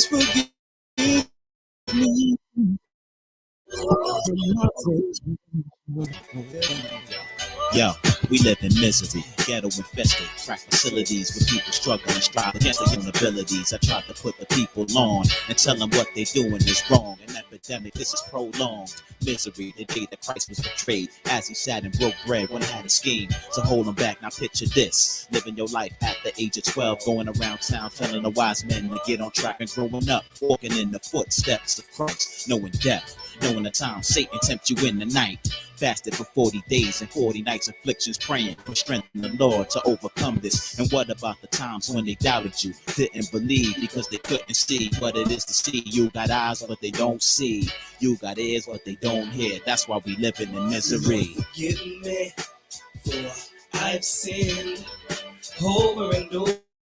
please forgive me. Yo, we live in misery, ghetto infested, crack facilities with people struggling, strive against their own abilities. I tried to put the people on and tell them what they're doing is wrong. An epidemic, this is prolonged misery. The day that Christ was betrayed, as he sat and broke bread when he had a scheme to hold him back. Now picture this, living your life at the age of 12, going around town telling the wise men to get on track and growing up, walking in the footsteps of Christ, knowing death, knowing the time Satan tempts you in the night. Fasted for 40 days and 40 nights, afflictions, praying for strength in the Lord to overcome this. And what about the times when they doubted you, didn't believe because they couldn't see what it is to see? You got eyes but they don't see, you got ears but they don't hear. That's why we living in misery. Lord, forgive me, for I've sinned over and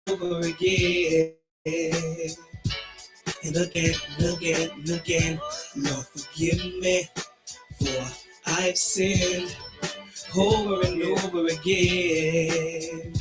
over again, and again and again and again. Lord, forgive me, for I've sinned over and over again,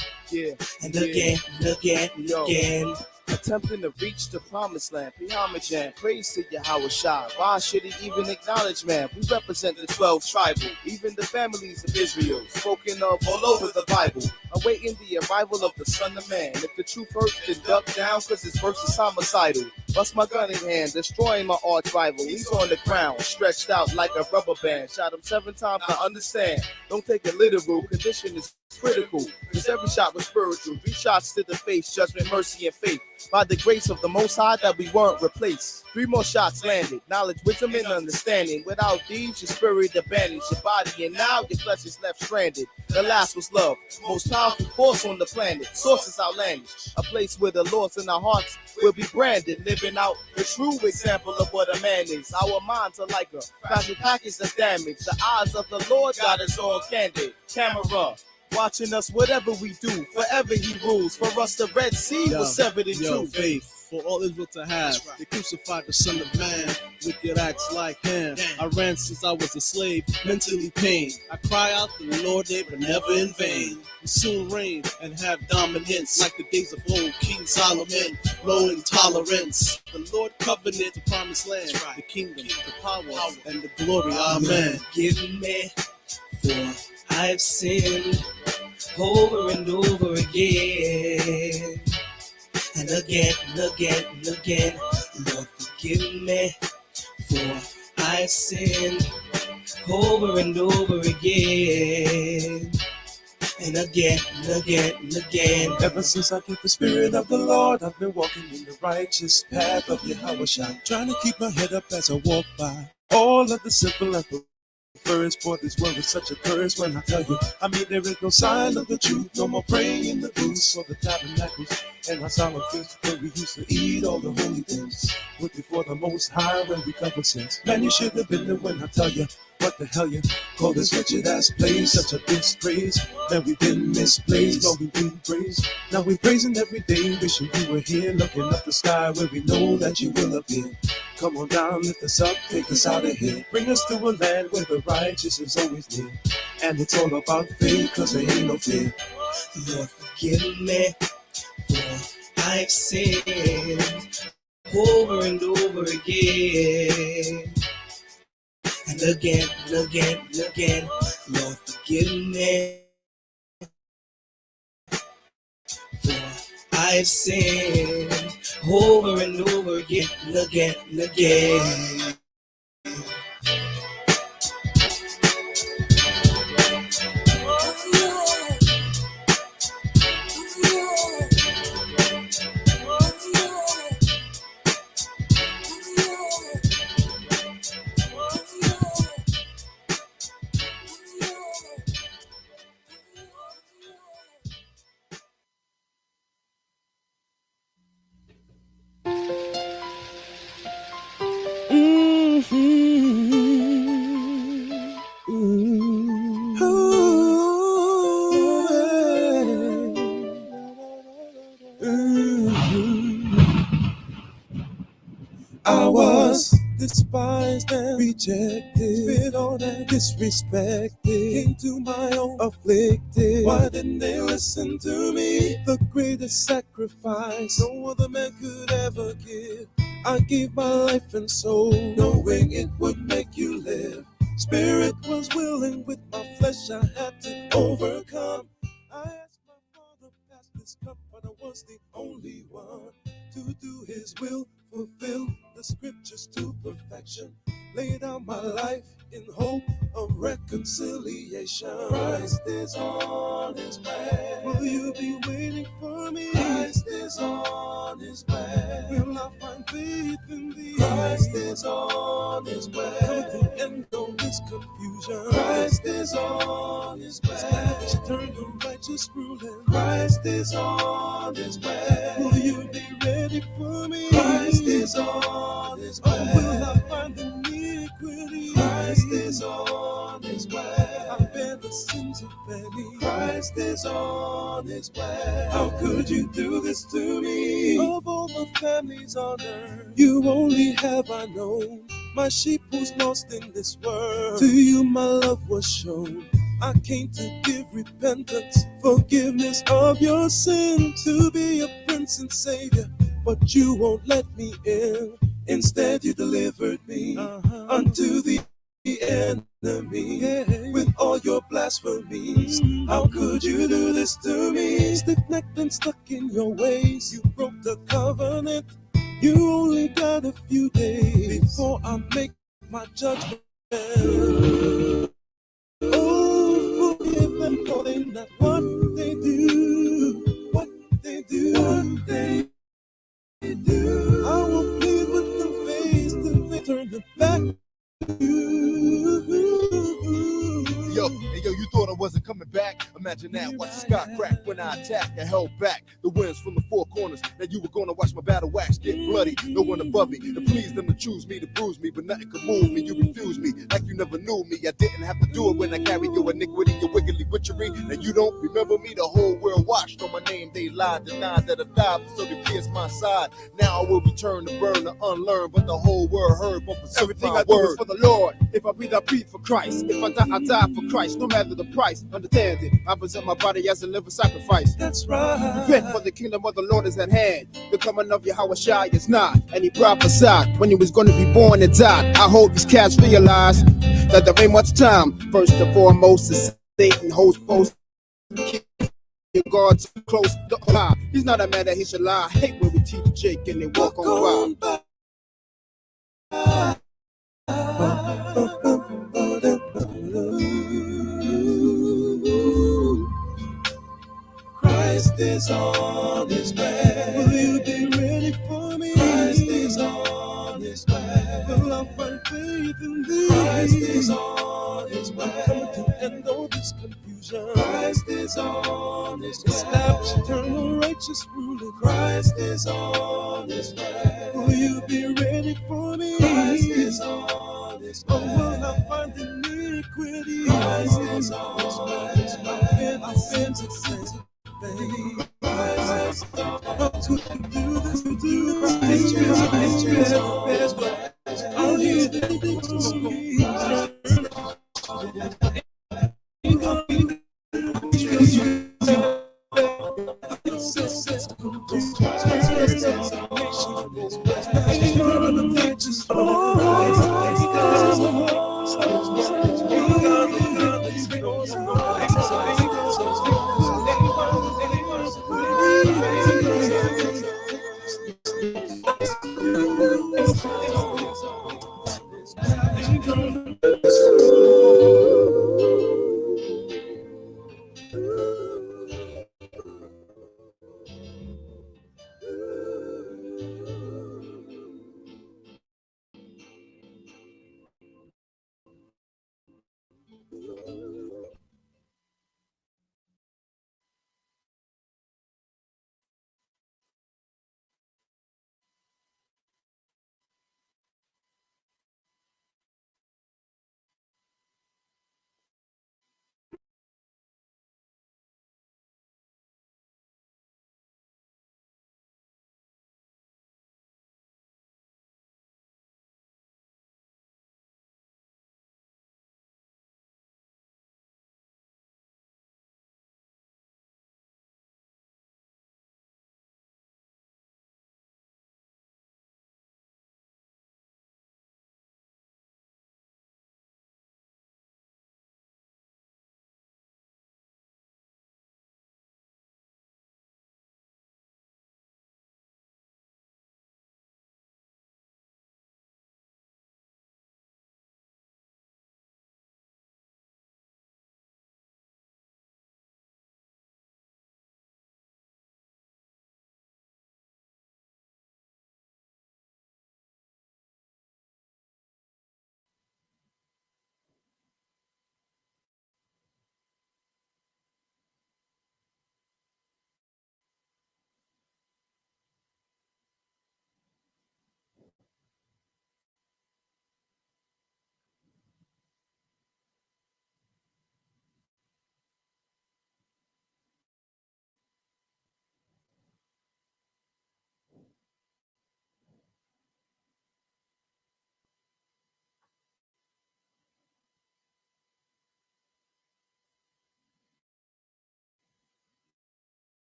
and again and again and again. Attempting to reach the promised land, pay homage and praise to Yahweh Shai. Why should he even acknowledge man? We represent the 12 tribal, even the families of Israel, spoken of all over the Bible, awaiting the arrival of the Son of Man. If the truth hurts, then duck down, cause his verse is homicidal. Bust my gun in hand, destroying my arch rival. He's on the ground, stretched out like a rubber band. Shot him 7 times, I understand. Don't take it literal, condition is critical, cause every shot was spiritual. 3 shots to the face, judgment, mercy, and faith. By the grace of the Most High that we weren't replaced. 3 more shots landed, knowledge, wisdom, and understanding. Without these, your spirit abandons your body, and now your flesh is left stranded. The last was love, most powerful force on the planet. Source is outlandish, a place where the Lord's in our hearts will be branded, living out the true example of what a man is. Our minds are like a fragile package that's damaged. The eyes of the Lord got us on candid camera, watching us whatever we do. Forever he rules. For us the Red Sea was severed in two. Faith for all Israel to have. They crucified the Son of Man, wicked acts like him. I ran since I was a slave, mentally pained. I cry out to the Lord, they were never in vain. We soon reign and have dominance like the days of old King Solomon. Low in tolerance, the Lord covenant, the promised land, the kingdom, the power, and the glory. Amen. Forgive me, for I've sinned over and over again, and again and again and again. Lord, forgive me, for I've sinned over and over again, and again and again and again. Ever since I get the Spirit of the Lord, I've been walking in the righteous path of Yahweh Shai, trying to keep my head up as I walk by all of the simple and first, for this world is such a curse. When I tell you, I mean there is no sign of the truth. No more praying in the booths or the tabernacles and our solemn feasts where we used to eat all the holy things. With before the Most High when we cover sins. Man, you should have been there when I tell you what the hell you call this wretched ass place. Such a disgrace. Man, we've been misplaced, but we've been praised. Now we're praising every day, wishing you were here, looking up the sky where we know that you will appear. Come on down, lift us up, take us out of here. Bring us to a land where the righteous is always near. And it's all about faith, cause there ain't no fear. Lord, forgive me, for I've sinned over and over again, and again and again and again. Lord, forgive me, for I've sinned over and over again and again and again. I was despised and rejected, spit on and disrespected, came to my own afflicted. Why didn't they listen to me? The greatest sacrifice no other man could ever give. I gave my life and soul, knowing it would make you live. Spirit was willing, with my flesh I had to overcome. I asked my Father, pass this cup, but I was the only one to do his will, fulfill the scriptures to perfection. Lay down my life in hope of reconciliation. Christ is on his way. Will you be waiting for me? Christ is on his way. Will I find faith in thee? Christ is on his way. Come to the end of this confusion. Christ is on his way. Establish eternal righteous ruling. Christ is on his way. Will you be ready for me? Christ is on his way. Or will I find iniquity? Christ is on his way. I bear the sins of many. Christ is on his way. How could you do this to me? Of all the families on earth, you only have I known. My sheep was lost in this world. To you my love was shown. I came to give repentance, forgiveness of your sin, to be a prince and savior, but you won't let me in. Instead you delivered me unto the enemy with all your blasphemies. How could you do this to me? Stiff-necked and stuck in your ways, you broke the covenant. You only got a few days before I make my judgment. Oh, forgive them, for they not what they do, what they do, what they do. I will plead with them face to face, turn it back to you. Yo, you thought I wasn't coming back? Imagine that, watch the sky crack when I attacked and held back the winds from the four corners. Now you were gonna watch my battle wax get bloody. No one above me to please them, to choose me, to bruise me, but nothing could move me. You refused me like you never knew me. I didn't have to do it when I carried your iniquity, your wickedly witchery. Now you don't remember me, the whole world watched on my name. They lied, denied that I died, so they pierced my side. Now I will return to burn, to unlearn, but the whole world heard. But for everything I do is for the Lord. If I breathe, I breathe for Christ. If I die, I die for Christ. No matter the price, understand it. I present my body as a living sacrifice. That's right. Repent, for the kingdom of the Lord is at hand. The coming of Yahweh Shai is not. And he prophesied when he was going to be born and died. I hope these cats realize that there ain't much time. First and foremost is Satan holds post. Keep your guards close. Don't lie. He's not a man that he should lie. I hate when we teach Jake and they walk on by. Christ is on his way. Will you be ready for me? Christ is on his way. Will I find faith in thee? Christ is on his way. Come to end all this confusion. Christ is on his way. Establish eternal righteous ruling. Christ is on his way. Will you be ready for me? Christ is on his way. Or will I find iniquity? Christ is on his way. I've been successful.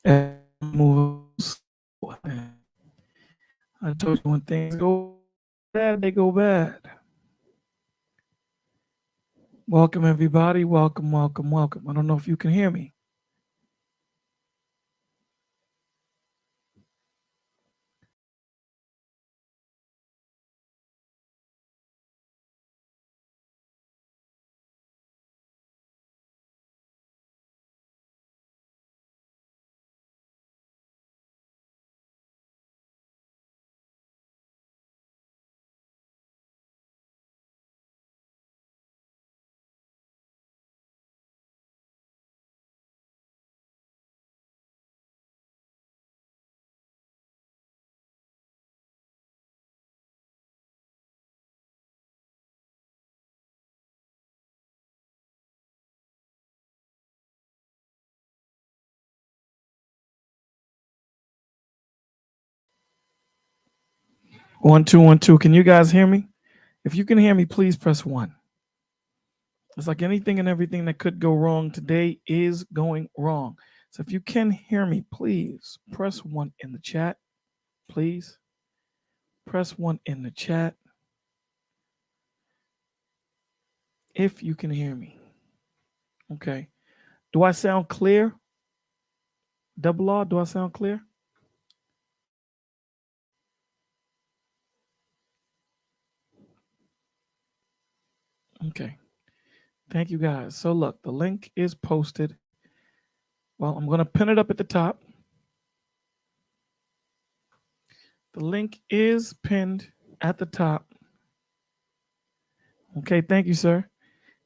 And move slow. I told you when things go bad, they go bad. Welcome, everybody. Welcome, welcome, welcome. I don't know if you can hear me. One, two, 1, 2. Can you guys hear me? If you can hear me, please press 1. It's like anything and everything that could go wrong today is going wrong. So if you can hear me, please press 1 in the chat. Please press 1 in the chat if you can hear me. Okay. Do I sound clear? Double R, do I sound clear? Okay. Thank you guys. So look, the link is posted. Well, I'm going to pin it up at the top. The link is pinned at the top. Okay, thank you, sir.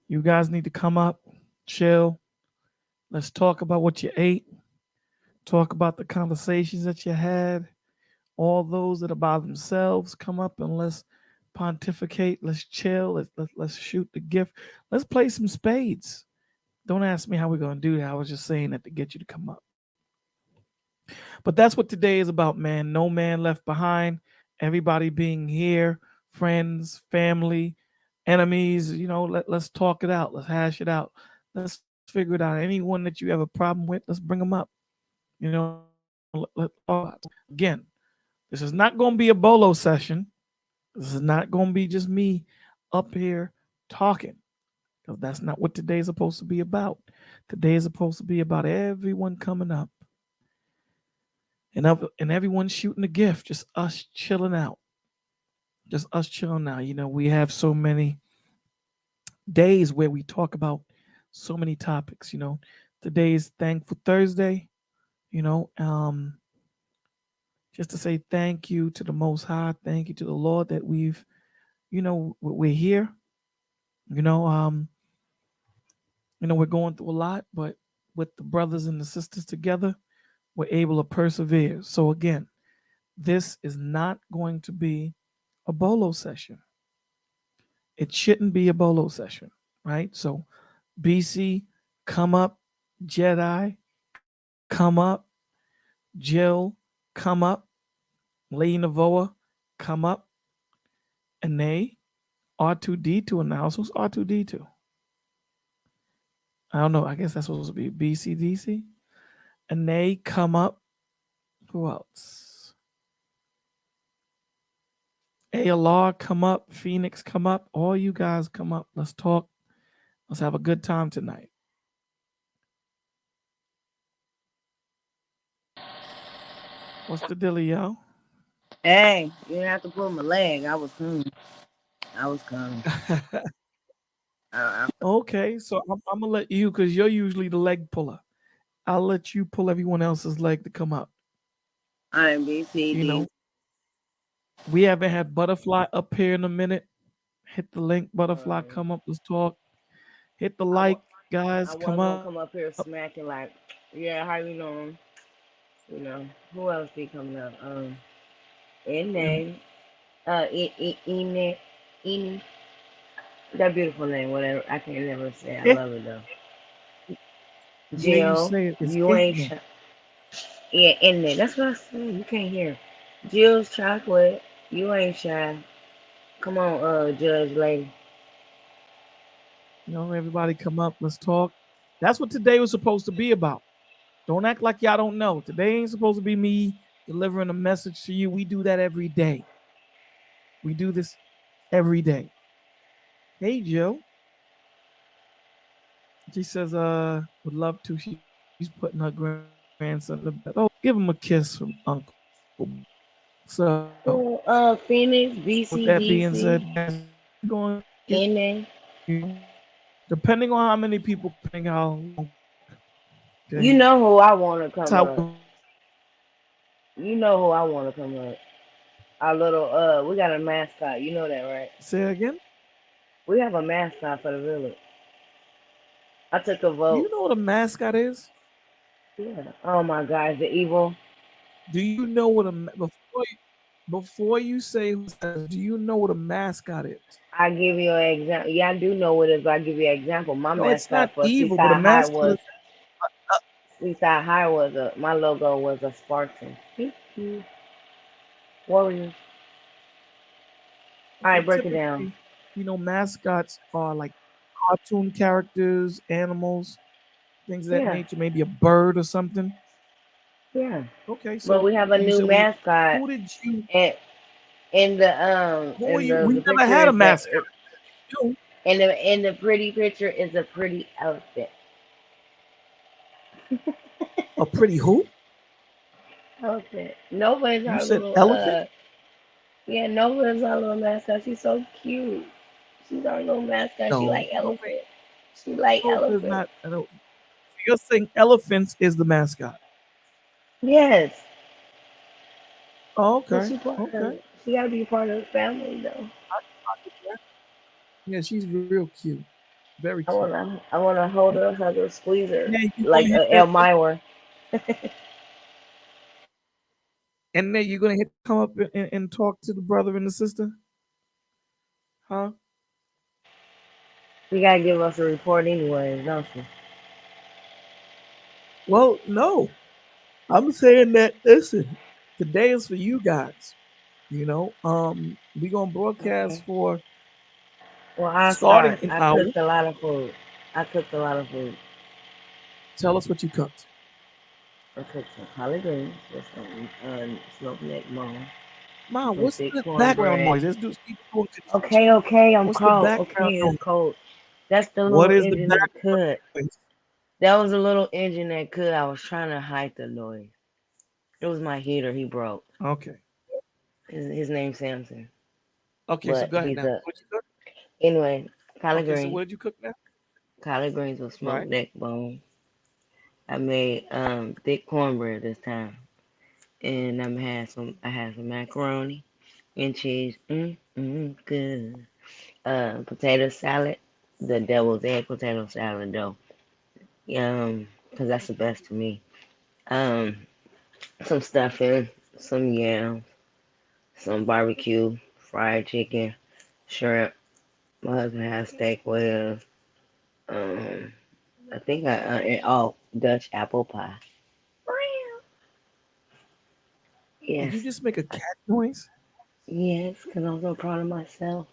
You guys need to come up, chill. Let's talk about what you ate. Talk about the conversations that you had. All those that are by themselves, come up and let's pontificate. Let's chill. Let's shoot the gift. Let's play some spades. Don't ask me how we're going to do that. I was just saying that to get you to come up. But that's what today is about, man. No man left behind. Everybody being here, friends, family, enemies. Let's talk it out. Let's hash it out. Let's figure it out. Anyone that you have a problem with, let's bring them up. Let's talk about it. Again, this is not going to be a bolo session. This is not going to be just me up here talking, because that's not what today is supposed to be about. Today is supposed to be about everyone coming up and everyone shooting a gift, just us chilling out. Just us chilling out. We have so many days where we talk about so many topics. Today is Thankful Thursday. You know, um, just to say thank you to the Most High, thank you to the Lord that we're here. You know, um, we're going through a lot, but with the brothers and the sisters together, we're able to persevere. So again, this is not going to be a bolo session. It shouldn't be a bolo session, right? So BC, come up. Jedi, come up. Jill, come up. Lee Navoa, come up. Anae, R2D2 in the house. Who's R2D2? I don't know. I guess that's supposed to be BCDC. Anae, come up. Who else? ALR, come up. Phoenix, come up. All you guys come up. Let's talk. Let's have a good time tonight. What's the deal, yo? Hey, you didn't have to pull my leg. I was coming. Okay, so I'm gonna let you, because you're usually the leg puller. I'll let you pull everyone else's leg to come up. I'm BCD. We haven't had Butterfly up here in a minute. Hit the link, Butterfly, come up, let's talk. Hit the like, I guys, come wasn't gonna up. come up here smacking like, yeah, how you doing? Who else be coming up? In name, Ene, Ene, that beautiful name, whatever. I can't never say. I Eh, love it though. the way you Jill, say it is you ain't Ihne. yeah, in there. That's what I said. You can't hear. Jill's chocolate, you ain't shy. Come on, judge lady. Everybody come up, let's talk. That's what today was supposed to be about. Don't act like y'all don't know. Today ain't supposed to be me delivering a message to you. We do that every day. We do this every day. Hey Joe. She says, would love to. She's putting her grandson to bed. Oh, give him a kiss from Uncle. So Phoenix, with that being said, BCDC, guys, we're going to get, NA. you know, depending on how many people, depending how long. You Okay. know who I want to That's come how up. You know who I want to come up. Our little, we got a mascot. You know that, right? say it again. We have a mascot for the village. I took a Do vote. you know what a mascot is? Yeah. Oh my God, the evil. Do you know what before you say who says, do you know what a mascot is? I give you an example. Yeah, I do know what it is, but I give you an example. My No, it's not mascot for evil, but a mascot is Seaside High was my logo was a Spartan. Warriors. All okay. right, break it down. Typically, mascots are like cartoon characters, animals, things of that Yeah, nature. Maybe a bird or something. yeah. Okay, But so we have a you new said we. mascot, Who did you? and in the Who are in you? We the never picture had a is mascot. You. in the pretty picture is a pretty elephant. A pretty who? Elephant. Nova's You our said little elephant? yeah, Nova's our little mascot. She's so cute. She's our little mascot. She No, like no, elephant. She like no. It's elephant. not. I don't. You're saying elephants is the mascot. Yes. Oh, But okay, she part of okay. it. She gotta be part of the family though. Yeah, she's real cute, very cute. I wanna hold her, hug her, squeeze her Yeah, you gonna like hit a that, Elmira. and then you're gonna hit come up and talk to the brother and the sister, huh? You gotta give us a report anyways, don't you? Well, no. I'm saying that listen, today is for you guys. We're gonna broadcast Okay. for Well, I starting start. an I hour. cooked a lot of food. I cooked a lot of food. Tell us what you cooked. I cooked some collard greens with some smoked neck bone, Mom, some what's thick the background cornbread. noise? There's people doing Okay, construction. okay, I'm What's the cold. background Okay, it's noise? cold. That's the What little is the engine that background could. noise? That was a little engine that could. I was trying to hide the noise. It was my heater. He broke. Okay. His name's Samson, Okay, so but go ahead he's now. a What you cook? anyway. Collard Okay, so greens, what did you cook now? collard greens with smoked Right. neck bone. I made thick cornbread this time, and I had some macaroni and cheese. Good. Potato salad, the devil's egg potato salad though. Cause that's the best to me. Um, some stuffing, some yams, some barbecue, fried chicken, shrimp. My husband has steak with um, I think Dutch apple pie. Did you Yes, just make a cat noise? yes, because I'm so proud of myself.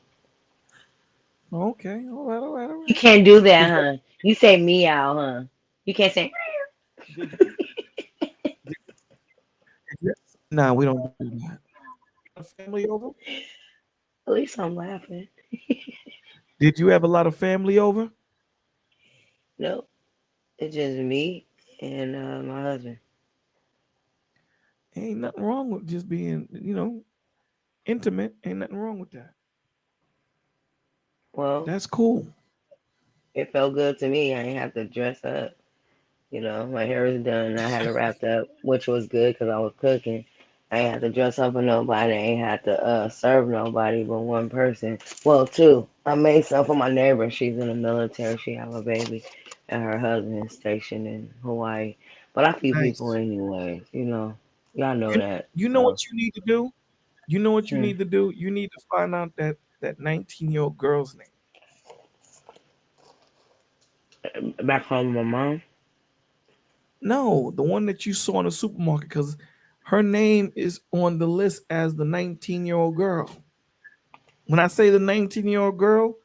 Okay. All right. All right. All You right. can't do that, Did you? huh? You say meow, huh? You can't say. Did you? Did, did you? No, we don't do that. A family over? At least I'm laughing. Did you have a lot of family over? Nope, it's just me and my husband. Ain't nothing wrong with just being, intimate. Ain't nothing wrong with that. Well, That's cool. it felt good to me. I didn't have to dress up. My hair was done. I had it wrapped up, which was good because I was cooking. I ain't had to dress up for nobody. I ain't had to serve nobody but one person. Well, two. I made some for my neighbor. She's in the military. She have a baby, and her husband is stationed in Hawaii. But I feed people Nice. anyways. Y'all know You, that. you know So what you need to do? You know what you hmm. need to do? You need to find out that 19-year-old girl's name. Back home with my mom. No, the one that you saw in the supermarket, because her name is on the list as the 19-year-old girl. When I say the 19-year-old girl,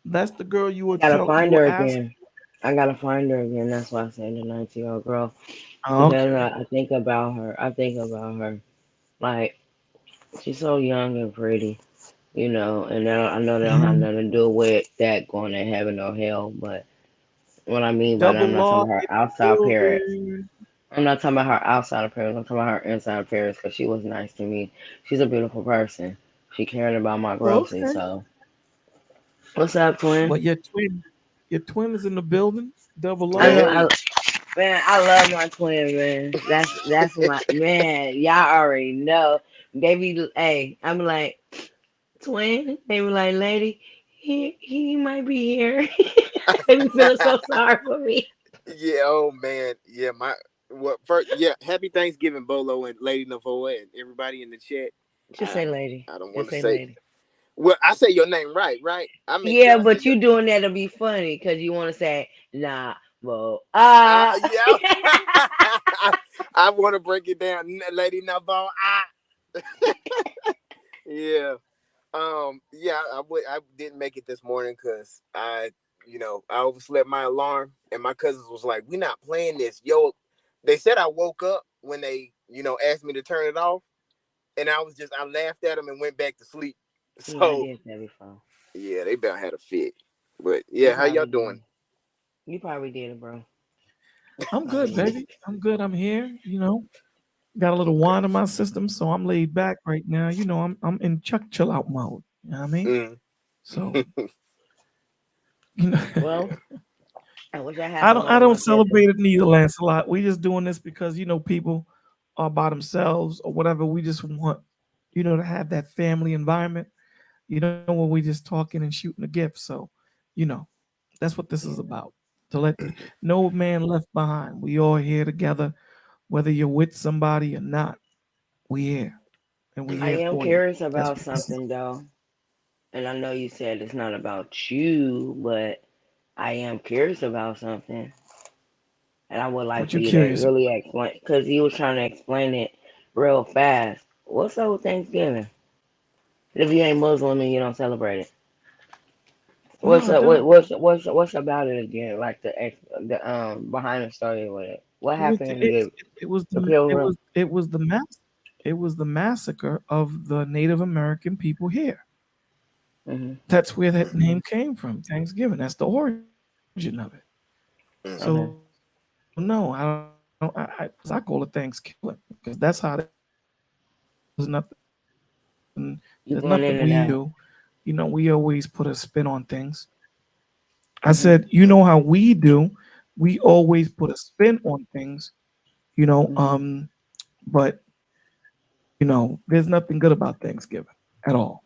that's the girl I gotta you find were her asking. again. I gotta find her again. That's why I said the 19-year-old girl Oh, because okay. I think about her. I think about her like she's so young and pretty, And I know they don't have Mhm. nothing to do with that going to heaven or hell. But what I mean by that, I'm Double not talking law about her in the outside appearance. building. I'm not talking about her outside appearance. I'm talking about her inside appearance because she was nice to me. She's a beautiful person. She cared about my groceries. Okay. So, what's up, twin? Well, your twin is in the building. Double I O. know, Hey, man. I love my twin, man. That's my man. Y'all already know. They be, hey, I'm like twin. They be like, lady, he might be here. They be feeling so sorry for me. yeah, oh man, yeah, first, yeah, happy Thanksgiving, Bolo and Lady Navoa and everybody in the chat. Just I say lady. I don't want Just to say say, lady. well, I say your name right, right. I make Yeah, sure I say but your. you doing that to be funny because you want to say, nah, well, Yeah, I want to break it down, Lady Navoa. Yeah. Yeah, I didn't make it this morning because I overslept my alarm and my cousins was like, "We not playing this." Yo, they said I woke up when they, asked me to turn it off, and I laughed at them and went back to sleep. yeah, I So did that before. yeah, they about had a fit. But You yeah, how y'all probably did. doing? You probably did it, bro. You I'm probably good, did. baby. I'm good. I'm here. Got a little Okay. wine in my system, so I'm laid back right now. I'm in Chuck chill out mode. You know what I mean? Mm. So you know, Well, I wish I had I some don't more I of my don't sisters. celebrate it neither, Lancelot. We just doing this because people are by themselves or whatever. We just want to have that family environment. When we just talking and shooting a gift. So, you know, that's what this is Yeah. about. To let no man left behind. We all here together, whether you're with somebody or not. We here and we I here am for you. curious That's about what this is. something, though. And I know you said it's not about you, but I am curious about something. And I would like What for you you to curious about? really explain, because you was trying to explain it real fast. What's up with Thanksgiving? If you ain't Muslim and you don't celebrate it. No, What's I up? do. What's about it again? Like the behind the story with it. What It was happened it, with it was the the it pilgrim? was it was the massacre of the Native American people here. Hmm. That's where that name came from. Thanksgiving. That's the origin of it. So Mm. no, Okay. I call it Thanksgiving because that's how they there's nothing You there's going nothing in and we out. do. We always put a spin on things. I Hmm. said, how we do. We always put a spin on things. You know, Hmm. um, but there's nothing good about Thanksgiving at all.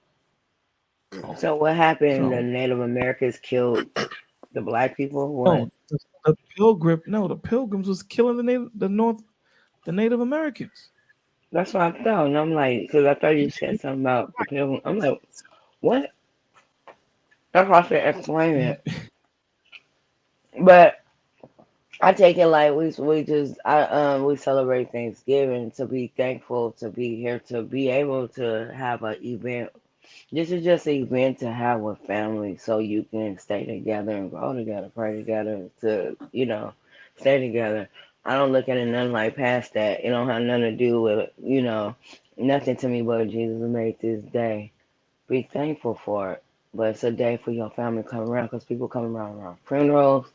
So what happened? The So Native Americans killed the black people. no, What? the pilgrims was killing the Native Americans. That's what I thought. And I'm like, because I thought you said something about the pilgrim. I'm like, what? That's why I said explain it. But I take it like we celebrate Thanksgiving to be thankful to be here to be able to have an event. This is just an event to have with family so you can stay together and grow together, pray together to stay together. I don't look at it nothing like past that. It don't have nothing to do with nothing to me but Jesus made this day. Be thankful for it. But it's a day for your family to come around because people come around funerals,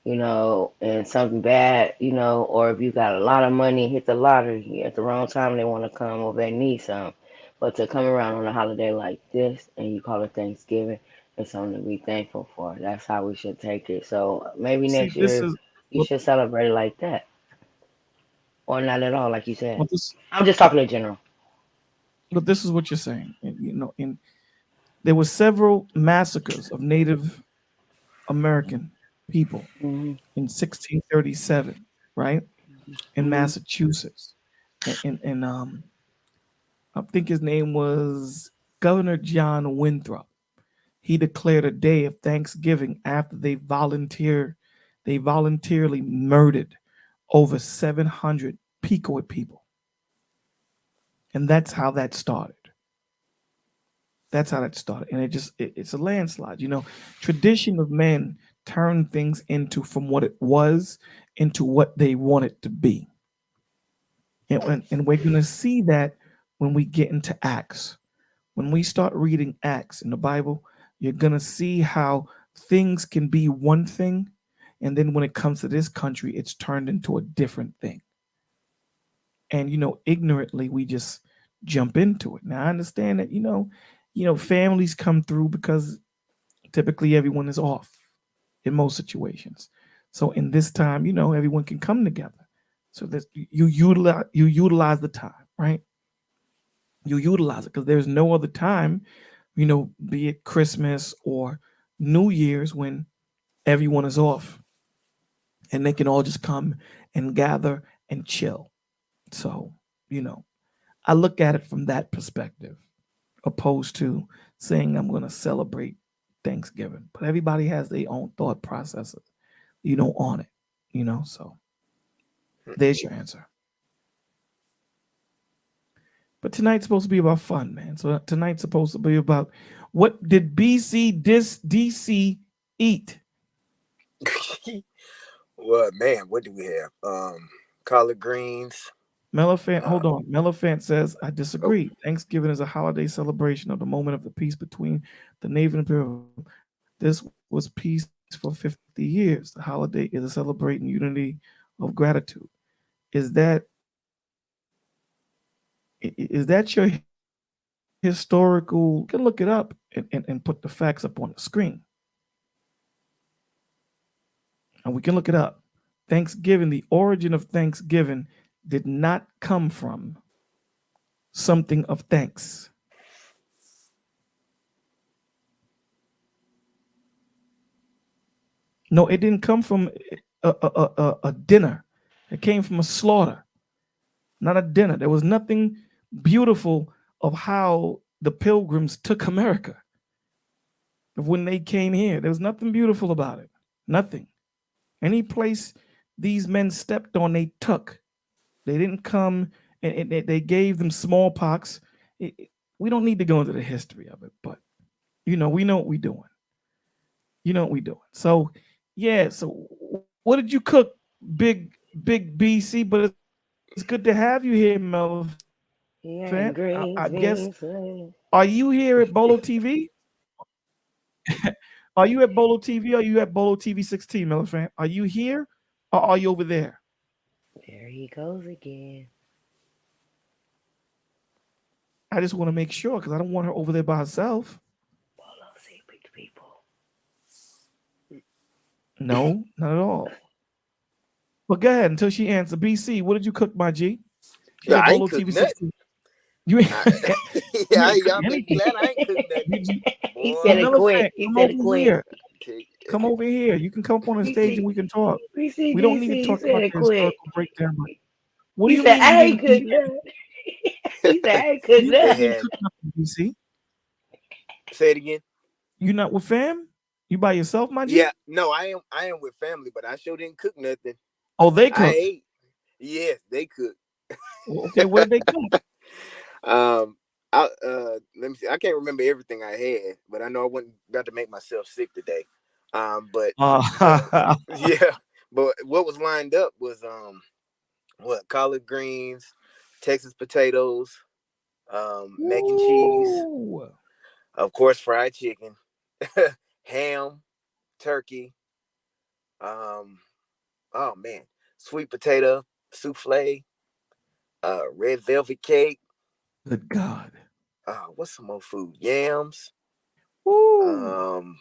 and something bad, or if you got a lot of money, hit the lottery at the wrong time, they want to come or they need some. But to come around on a holiday like this and you call it Thanksgiving, it's something to be thankful for. That's how we should take it. So maybe See, next this year is you should celebrate it like that, or not at all, like you said. what this I'm just talking in general. but this is what you're saying. And, there were several massacres of Native American people Hmm. in 1637, right, in Hmm. Massachusetts, and I think his name was Governor John Winthrop. He declared a day of Thanksgiving after they voluntarily murdered over 700 Pequot people, and that's how that started. That's how that started, and it's a landslide. Tradition of men turn things into from what it was into what they want it to be. And we're going to see that when we get into Acts. When we start reading Acts in the Bible, you're going to see how things can be one thing. And then when it comes to this country, it's turned into a different thing. And, ignorantly, we just jump into it. Now, I understand that, families come through because typically everyone is off in most situations. So in this time, everyone can come together. So that you utilize the time, right? You utilize it because there's no other time, be it Christmas or New Year's when everyone is off and they can all just come and gather and chill. So, I look at it from that perspective, opposed to saying I'm going to celebrate Thanksgiving. But everybody has their own thought processes, on it, so there's your answer. But tonight's supposed to be about fun, man. So tonight's supposed to be about what did DC eat? Well, man, what do we have? Collard greens. Mellifant, hold on. Mellifant says, I disagree. Oh. Thanksgiving is a holiday celebration of the moment of the peace between the Navy and Imperial. This was peace for 50 years. The holiday is a celebrating unity of gratitude. Is that your historical? You can look it up and put the facts up on the screen. And we can look it up. Thanksgiving, the origin of Thanksgiving did not come from something of thanks. No, it didn't come from a dinner. It came from a slaughter, not a dinner. There was nothing beautiful of how the pilgrims took America. When they came here, there was nothing beautiful about it. Nothing. Any place these men stepped on, they took. They didn't come and they gave them smallpox. We don't need to go into the history of it, but we know what we're doing. So, yeah. So, what did you cook, big BC? But it's good to have you here, Mel. Yeah, I guess. greens. Are you here at Bolo TV? Are you at Bolo TV? Or are you at Bolo TV 16, Mellifant? Are you here or are you over there? There he goes again. I just want to make sure because I don't want her over there by herself. Bolo secret people. No, not at all. But go ahead until she answers. BC, what did you cook, my G? Yeah, I ain't cooked nothing. You ain't. Yeah, y'all be glad I ain't cooked nothing. He said it quick. He said it quick. Here. Come over here. You can come up on the stage and we can talk. We don't need to talk about the historical breakdown. What do you mean? I ain't cooked nothing. He said I ain't cooked nothing. BC? Say it again. You not with fam? You by yourself, my G? Yeah, no, I am with family, but I sure didn't cook nothing. Oh, they cook. I ate. Yes, they cook. Okay, where they cook? Let me see. I can't remember everything I had, but I know I wasn't about to make myself sick today. But yeah, but what was lined up was collard greens, Texas potatoes, mac and cheese, of course, fried chicken, ham, turkey, oh man, sweet potato souffle, red velvet cake. Good God. What's some more food? Yams. Woo.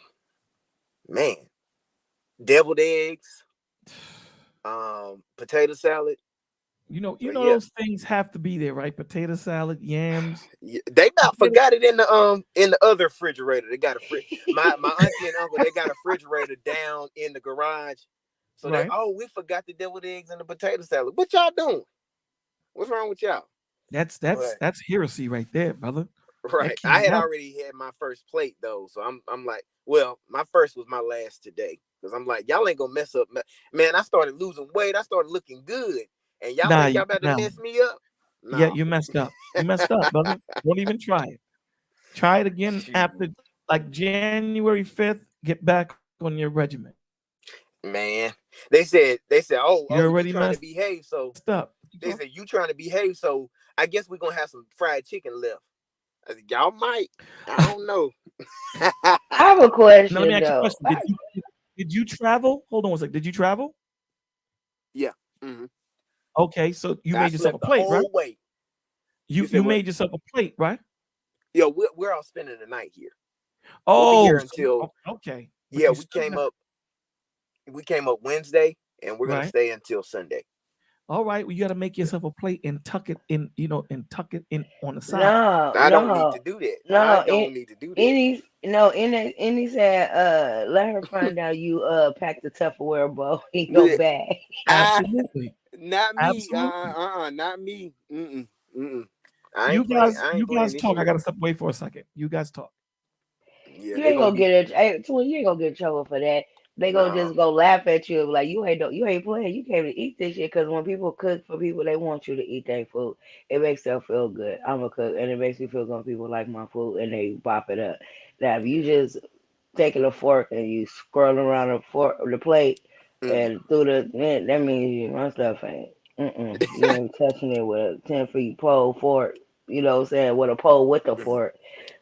Man, deviled eggs. Potato salad. Those things have to be there, right? Potato salad, yams. Yeah, they about forgot it in the other refrigerator. They got a my auntie and uncle, they got a refrigerator down in the garage. So right. We forgot the deviled eggs and the potato salad. What y'all doing? What's wrong with y'all? That's heresy right there, brother. Right. I had already had my first plate though. So I'm like, well, my first was my last today. Because I'm like, y'all ain't gonna mess up. Man, I started losing weight. I started looking good. And y'all think y'all about to mess me up? No. Yeah, you messed up. You messed up, brother. Don't even try it. Try it again after like January 5th. Get back on your regimen. Man, they said, oh, You you already trying to messed behave, so up. they said you trying to behave, so I guess we're gonna have some fried chicken left. I said, y'all might. I don't know. I have a Now let me question ask you a though. question. Did you travel? Hold on one second. Did you travel? Yeah. Mm-hmm. Okay, so you I made yourself slept a the plate, right? whole way. You said You what? made yourself a plate, right? Yo, we're all spending the night here. We'll be Oh, here until okay. But yeah. you We still came got up. We came up Wednesday, and we're gonna right. stay until Sunday. All right, well, you got to make Yeah. yourself a plate and tuck it in, and tuck it in on the side. No, I don't need to no, do that. I no. don't need to do that. Any no, any said let her find out you packed the Tupperware bowl in your But, bag. Absolutely, not me. absolutely. Not me. Mm-mm. I You ain't playing. guys, I you ain't playing guys this talk. I shit. got to step away for a second. You guys talk. Yeah, You they ain't gonna gonna be get it. Hey, Twin, you ain't gonna get in trouble for that. They gonna no. just go laugh at you like you ain't playing. You came to eat this shit because when people cook for people, they want you to eat their food. It makes them feel good. I'm a cook, and it makes me feel good when people like my food and they bop it up. Now, if you Yeah. just taking a fork and you scrolling around the plate Mm. and through that means my stuff ain't. You ain't touching it with a 10 feet pole fork. You know what I'm saying? With a pole with a Mm. fork.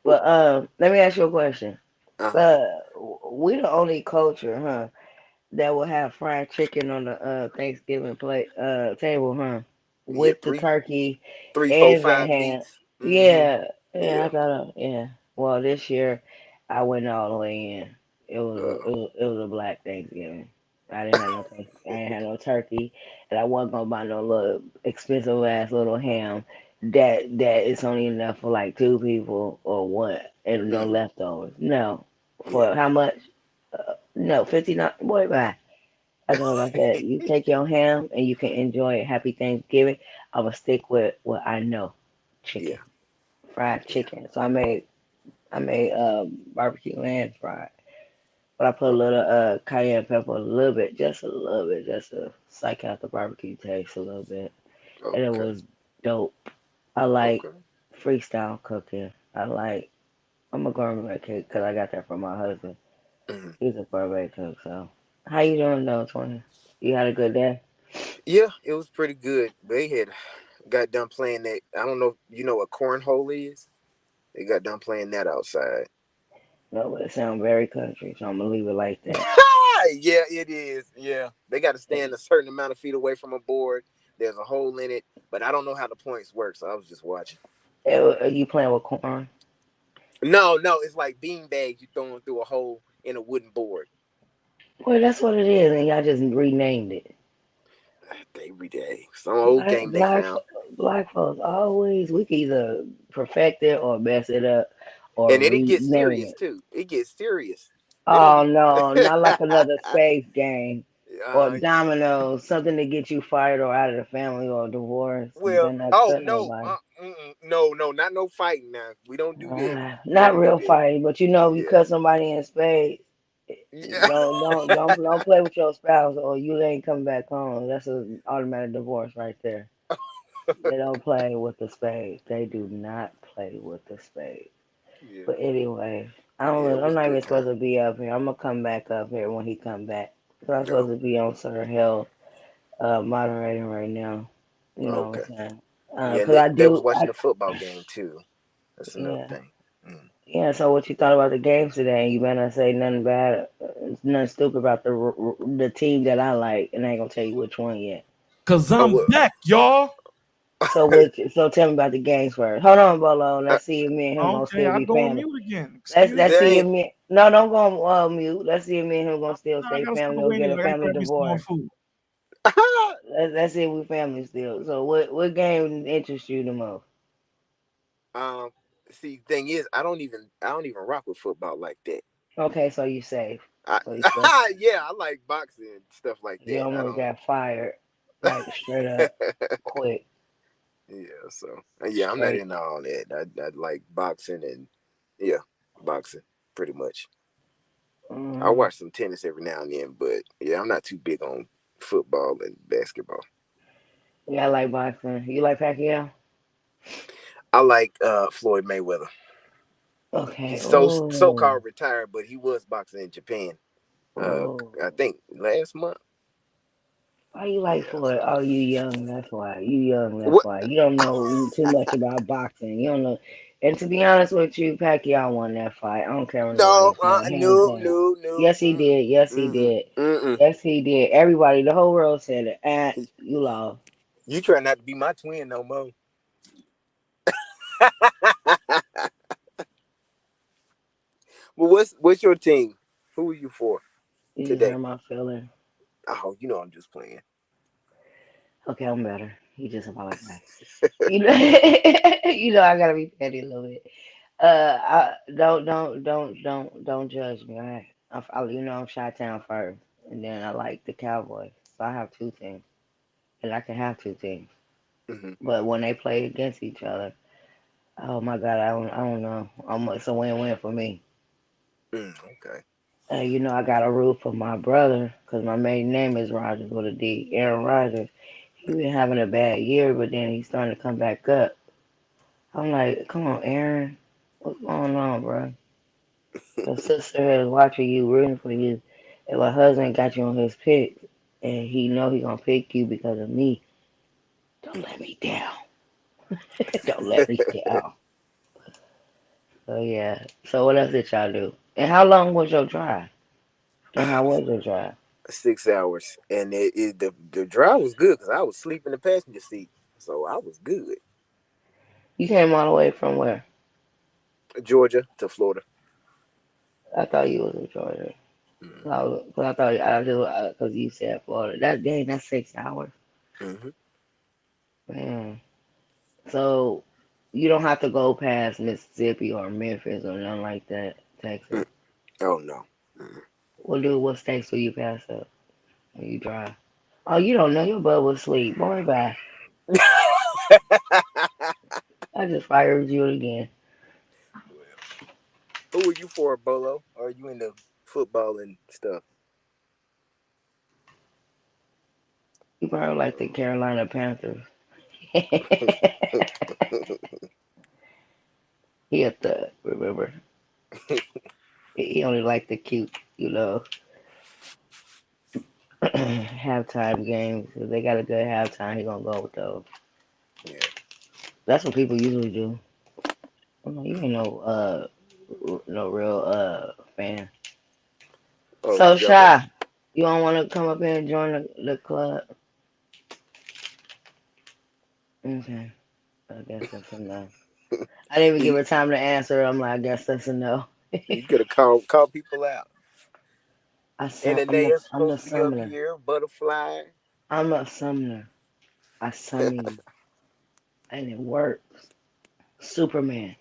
But let me ask you a question. Uh-huh. Uh, we the only culture, huh, that will have fried chicken on the Thanksgiving plate table, huh, Yeah, with the turkey three, four, and the five ham. meats. Mm-hmm. Yeah, yeah, I Yeah. thought, yeah. Well, this year I went all the way in. Uh, It was a black Thanksgiving. I didn't have no turkey, and I wasn't gonna buy no little expensive ass little ham that is only enough for like two people or one, and no mm, leftovers. No, yeah. for how much? No, 59. Boy, bye. I told him, I said, you take your ham and you can enjoy it. Happy Thanksgiving. I will stick with what I know, chicken, Yeah. fried Yeah. chicken. So I made barbecue and fried, but I put a Oh, little cayenne pepper, a little bit, just to psych out the barbecue taste a little bit, and it okay. was dope. I like Okay. freestyle cooking. I'm a gourmet cook because I got that from my husband. Hmm. He's a gourmet cook. So how you doing though, Tony? You had a good day? Yeah, it was pretty good. They had got done playing that. I don't know if you know what cornhole is. They got done playing that outside. No, but it sounds very country, so I'm gonna leave it like that. Yeah, it is. Yeah. They got to stand a certain amount of feet away from a board. There's a hole in it, but I don't know how the points work, so I was just watching. You playing with corn? No, it's like bean bags you throwing through a hole in a wooden board. Well, that's what it is, and y'all just renamed it. Every day. Some old Black game they black found. black folks always we can either perfect it or mess it up or And then it gets rename serious it. too. It gets serious. They don't Oh be no, not like another space game or uh dominoes, something to get you fired or out of the family or divorce. You well, better not oh cut no. nobody. No, not no fighting now. We don't do that. We Not don't do real that. fighting, but you know, if you Yeah. cut somebody in space, Yeah. don't play with your spouse or you ain't coming back home. That's an automatic divorce right there. They don't play with the spade. They do not play with the spade. Yeah. But anyway, Yeah, it I'm was a not good even supposed time. to be up here. I'm gonna come back up here when he come back. 'Cause I'm supposed No. to be on Sir Hill, moderating right now. You know what Okay. I'm saying? Yeah, and Cause they was watching the football game too. That's another yeah. thing. Mm. Yeah, so what you thought about the games today? You better not say nothing bad, nothing stupid about the team that I like, and I ain't gonna tell you which one yet. Cause Oh I'm well. back, y'all. So tell me about the games first. Hold on, Bolo. Uh, Let's see if me and him gonna Okay, still I be go on family. mute again. Excuse Let's me. see if dang. me. No, don't go on mute. Let's see if me and him gonna still I stay gotta step family or away get anyway. a I gotta family grab me some more divorce. food. Let's see if we family still. So what game interests you the most? um. See, thing is, I don't even rock with football like that. Okay, so you safe. I, So you still yeah, I like boxing and stuff like you that. I almost don't. got fired, like straight up, quick, Yeah, so yeah, I'm not straight. into all that. I like boxing and yeah, boxing pretty much. I Mm, watch some tennis every now and then, but yeah, I'm not too big on football and basketball. yeah, I like boxing. You like Pacquiao? I like Floyd Mayweather. Okay. He's so Oh, called retired, but he was boxing in Japan. Oh, I think last month. why you like Yeah. Floyd? Oh, you young. That's why. You young. That's What? why. You don't know too much about boxing. You don't know. And to be honest with you, Pacquiao won that fight. I don't care what nobody No, said. Hands no, down. no, no. Yes, he did. Yes, he Mm-mm, did. mm-mm. Yes, he did. Everybody, the whole world said it. And you lost. You try not to be my twin no more. Well, what's your team? Who are you for You just hurt today? my feeling. Oh, you know I'm just playing. Okay, I'm better. You just apologize. You know, you know I gotta be petty a little bit. Don't judge me. All right, you know I'm Chi-Town first, and then I like the Cowboys, so I have two teams, and I can have two teams. Hmm. But when they play against each other, oh my God, I don't know. It's a win-win for me. Okay. You know I got a root for my brother, cause my maiden name is Rogers with a D. Aaron Rodgers. He been having a bad year, but then he's starting to come back up. I'm like, come on, Aaron, what's going on, bro? Your sister is watching you, rooting for you. And my husband got you on his pick, and he know he gonna pick you because of me. Don't let me down. Don't let me down. So yeah. So what else did y'all do? And how long was your drive? And how was your drive? 6 hours, and the drive was good because I was asleep in the passenger seat, so I was good. You came all the way from where? Georgia to Florida. I thought you was in Georgia. Hmm. Cause I thought I just cause you said Florida. That dang, that's 6 hours, Hmm. man. So you don't have to go past Mississippi or Memphis or nothing like that, Texas. Oh no. Mm. What states will you pass up when you drive? Oh, you don't know your butt was asleep. Boy, bye. I just fired you again. Well, who are you for, Bolo? Are you into football and stuff? You probably like the Carolina Panthers. He a thug, remember? He only like the cute, halftime games. If they got a good halftime, he gonna go with those. Yeah. That's what people usually do. You ain't Mm. no real fan. Oh, So y'all got. Shy, you don't want to come up here and join the club? Okay, I guess that's a no. I didn't even give you her time to answer. I'm like, I guess that's a no. you could have called people out. Ananias I'm a supposed to be up summoner. here. Butterfly. I'm a summoner. I summon you, and it works. Superman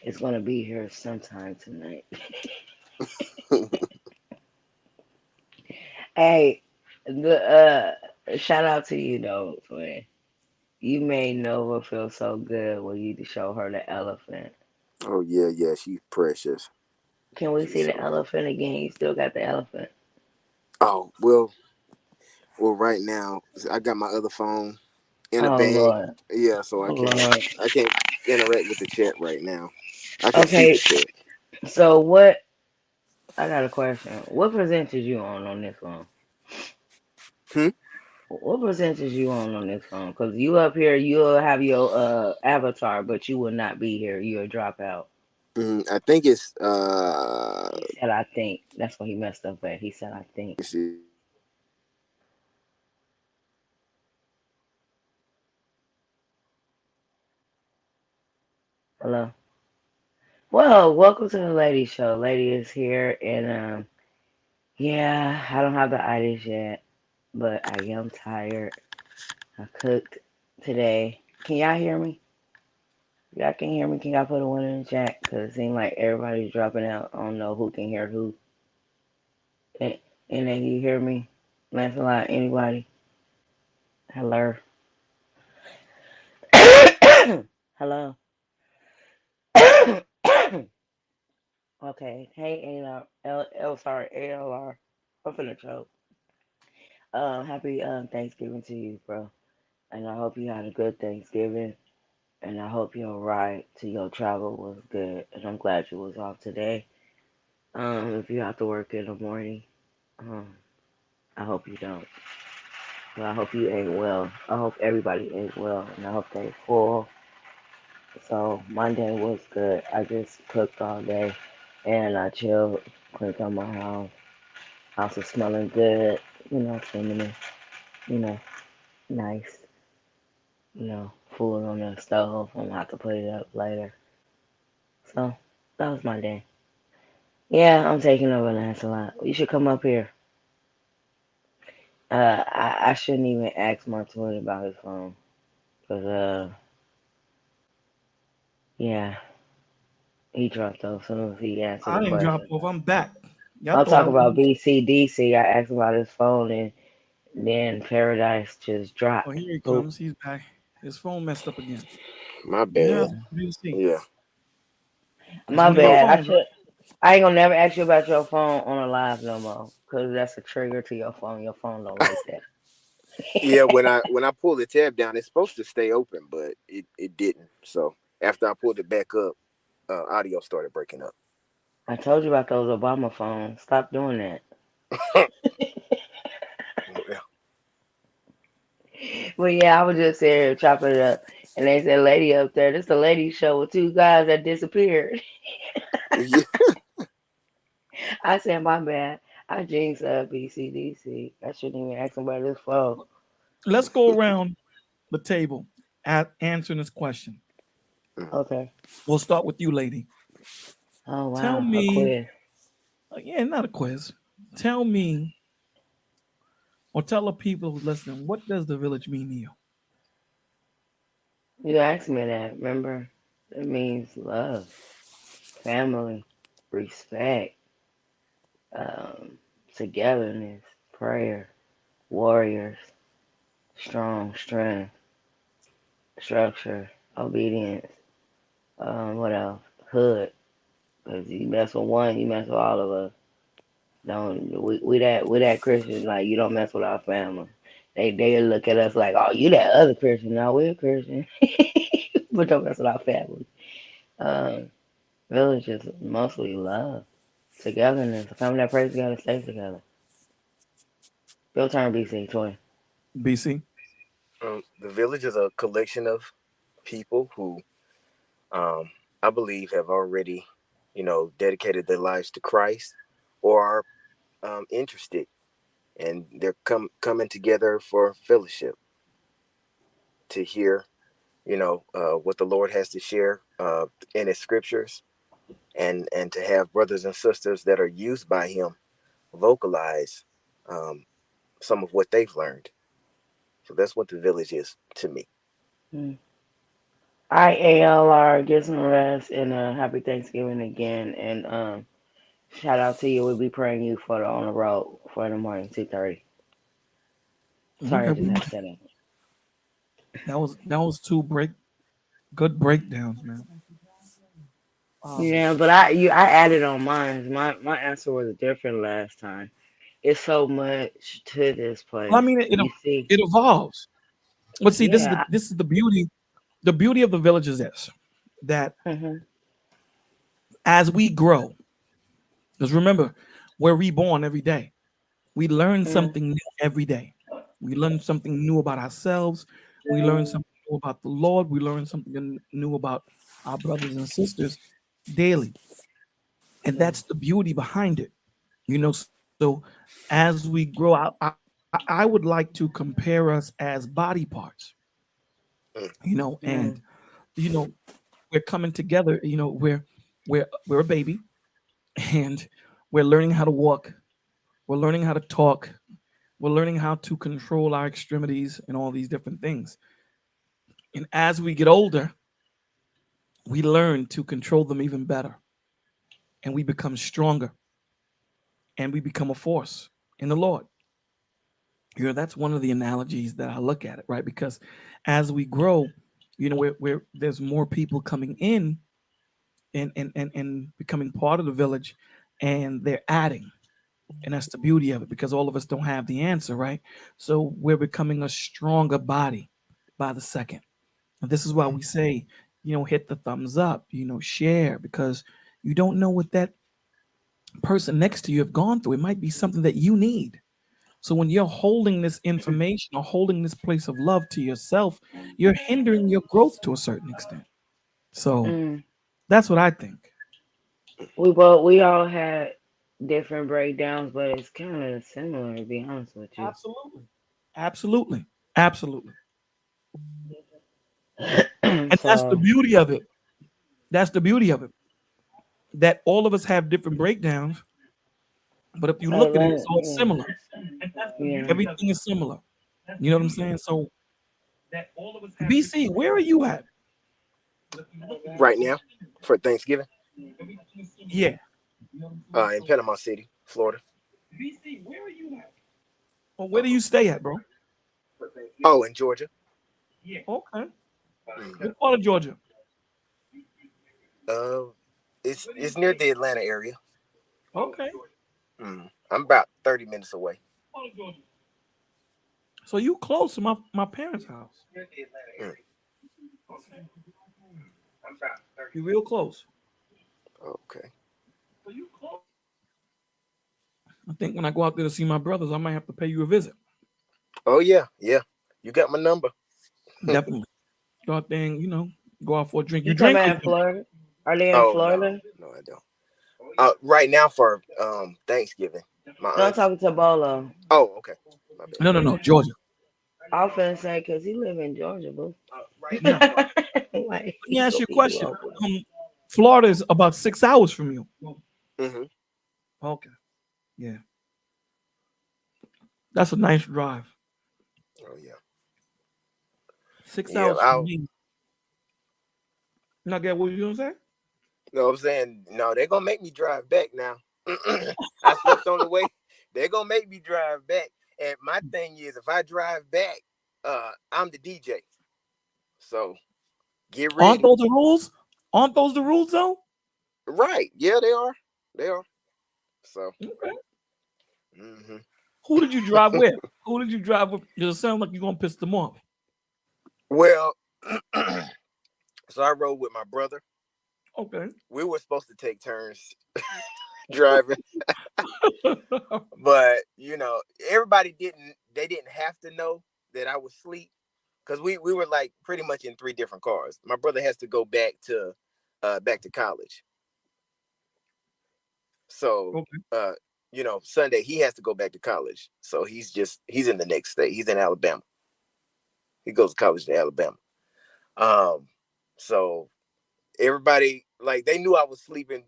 is gonna be here sometime tonight. Hey, shout out to you though, twin. You made Nova feel so good when you show her the elephant. Oh yeah, yeah. She's precious. Can we She's see the so. elephant again? You still got the elephant. Oh well. Right now I got my other phone in a Oh bag. Lord. Yeah, so Oh Lord. I can't interact with the chat right now. I can see the Okay, chat. so what? I got a question. What percentage you on this one? Hmm? What percentage you on this phone? Cause you up here, you'll have your avatar, but you will not be here. You'll drop out. I think it's He said, "I think." That's what he messed up at. He said, "I think." let's see. Hello. Well, welcome to the lady show. Lady is here, and yeah, I don't have the itis yet, but I am tired. I cooked today. Can y'all hear me? Y'all can hear me? Can y'all put a one in the chat? Cause it seems like everybody's dropping out. I don't know who can hear who. And, and then you hear me? Lancelot, anybody? Hello? Hello? Okay. Hey, ALR. Sorry, ALR. I'm finna choke. Happy Thanksgiving to you, bro. And I hope you had a good Thanksgiving. And I hope your ride to your travel was good. And I'm glad you was off today. If you have to work in the morning. Um, I hope you don't. But I hope you ate well. I hope everybody ate well, and I hope they full. So Monday was good. I just cooked all day, and I chilled, cleaned out my house. House is smelling good. Feminine. You know, nice. Food on the stove. I'm gonna have to put it up later. So that was my day. Yeah, I'm taking over Lancelot. You should come up here. I shouldn't even ask my twin about his phone. Cause yeah, he dropped off as soon as he answered I the didn't drop question. off. I'm back. Y'all I'm thought I talking was. about BCDC. I asked him about his phone, and then Paradise just Oh, dropped. here he Poop. comes. He's back. His phone messed up again. My Yeah, bad. BC. Yeah. It's My one of your Oh, bad. I phones, right? should. I ain't gonna never ask you about your phone on a live no more, cause that's a trigger to your phone. Your phone don't like that. yeah. When I pulled the tab down, it's supposed to stay open, but it didn't. So after I pulled it back up, audio started breaking up. I told you about those Obama phones. Stop doing that. Yeah. Well, yeah, I was just here chopping it up, and they said, "Lady up there, this the lady show with two guys that disappeared." Yeah. I said, "My bad. I jinxed BCDC. I shouldn't even ask him about his phone." Let's go around the table at answering this question. Okay. We'll start with you, lady. Oh Tell wow, a me, quiz. yeah, not a quiz. Tell me, or tell the people who's listening, what does the village mean to you? You asked me that. Remember? It means love, family, respect, um, togetherness, prayer, warriors, strong strength, structure, obedience. What else? Hood. Cause you mess with one, you mess with all of us. Don't we that Christian, like you don't mess with our family. They look at us like, oh, you that other Christian. No, we're Christian, but don't mess with our family. Um, Village is mostly love, togetherness. A family that prays together stays together. Your turn, BC twin. BC. The village is a collection of people who, um, I believe, have already, dedicated their lives to Christ, or are interested, and they're coming together for fellowship to hear, what the Lord has to share in His scriptures, and to have brothers and sisters that are used by Him vocalize um, some of what they've learned. So that's what the village is to me. Mm. IALR, get some rest and happy Thanksgiving again. And shout out to you. We'll be praying you for the on the road for in the morning 2:30. Sorry, I Okay, just had to say that. that was two good breakdowns, man. Um, Yeah, but I added on mine. My answer was different last time. It's so much to this well, I place. mean, You see, it evolves. But see, yeah. this is the beauty. The beauty of the village is this: that Hmm. as we grow, because remember, we're reborn every day. We learn Mm, something new every day. We learn something new about ourselves. We learn something new about the Lord. We learn something new about our brothers and sisters daily. And yeah, that's the beauty behind it. So as we grow out, I would like to compare us as body parts, and mm, you know, we're coming together, we're a baby and we're learning how to walk, we're learning how to talk, we're learning how to control our extremities and all these different things. And as we get older, we learn to control them even better, and we become stronger, and we become a force in the Lord. That's one of the analogies that I look at it, right? Because as we grow, we're there's more people coming in and becoming part of the village, and they're adding. And that's the beauty of it, because all of us don't have the answer, right? So we're becoming a stronger body by the second. And this is why we say, hit the thumbs up, share, because you don't know what that person next to you have gone through. It might be something that you need. So when you're holding this information or holding this place of love to yourself, you're hindering your growth to a certain extent. So that's what I think. We all had different breakdowns, but it's kind of similar to be honest with you. Absolutely. Absolutely. Absolutely. And that's the So beauty of it. That's the beauty of it. That all of us have different breakdowns, but if you look at it, it's all similar. yeah. Everything is similar. You know what I'm saying? So, BC, where are you at? Right now for Thanksgiving, Yeah. in Panama City, Florida. Well, where do you stay at, bro? Oh, in Georgia. Okay. What part of Georgia? It's near the Atlanta area. Okay. I'm about 30 minutes away. So you close to my parents' house. You real close. Okay. I think when I go out there to see my brothers, I might have to pay you a visit. Oh yeah. You got my number. Definitely. Go out there and, go out for a drink. You You talking drink? about in Florida? Are they in Oh Florida? no, I don't. Right now for Thanksgiving. My No, I'm aunt. talking to Bolo. Oh, okay. My bad. No, Georgia. I was finna say because he live in Georgia, boo. No. Like, Let me ask you a question. Florida is about 6 hours from you. Mm-hmm. Okay. Yeah. That's a nice drive. Oh yeah. 6 Yeah. hours from me. Not get what you gonna say? No, I'm saying no. They're gonna make me drive back now. I slept on the way. They're gonna make me drive back. And my thing is, if I drive back, I'm the DJ. So get ready. Aren't those the rules? Aren't those the rules though? Right. Yeah, they are. They are. So. Okay. Mm-hmm. Who did you drive with? Who did you drive with? Does it sound like you're gonna piss them off? Well, so I rode with my brother. Okay. We were supposed to take turns driving. But everybody didn't have to know that I was asleep. Because we were like pretty much in 3 different cars. My brother has to go back to college. So Sunday he has to go back to college. So he's in the next state. He's in Alabama. He goes to college in Alabama. So everybody, like, they knew I was sleeping,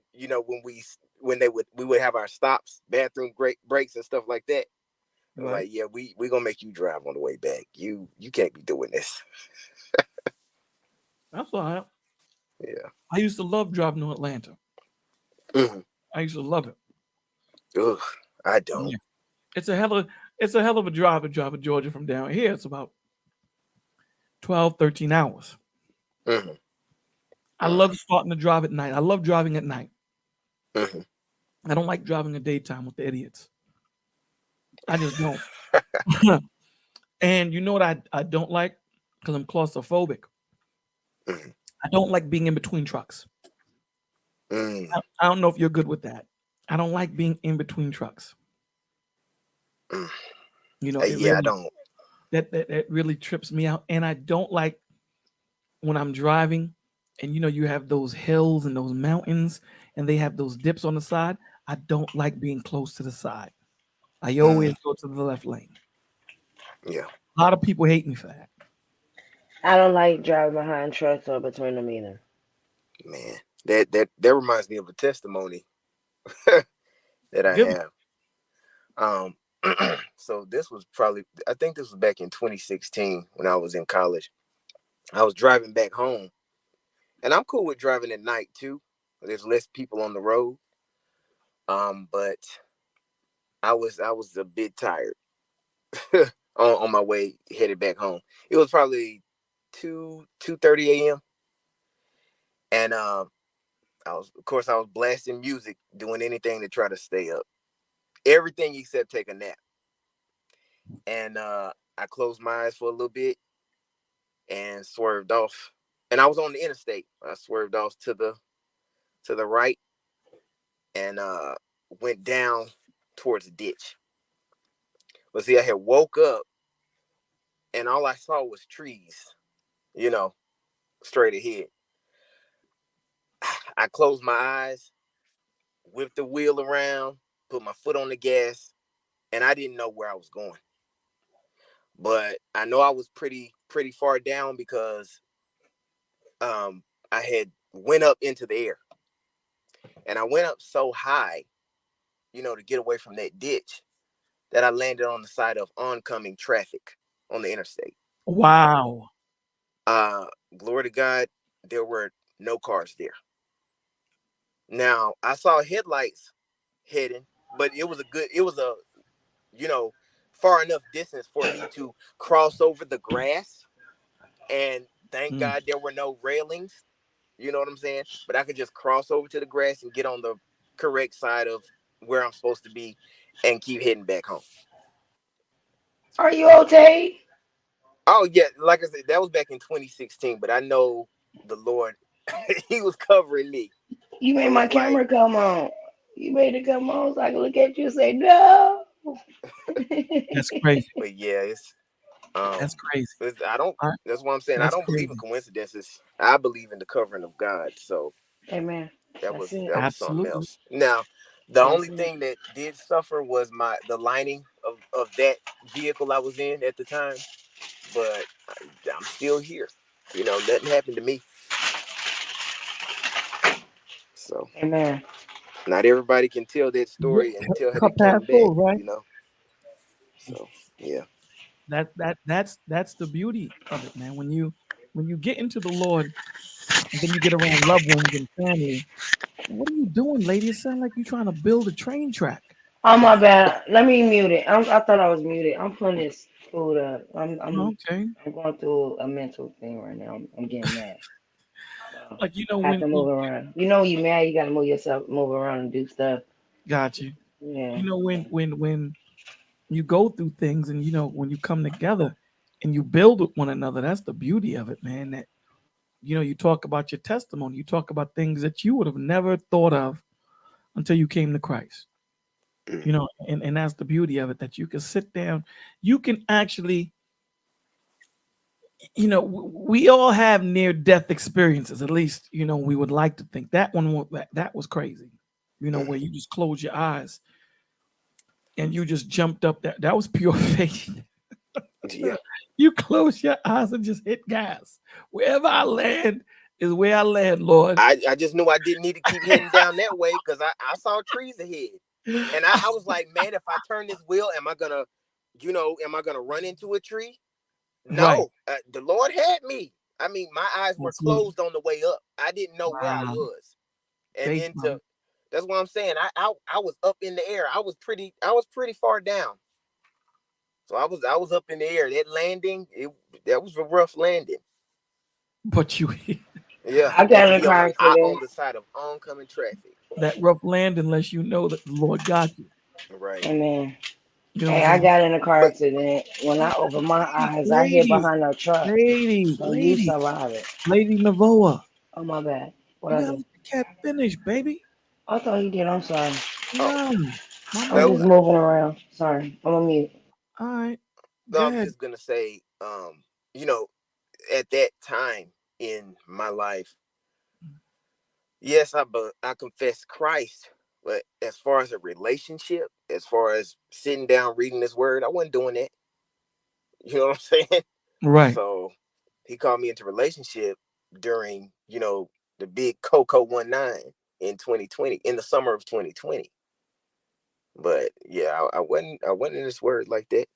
when we would have our stops, bathroom breaks and stuff like that. Right. Like, yeah, we gonna make you drive on the way back. You can't be doing this. That's all right. Yeah. I used to love driving to Atlanta. Mm-hmm. I used to love it. Ugh, I don't. Yeah. It's a hell of a drive to drive to Georgia from down here. It's about 12, 13 hours. Mm-hmm. I love starting to drive at night. I love driving at night. Mm-hmm. I don't like driving in the daytime with the idiots. I just don't. And you know what I don't like? Because I'm claustrophobic. Mm-hmm. I don't like being in between trucks. Mm-hmm. I don't know if you're good with that. I don't like being in between trucks. Yeah, really, I don't. That really trips me out. And I don't like when I'm driving and you have those hills and those mountains and they have those dips on the side. I don't like being close to the side. I always go to the left lane. Yeah. A lot of people hate me for that. I don't like driving behind trucks or between them either. Man, that reminds me of a testimony that I have. So this was I think this was back in 2016 when I was in college. I was driving back home, and I'm cool with driving at night too. There's less people on the road. But I was a bit tired on my way headed back home. It was probably 2:30 a.m. and I was blasting music, doing anything to try to stay up. Everything except take a nap. And I closed my eyes for a little bit and swerved off. And I was on the interstate. I swerved off to the right, and went down towards a ditch. But see, I had woke up and all I saw was trees, straight ahead. I closed my eyes, whipped the wheel around, put my foot on the gas, and I didn't know where I was going. But I know I was pretty far down because I had went up into the air. And I went up so high, to get away from that ditch, that I landed on the side of oncoming traffic on the interstate. Wow. Glory to God, there were no cars there. Now, I saw headlights heading, but it was a far enough distance for me to cross over the grass. And thank God there were no railings. You know what I'm saying? But I could just cross over to the grass and get on the correct side of where I'm supposed to be and keep heading back home. Are you okay? Oh, yeah. Like I said, that was back in 2016. But I know the Lord, he was covering me. You made my camera come on. You made it come on so I can look at you and say, no. That's crazy. But yeah, that's crazy. That's what I'm saying. I don't believe in coincidences. I believe in the covering of God. So, amen. That was Absolutely. something else. Now, the only thing that did suffer was the lining of that vehicle I was in at the time. But I'm still here. Nothing happened to me. So, amen. Not everybody can tell that story and tell how they came back. Full, right? So yeah. That's the beauty of it, man. When you get into the Lord, and then you get around loved ones and family. What are you doing, lady? It sounds like you're trying to build a train track. Oh my bad. Let me mute it. I thought I was muted. I'm putting this food up. I'm Okay. I'm going through a mental thing right now. I'm getting mad. So Like I have to move around. When you mad, you gotta move around and do stuff. Got you. Yeah. When you go through things and when you come together and you build with one another, that's the beauty of it, man. That you talk about your testimony, you talk about things that you would have never thought of until you came to Christ. And that's the beauty of it, that you can sit down, you can actually, we all have near death experiences, at least, we would like to think. That one, that was crazy, where you just close your eyes and you just jumped up. That was pure faith. Yeah. You close your eyes and just hit gas. Wherever I land is where I land, Lord. I just knew I didn't need to keep heading down that way because I saw trees ahead. And I was like, man, if I turn this wheel, am I gonna run into a tree? No, right. The Lord had me. I mean, my eyes were closed on the way up. I didn't know where I was. And then that's what I'm saying. I was up in the air. I was pretty far down. So I was up in the air. That landing, that was a rough landing. But yeah, I got in a car accident on the side of oncoming traffic. That rough landing lets you know that the Lord got you. Right. Amen. I got in a car accident. When I opened my eyes, I hid behind a truck. Lady survived it. Lady Navoa. Oh my bad. You gotta let the cat finish, baby. I thought he did. I'm sorry. No. I'm just moving around. Sorry. I'm on mute. All right. No, I'm just gonna say, at that time in my life, yes, I confessed Christ, but as far as a relationship, as far as sitting down reading this word, I wasn't doing that. You know what I'm saying? Right. So he called me into relationship during, the big Coco 19 in 2020, in the summer of 2020. But yeah, I wasn't in this word like that.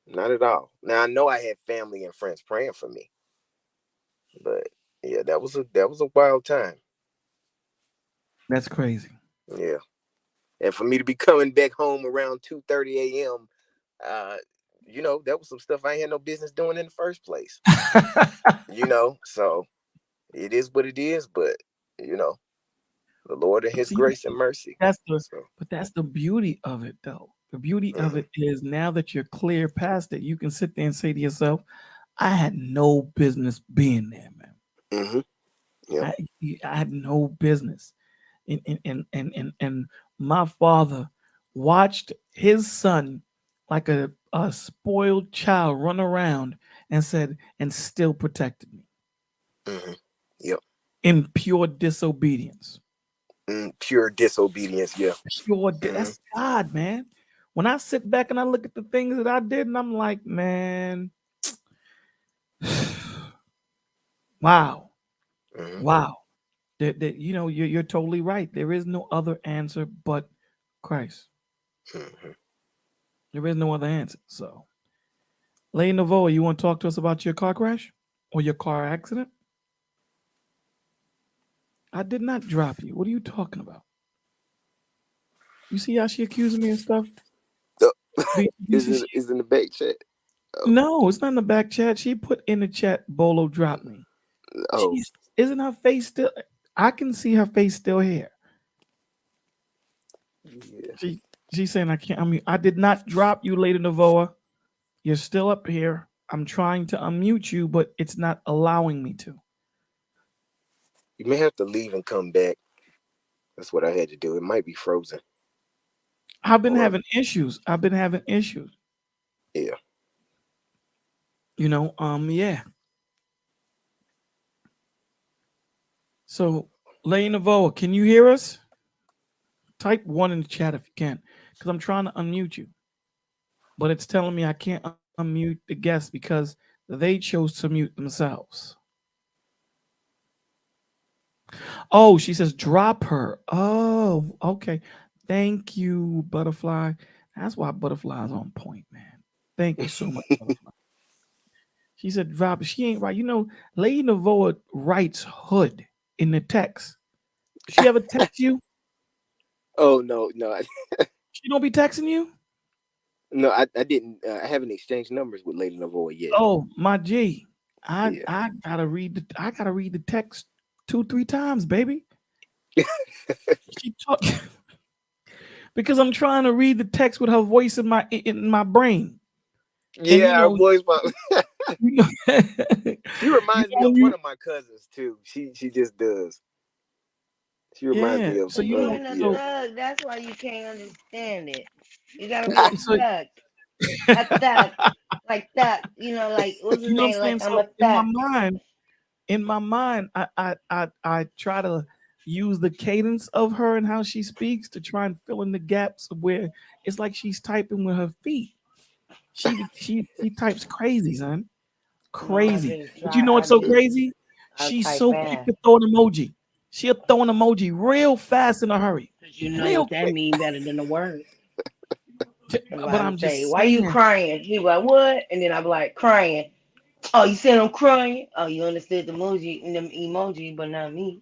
Not at all. Now I know I had family and friends praying for me. But yeah, that was a wild time. That's crazy. Yeah. And for me to be coming back home around 2:30 a.m., that was some stuff I ain't had no business doing in the first place. So it is what it is, but the Lord and his grace and mercy. But that's the beauty of it, though. The beauty of it is, now that you're clear past it, you can sit there and say to yourself, I had no business being there, man. Mm-hmm. Yeah. I had no business. And my father watched his son like a spoiled child run around and said, and still protected me Mm-hmm. Yep. in pure disobedience. Pure disobedience. Yeah. Mm-hmm. That's God, man. When I sit back and I look at the things that I did, and I'm like, man, wow, Mm-hmm. wow. That you know, you're totally right. There is no other answer but Christ. Mm-hmm. There is no other answer. So, Lady Novoa, you want to talk to us about your car crash or your car accident? I did not drop you. What are you talking about? You see how she accusing me of stuff? So, BTC, is in the back chat. Oh, no, it's not in the back chat. She put in the chat, Bolo dropped me. oh, She's isn't her face still? I can see her face still here. yeah. She she's saying I can't. I mean, I did not drop you, Lady Novoa. You're still up here. I'm trying to unmute you, but it's not allowing me to. You may have to leave and come back. That's what I had to do. It might be frozen. I've been Or having issues. I've been having issues. yeah. You know, yeah. So, Lady Novoa, can you hear us? Type one in the chat if you can, because I'm trying to unmute you, but it's telling me I can't unmute the guests because they chose to mute themselves. Oh, she says drop her. Oh, okay. Thank you, Butterfly. That's why Butterfly's on point, man. Thank you so much, Butterfly. She said drop it. She ain't right. You know, Lady Novoa writes hood in the text. She ever text you? Oh no, no, She don't be texting you? no. I didn't. I haven't exchanged numbers with Lady Novoa yet. Oh, my G. Yeah. I gotta read the text 2-3 times, baby. She talk because I'm trying to read the text with her voice in my brain. And Yeah, our voice box. you know, She reminds me of you one of my cousins too. She just does. She reminds yeah. me of So you know, Being a yeah. so thug, that's why you can't understand it. You gotta be a so thug, like thug. You know, like what's his you know what I'm name? saying? Like I'm So a thug. in my mind, I try to use the cadence of her and how she speaks to try and fill in the gaps of where it's like she's typing with her feet. She types crazy, son. No, I Crazy. just But you try. know what's so crazy? I She's type so quick fast. to throw an emoji. She'll throw an emoji real fast in a hurry. Cause you know Real what that quick. mean better than the word. That's what But I I'm would say. just Why you saying. crying? He was like, what? And then I'd be like, crying. Oh, you said I'm crying? Oh, you understood the emoji, but not me.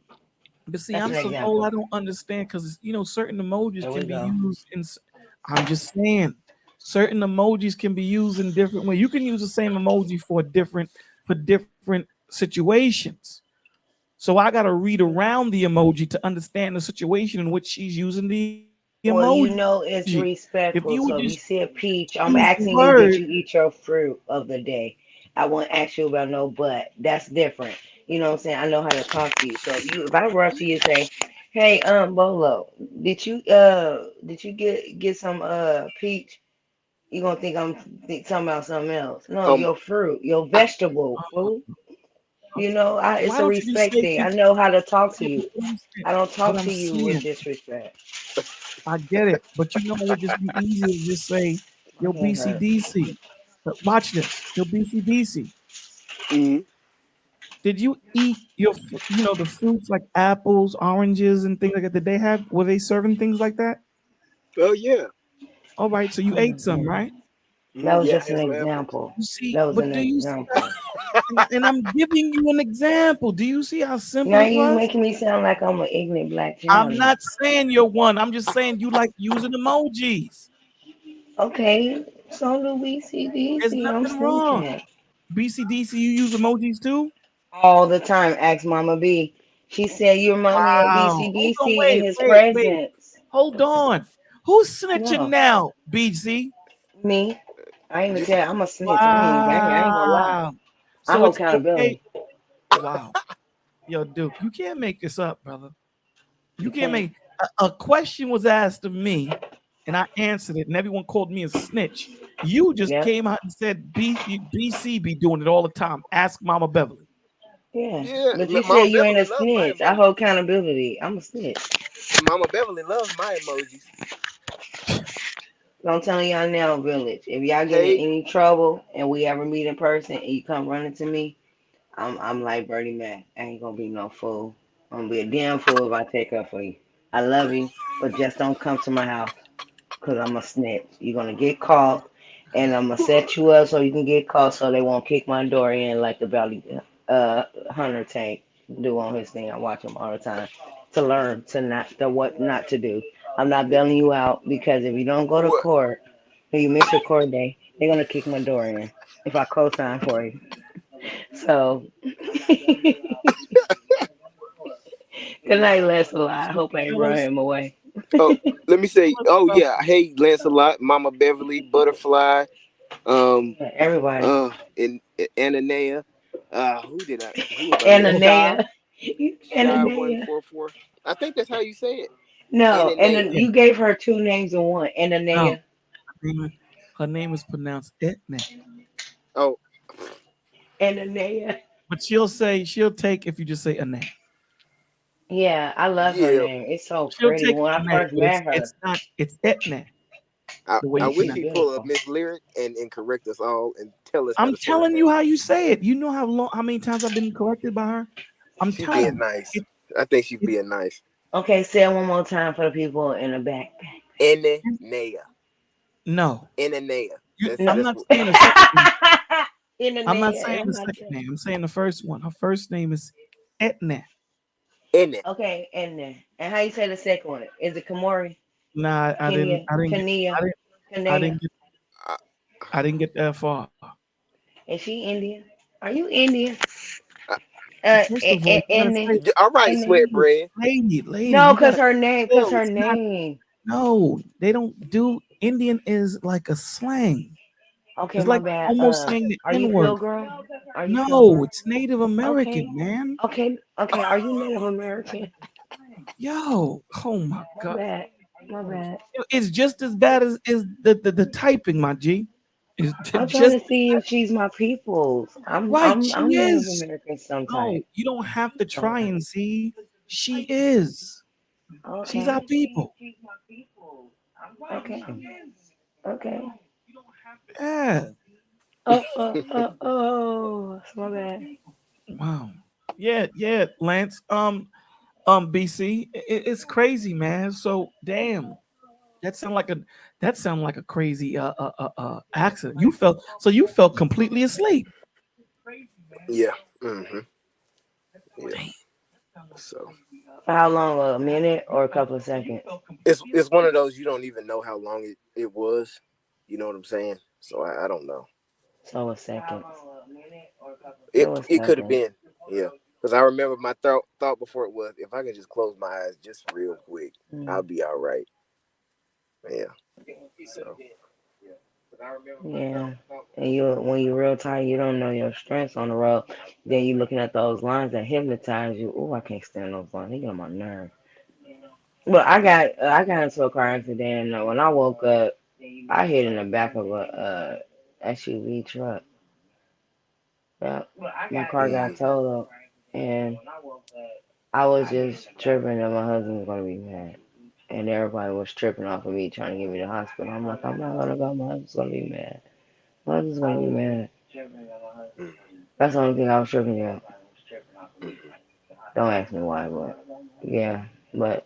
But see, That's I'm an so old, example. I don't understand because you know certain emojis There we can be go. used in. I'm just saying, certain emojis can be used in different ways. You can use the same emoji for different situations. So I got to read around the emoji to understand the situation in which she's using the emoji. Well, you know If it's you would just respectful. So if you see a peach, use I'm the asking you, word, did you eat your fruit of the day? I won't ask you about no butt. That's different. You know what I'm saying? I know how to talk to you. So if I run to you and say, hey, Bolo, did you get some peach? You gonna think I'm talking about something else. No, um your fruit, your vegetable, fool. You know, why it's a don't you just respect say thing. I peach? know how to talk to you. I don't But talk I'm to you with saying, disrespect. I get it. But you know, it would just be easier to just say, My yo, head hurt. BCDC. But watch this. Yo, BCDC. mhm. Did you eat the fruits like apples, oranges, and things like that? Did they have, were they serving things like that? Oh yeah. All right. So you Oh my ate some, goodness. right? That was Yeah, I just had an some apples. example. You see, That was but an do you see, example. and I'm giving you an example. Do you see how simple Now it you was? making me sound like I'm an ignorant black I'm child now. not saying you're one. I'm just saying you like using emojis. Okay, so do we see There's DC. I'm nothing wrong. sneaking BCDC, you use emojis too? all the time. Ask Mama B. She said you remind me of Wow. Hold on, BCDC in wait, his wait, wait. presence. Hold on. Who's snitching No, now, BC? me. I ain't even Just tell. I'm a snitch. I ain't gonna lie. Wow. I So hold it's okay. accountability. Wow. Yo, Duke, you can't make this up, brother. You You can't can't. make a question was asked of me, and I answered it, and everyone called me a snitch. You just Yep. came out and said BC be doing it all the time. Ask Mama Beverly. Yeah. Yeah, But you said Mama you ain't a Beverly loves my snitch. I hold emojis. accountability. I'm a snitch. Mama Beverly loves my emojis. So I'm telling y'all now, Village, if y'all get in Hey, any trouble and we ever meet in person and you come running to me, I'm like Bertie Mac. I ain't gonna be no fool. I'm gonna be a damn fool if I take up for you. I love you, but just don't come to my house because I'm a snitch. You're gonna get caught, and I'm gonna set you up so you can get caught so they won't kick my door in like the Valley Hunter Tank do on his thing. I watch him all the time to learn to what not to do. I'm not bailing you out because if you don't go to what? court or you miss your court day, they're gonna kick my door in if I co-sign for you. So good night, Lancelot. I hope I ain't run him away. Oh, let me say. Oh yeah. Hey, Lancelot, Mama Beverly, Butterfly, um, Everybody. and Ananea. Who did I? Who was I missing? Shy, Ananea. Shy one Ananea. four four. I think that's how you say it. No, and then Ananea. Yeah, you gave her two names in one. no, Ananea. her name is pronounced Etna, Oh Ananea. but she'll take if you just say Anna. Yeah, I love her yeah. name. It's so She'll pretty. take When I Anna, first but met her, it's not it's Etna the way I you and wish she's pronounce he'd it. pull up beautiful. Miss Lyric and correct us all and tell us how I'm to say her telling you name. how you say it. You know how many times I've been corrected by her. I'm She's telling being you. nice. It, I think she's it, being nice. Okay, say it one more time for the people in the back. Ananea. no, Ananea. No. I'm That's not what. saying the second name. I'm not Ananea. saying I'm the not second saying. name. I'm saying the first one. Her first name is Etna. Ene. Okay, and then and how you say the second one? Is it Kamori? Nah, Kenya? I Kenya? didn't, I Kanea? didn't get, Uh, I didn't get that far. Is she Indian? Are you Indian? uh, First of all, you gotta say, all right, sweat And bread. lady, no, you cause gotta. her name, cause No, her It's not. name. No, they don't do. Indian is like a slang. Okay, It's my like bad. almost saying the Are you N word. Pilgrim? Are you No, Pilgrim? it's Native American, Okay, man. okay. Are you Native American? Yo, oh my My god, bad, my bad. it's just as bad as the typing, my G. It's I'm trying just to see if she's my people's. I'm right. I'm She I'm Native is. American some No, type. you don't have to try Okay, and see. She is. She's our okay, people. okay, okay. Yeah. Oh. That's my bad. Wow. Yeah, Lance. BC, it's crazy, man. So damn, that sound like a crazy accident. You felt completely asleep. yeah. Hmm. Yeah. Damn. So For how long? A minute or a couple of seconds? it's one of those you don't even know how long it was. You know what I'm saying? So I don't know. So a second. It It was it could have seconds. been. Yeah. Because I remember my thought before it was, if I can just close my eyes just real quick, I'll Mm. be all right. Yeah. So Yeah. And you when you're real tired, you don't know your strengths on the road. Then you looking at those lines that hypnotize you. Oh, I can't stand those lines. They get on my nerve. Well, I got into a car accident. And when I woke up, I hit in the back of a SUV truck. Yeah, my car got mm, totaled, and I was just tripping that my husband was gonna be mad, and everybody was tripping off of me trying to get me to the hospital. I'm like, I'm not gonna go. My husband's gonna be mad. My husband's gonna be mad. mm, That's the only thing I was tripping at. mm, Don't ask me why, but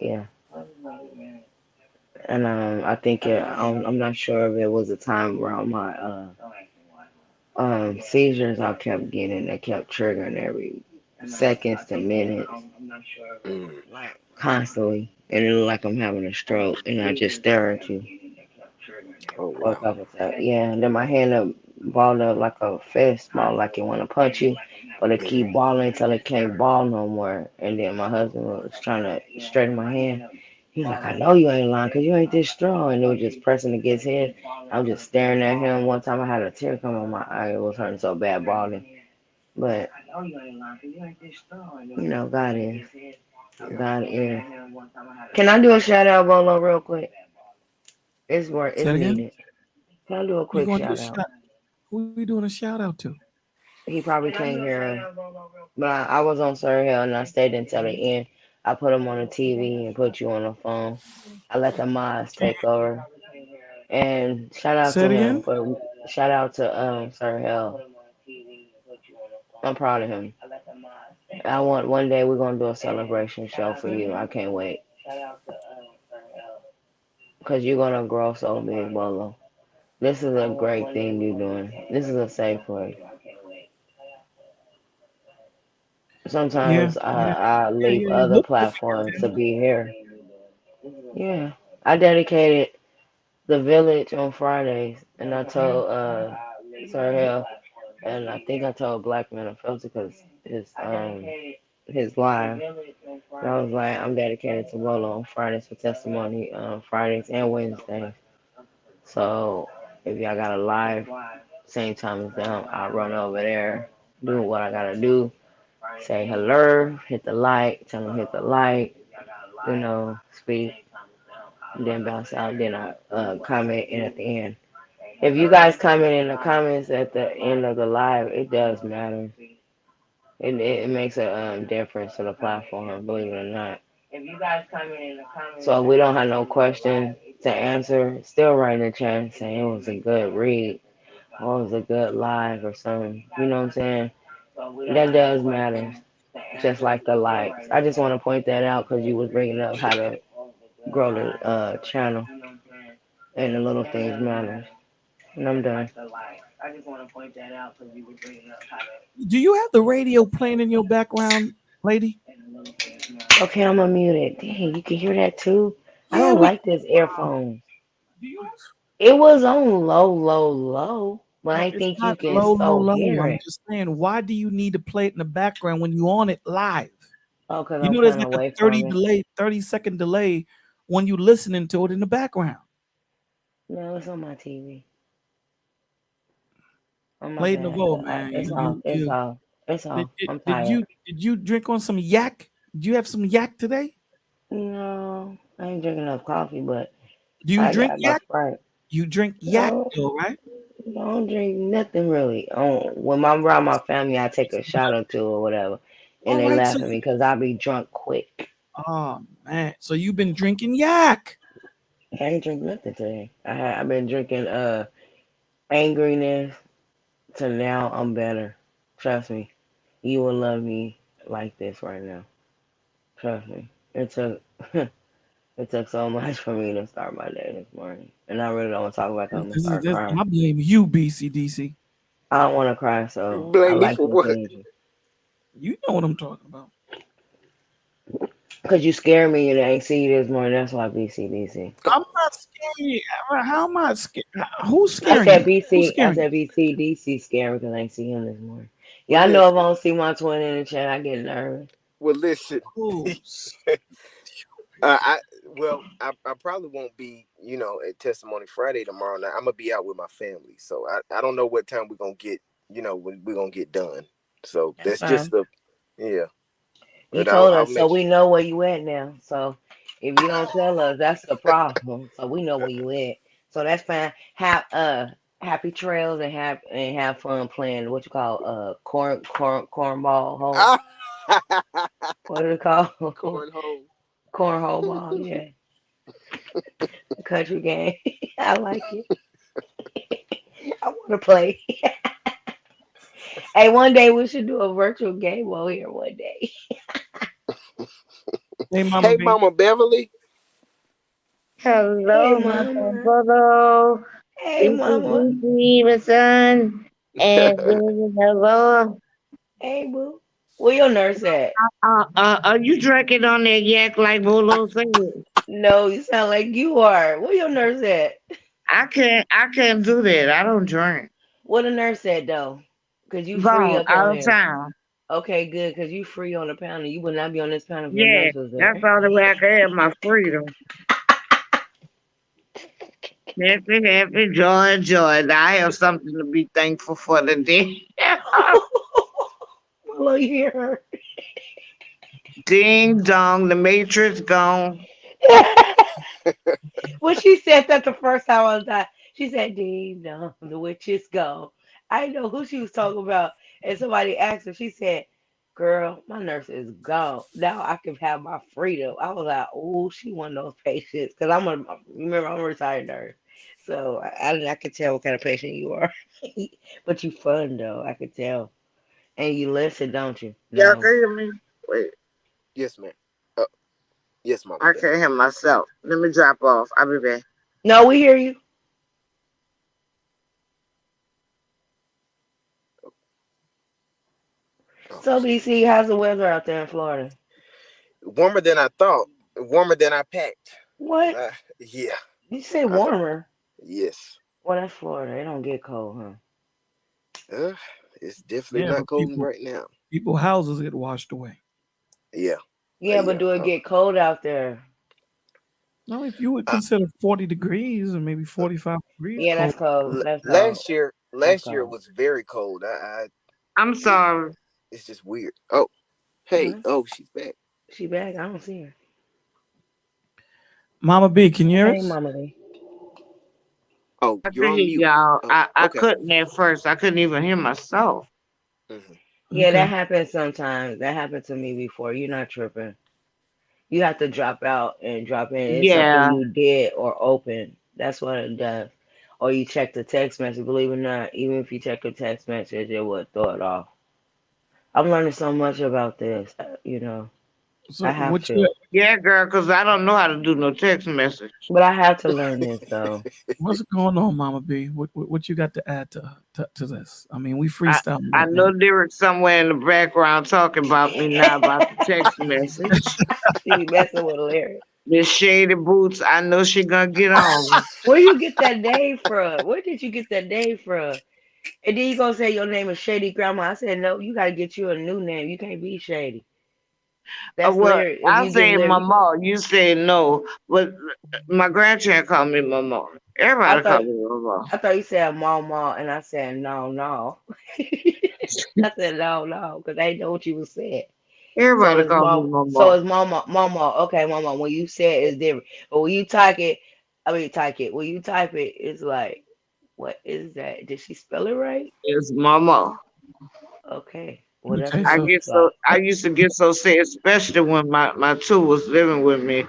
yeah. And I think I'm not sure if it was a time around my seizures I kept getting that kept triggering every seconds to minutes, mm. like constantly, and it looked like I'm having a stroke, and I just stare at you Oh for a wow. couple times. Yeah, and then my hand up balled up like a fist, ball like it want to punch you, but it Hmm. keep balling until it can't ball no more. And then my husband was trying to straighten my hand. He's like, I know you ain't lying because you ain't this strong. And it was just pressing against his head. I was just staring at him. One time I had a tear come on my eye. It was hurting so bad, balling. But, God is. Yeah. God is. Can I do a shout out, Bolo, real quick? Say It's it again. needed. Can I do a You quick gonna do a shout out? shout? Who we doing a shout out to? He probably can't hear, but I was on Sir Hill and I stayed until the end. I put him on the TV and put you on the phone. I let the mods take over. And shout out Say to it him again. for shout out to Sir Hill. I'm proud of him. I want one day we're gonna do a celebration show for you. I can't wait because you're gonna grow so big, Bolo. This is a great thing you're doing. This is a safe place. Yeah, Sometimes yeah, I yeah, leave yeah. Yeah. other platforms to be here. Yeah, I dedicated the village on Fridays, and I told Sir Hill, and I think I told Black Man of Filter because his live. And I was like, I'm dedicated to Rolo on Fridays for testimony, Fridays and Wednesdays. So if y'all got a live same time as them, I'll run over there, do what I gotta do, say hello, hit the like, tell them hit the like, speak, then bounce out, then I comment in at the end. If you guys comment in the comments at the end of the live, it does matter. It makes a difference to the platform, believe it or not. So if we don't have no question to answer, still write in the chat saying it was a good read or it was a good live or something. You know what I'm saying? That does matter, just like the likes. I just want to point that out because you was bringing up how to grow the channel and the little things matter. And I'm done. Do you have the radio playing in your background, lady? Okay, I'm gonna mute it. Dang, you can hear that too? I Yeah, don't we. like this earphone. Do you? It was on low, low, low, but No, I it's think you not can low, low, still low. hear I'm it. just saying, why do you need to play it in the background when you on it live? Oh, because You I'm know, there's kind like of a away from it. 30-second delay when you listening to it in the background. No, it's on my TV. Oh, my Lady bad. Novo, man, It's off. It's off. It's did, off. did, I'm did tired. you did you drink on some yak? Did you have some yak today? No, I ain't drinking enough coffee, but Do you I drink got my yak? Sprite. You drink yak No, though, right? I don't drink nothing really. When I'm around my family, I take a shot or two or whatever, and All they right, laugh at me because I be drunk quick. oh man, so you've been drinking yak. I ain't drink nothing today. I've been drinking angriness to now I'm better. Trust me, you will love me like this right now. Trust me. It took it took so much for me to start my day this morning, and I really don't want to talk about it 'cause I'm gonna start crying. I blame you, BCDC. I don't want to cry, You so I blame me like for this what? energy. You know what I'm talking about. Cause you scared me and I ain't see you this morning. That's why BCDC. I'm not scared. How am I scared? Who's I scaring said you? Who's BC. I scaring you? said BCDC scared me because I ain't see him this morning. Well, Y'all know if listen. I don't see my twin in the chat, I get nervous. Well, listen. Oh, I probably won't be, at Testimony Friday tomorrow night. I'm gonna be out with my family, so I don't know what time we're gonna get, when we're gonna get done. So That's that's just fine. yeah. You But told I'll us, so make we sure. know where you at now. So if you don't tell us, that's the problem. So we know where you at. So that's fine. Have happy trails and have fun playing what you call cornball hole. Ah! What is it called? Cornhole. Cornhole ball. Yeah, country game. I like it. I want to play. Hey, one day we should do a virtual game over here. One day. hey, Mama Hey, B. Mama Beverly. Hey, Hello, my son mama. Bobo. Hey, This is mama. Lucy, my son. And hello. Hey, boo. Where your nurse at? Are you drinking on that yak like Bolo said? No, you sound like you are. Where your nurse at? I can't do that. I don't drink. What the nurse at though? Cause you free Gone up on out of here. town. Okay, good. Cause you free on the panel. You would not be on this panel if your Yeah, nurse was that's there. the only way I can have my freedom. Happy, happy, joy, joy. I have something to be thankful for today. Well, you hear her. Ding dong, the Matrix gone. When she said that the first time I was like, she said, "Ding dong, the witch is gone." I didn't know who she was talking about, and somebody asked her. She said, "Girl, my nurse is gone. Now I can have my freedom." I was like, "Oh, she one of those patients." Because remember, I'm a retired nurse, so I can tell what kind of patient you are. But you fun though, I can tell, and you listen, don't you? Y'all No. can hear me? Wait, Yes, ma'am. Uh, yes, Mama I Bear. can't hear myself. Let me drop off. I'll be back. No, we hear you. Oh, So she BC, how's the weather out there in Florida? warmer than I thought. Warmer than I packed. What? Yeah. You say I thought. warmer? Yes. Well, that's Florida. It don't get cold, huh? Uh, it's definitely Yeah, not but cold right now. people houses get washed away. Yeah. Yeah, but Yeah. do it get cold out there? Now, if you would Uh, consider 40 degrees or maybe 45 degrees Yeah, cold, that's cold. That's cold. last year, That's last year it cold. was very cold. I'm It, sorry. it's just weird. Oh, hey. Huh? Oh, she's back. She back? I don't see her. Mama B, can you hear Hey, us? Mama Lee. Oh, I you're could on hear mute. y'all. Oh, I okay. couldn't at first. I couldn't even hear myself. Hmm. Yeah, Okay. that happens sometimes. That happened to me before. You're not tripping. You have to drop out and drop in. It's something Yeah. you did or open. That's what it does. Or you check the text message. Believe it or not, even if you check a text message, it would throw it off. I'm learning so much about this. I So have what you to. Yeah, girl, because I don't know how to do no text message. But I have to learn this though. what's going on, Mama B? What you got to add to this? I mean, we I freestyling I right know now. lyrics somewhere in the background talking about me now about the text message. She be messing with Larry. Miss Shady Boots, I know she gonna get on me. Where you get that name from? Where did you get that name from? And then you gonna say your name is Shady Grandma. I said no, you gotta get you a new name. You can't be Shady. That's Well, Larry. If I you give say Larry, mama, you say no. But my grandchild call me mama. I Everybody call thought me mama. I thought you said mama, and I said no, no. I said no, no, because I didn't know what you was saying. So Everybody it's call me mom. So mama. it's mama, mama. Okay, mama. When you say it, it's different. But when you type it, I mean type it. When you type it, it's like, what is that? Did she spell it right? It's mama. Okay. Well, that's Okay, what I so you get thought. so I used to get so sad, especially when my two was living with me,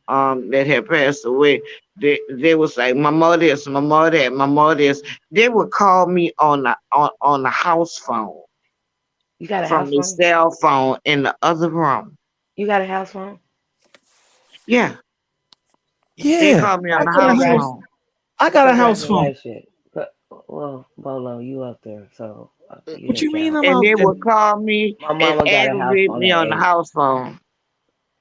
that had passed away. They was like, my mother this, my mother that, my mother this. They would call me on the house phone You got a from house the phone? cell phone in the other room. You got a house phone? Yeah, they yeah, called me on I the got a house house. Congrats. phone. I got a house phone. Congratulations. Well, Bolo, you up there, so you What didn't you mean count. I'm And out they there, would call me My and mama got a house aggravate phone me at on the 8. house phone.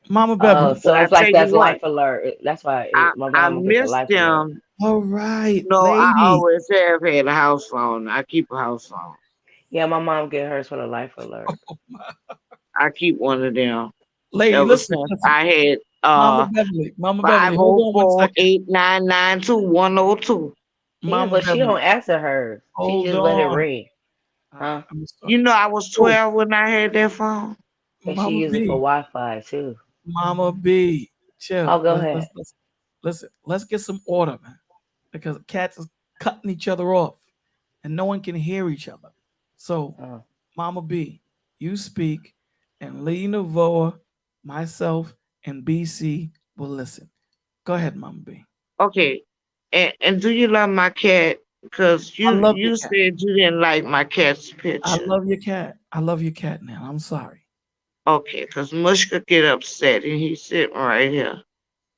Mama Oh, Beverly? But so I it's like tell you that's what, life alert. That's why my I mama gets a miss life alert. them. All right, No, I lady. always have had a house phone. I keep a house phone. Yeah, my mom get hers for the life alert. I keep one of them Lady, ever listen, since listen. I had Mama Beverly, hold on one 504 second. 899 Yeah, Mama but she Beverly, don't answer hers. She hold just let it on. ring, All right, huh? I'm gonna start. You know, I was Oh, 12 when I had that phone. And she Mama use it for B, Wi-Fi too. Mama B, Oh, chill. go ahead. Let's get some order, man. Because cats is cutting each other off, and no one can hear each other. So, Oh. Mama B, you speak, and Lee Navoa, myself, and BC will listen. Go ahead, Mama B. Okay. And do you love my cat? Because I love your you cat. said you didn't like my cat's I picture. love your cat. I love your cat now. I'm sorry. Okay, because Mush could get upset and he's sitting right here.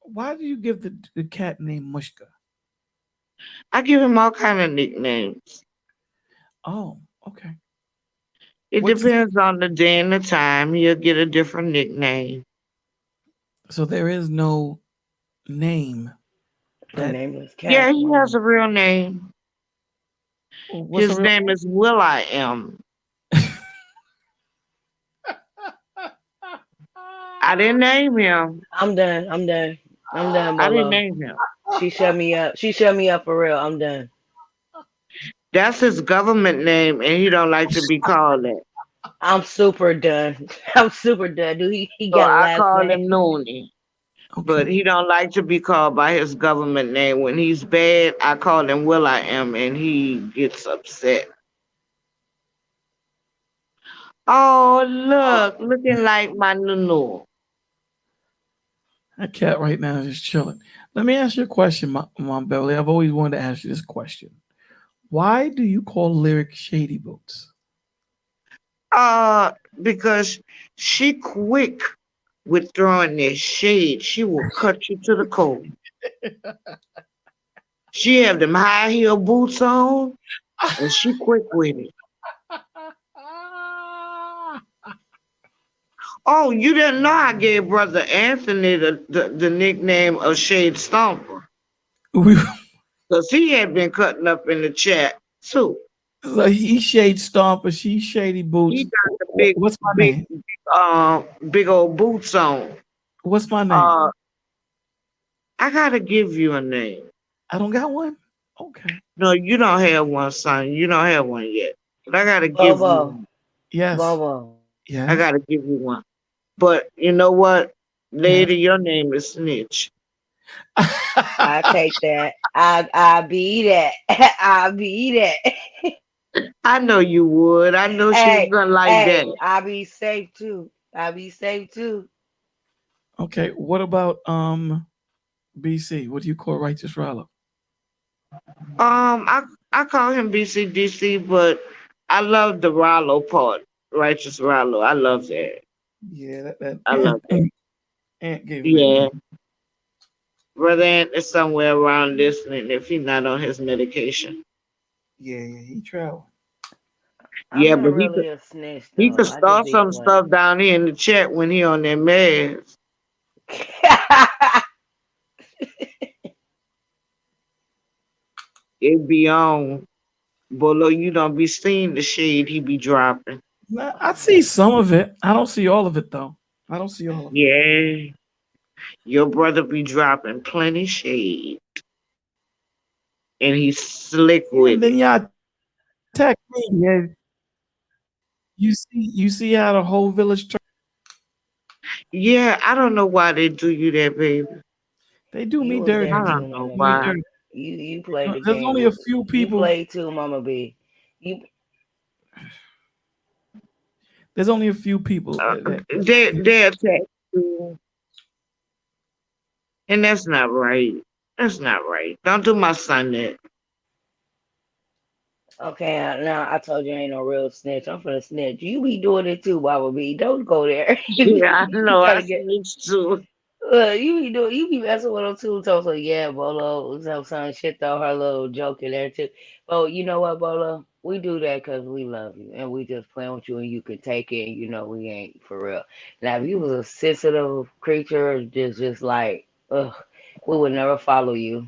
Why do you give the cat name Mushka? I give him all kind of nicknames. Oh, okay. It What's his, depends on the day and the time. He'll get a different nickname. so there is no name A that nameless Yeah, cat. he has Wow. a real name. what's a His real name is Will I Am. I didn't name him. I'm done. I'm done. I'm done, I didn't Bolo. name him. She shut me up. She shut me up for real. I'm done. That's his government name, and he don't like to be called that. I'm super done. I'm super done. Do he So got a I last call name? him Noonie. But Okay. he don't like to be called by his government name. When he's bad, I call him Will I Am, and he gets upset. Oh, look, looking like my Nunu. That cat right now is just chilling. Let me ask you a question, Mom Beverly. I've always wanted to ask you this question. Why do you call Lyric Shady Boots? Uh, because she quick with throwing that shade. She will cut you to the core. She have them high heel boots on, and she quick with it. Oh, you didn't know I gave Brother Anthony the nickname of Shade Stomper. We, Because he had been cutting up in the chat too. so he shade stomper, she shady He boots. got the big, What's my big, name? big old boots on. What's my name? Uh, I gotta give you a name. I don't got one. Okay. No, you don't have one, son. You don't have one yet. But I gotta give you Bobo. one. Yes. Bobo. I Yes. gotta give you one. But you know what? Yes. Lady, your name is Snitch. I take that. I be that. I be that. I know you would. I know she was Hey, gonna like hey, that. I be safe too. I be safe too. Okay. What about BC? What do you call Righteous Rollo? I call him BCDC, but I love the Rollo part. Righteous Rollo. I love that. Yeah, that I love that. Aunt gave him that Yeah. name. Brother Ant is somewhere around listening if he's not on his medication. Yeah, yeah, he traveled. I'm Yeah, not but really a snitch he though. could I just start be some playing. stuff down here in the chat when he on that meds. It be on. Bolo, you don't be seeing the shade he be dropping. Nah, I see some of it. I don't see all of it though. I don't see all of it. Yeah. Your brother be dropping plenty shade. And he's slick Yeah, and with then it. y'all text me. Yeah, you see how the whole village Yeah, I don't know why they do you that, baby. they do You me was dirty, there I man. too, don't know Mama Do me B. why. dirty. You played the There's game only a with. few You people. played too, Mama B. You There's only a few people that They attack you, and that's not right. That's not right. Don't do my son that. okay? Now I told you I ain't no real snitch. I'm for the snitch. You be doing it too, Mama B. Don't go there. Yeah, I You be know. I trying to get. snitched too. You be messing with them too. So yeah, Bolo, some shit though, her little joke in there too. But you know what, Bolo? We do that because we love you and we just playing with you and you can take it. And you know we ain't for real. Now if you was a sensitive creature, just like ugh, we would never follow you.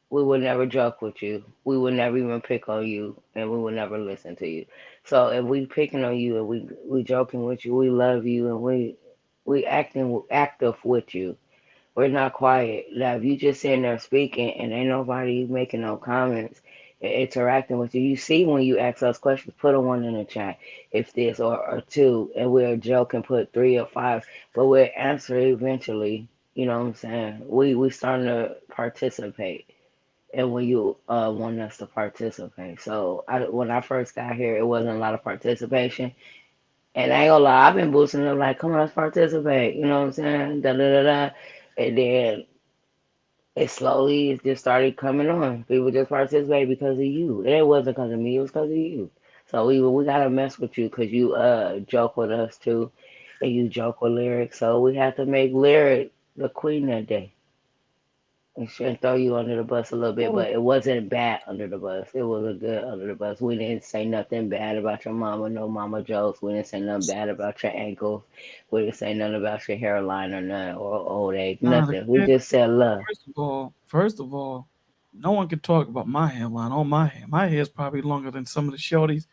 We would never joke with you. We would never even pick on you, and we would never listen to you. So if we picking on you and we joking with you, we love you and we acting active with you. We're not quiet. Now, if you just sitting there speaking and ain't nobody making no comments, interacting with you, you see when you ask us questions, put a one in the chat, if this or two, and we'll joke and put three or five, but we'll answer eventually. You know what I'm saying? We starting to participate. And when you want us to participate, so when I first got here, it wasn't a lot of participation, and I ain't gonna lie, I've been boosting them like, come on, let's participate. You know what I'm saying? Da da da da. And then it slowly just started coming on. People just participate because of you. And it wasn't because of me, it was because of you. So we gotta mess with you because you joke with us too, and you joke with lyrics. So we have to make lyric the queen that day. We should throw you under the bus a little bit, but it wasn't bad under the bus. It was a good under the bus. We didn't say nothing bad about your mama, no mama jokes. We didn't say nothing bad about your ankles. We didn't say nothing about your hairline or nothing or old age, nah, the nothing. We kid, just said love. first of all, no one can talk about my hairline on my hair. My hair is probably longer than some of the shorties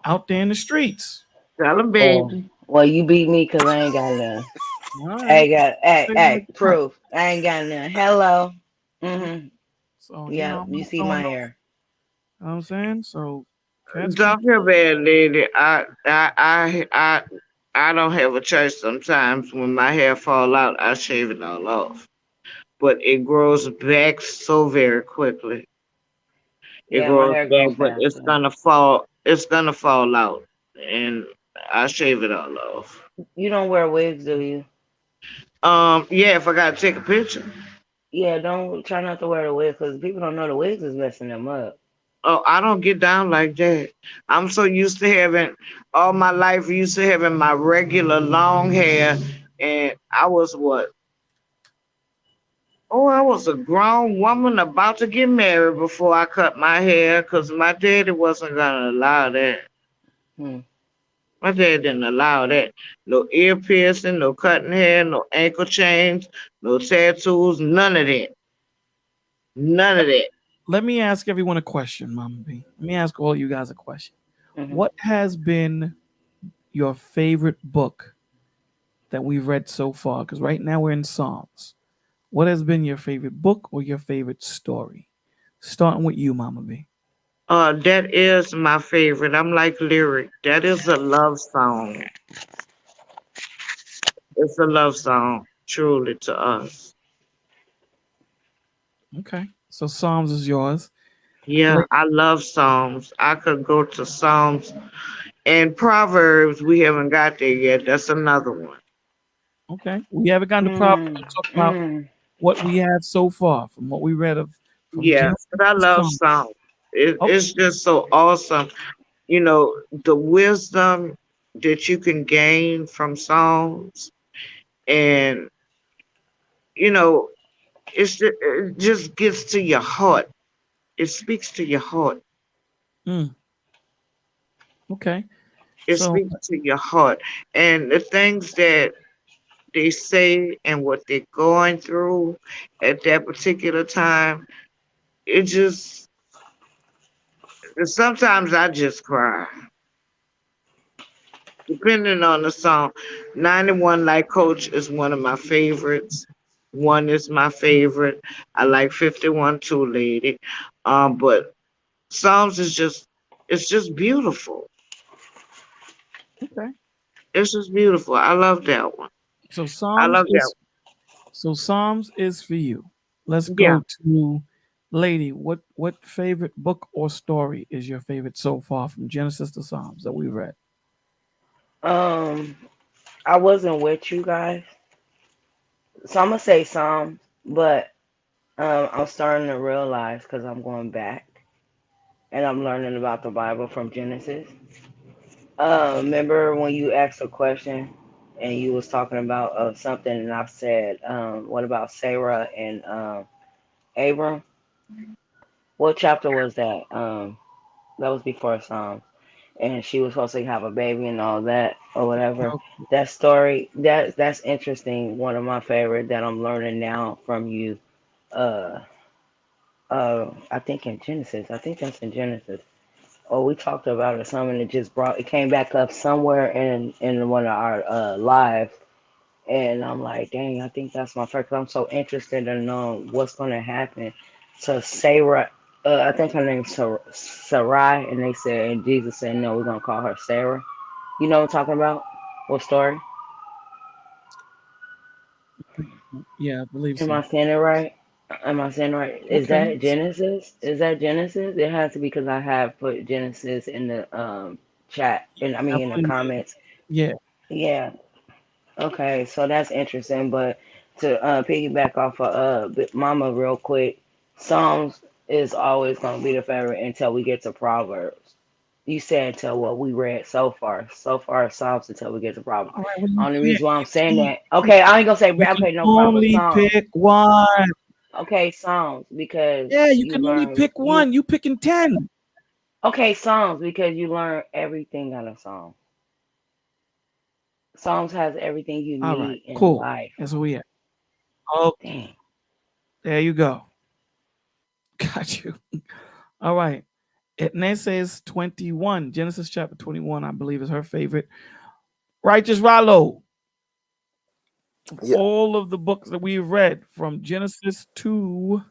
out there in the streets. Tell him, Oh, baby. well, you beat me because I ain't got none. All I right. ain't got, hey, Say it like hey, that. proof. I ain't got none. Hello. Okay. Mm-hmm. So, Yeah, I'm you not see throwing my no, hair. you know what I'm saying? So Okay, that's cool. Don't feel bad, lady. I don't have a choice sometimes. When my hair fall out, I shave it all off. But it grows back so very quickly. It Yeah, my grows hair back, grows but it's faster. gonna fall. It's gonna fall out, and I shave it all off. You don't wear wigs, do you? Yeah. If I gotta take a picture. Yeah, don't try not to wear the wig because people don't know the wigs is messing them up. Oh, I don't get down like that. I'm so used to having all my life used to having my regular long hair, and I was what? Oh, I was a grown woman about to get married before I cut my hair because my daddy wasn't gonna allow that. Hmm. My dad didn't allow that. No ear piercing, no cutting hair, no ankle chains, no tattoos, none of that. None of that. Let me ask everyone a question, Mama B. Let me ask all you guys a question. Hmm. What has been your favorite book that we've read so far? Because right now we're in Psalms. What has been your favorite book or your favorite story? Starting with you, Mama B. That is my favorite. I'm like lyric. That is a love song. It's a love song, truly to us. Okay. So Psalms is yours. Yeah, La- I love Psalms. I could go to Psalms and Proverbs. We haven't got there yet. That's another one. Okay. We haven't gotten to Proverbs. Mm. We're talking about Mm. what we have so far from what we read of from Yeah, Genesis but I to love Psalms. Psalms. Okay. It's just so awesome. The wisdom that you can gain from Psalms, and you know, it just gets to your heart. It speaks to your heart. Mm, okay. It So speaks to your heart. And the things that they say and what they're going through at that particular time, it just, sometimes I just cry, depending on the song. 91 Like Coach is one of my favorites. One is my favorite. I like 51 too, lady. But Psalms is it's just beautiful. okay. It's just beautiful. I love that one. So I Psalms love that is for you. Let's one. Yeah. go to Lady. What favorite book or story is your favorite so far from Genesis to Psalms that we read? Um, I wasn't with you guys, so I'm gonna say some, but I'm starting to realize because I'm going back and I'm learning about the Bible from Genesis. Remember when you asked a question and you was talking about something, and I said, "What about Sarah and Abram?" What chapter was that? That was before Psalms, and she was supposed to have a baby and all that or whatever. That story, that's interesting. One of my favorite that I'm learning now from you. Uh, I think in Genesis. I think that's in Genesis. Oh, we talked about it some, and it just brought it came back up somewhere in one of our lives, and I'm like, dang, I think that's my first. I'm so interested in knowing what's gonna happen to Sarah. I think her name's Sarai, and they said, and Jesus said, no, we're gonna call her Sarah. You know what I'm talking about? What story? Yeah, I believe Am so. I saying it right? Am I saying it right? Is Okay. that Genesis? Is that Genesis? It has to be because I have put Genesis in the chat, and I I mean in the believe comments. yeah. Yeah. Okay, so that's interesting. But to piggyback off of Mama real quick, Psalms is always gonna be the favorite until we get to Proverbs. You said until what we read so far. So far, Psalms until we get to Proverbs. All right, well Only you reason why I'm saying can't that. Okay, I ain't gonna say you can okay, no problem. only Psalms. pick one. Okay, Psalms because Yeah, you you can only learn pick you. one. You picking 10. Okay, Psalms because you learn everything out of Psalms. Psalms has everything you All right, need in cool. life. That's where we at. Oh, Dang. there you go. Got you. All right. It says 21. Genesis chapter 21, I believe, is her favorite. Righteous Rallo. Of Yeah. all of the books that we've read from Genesis to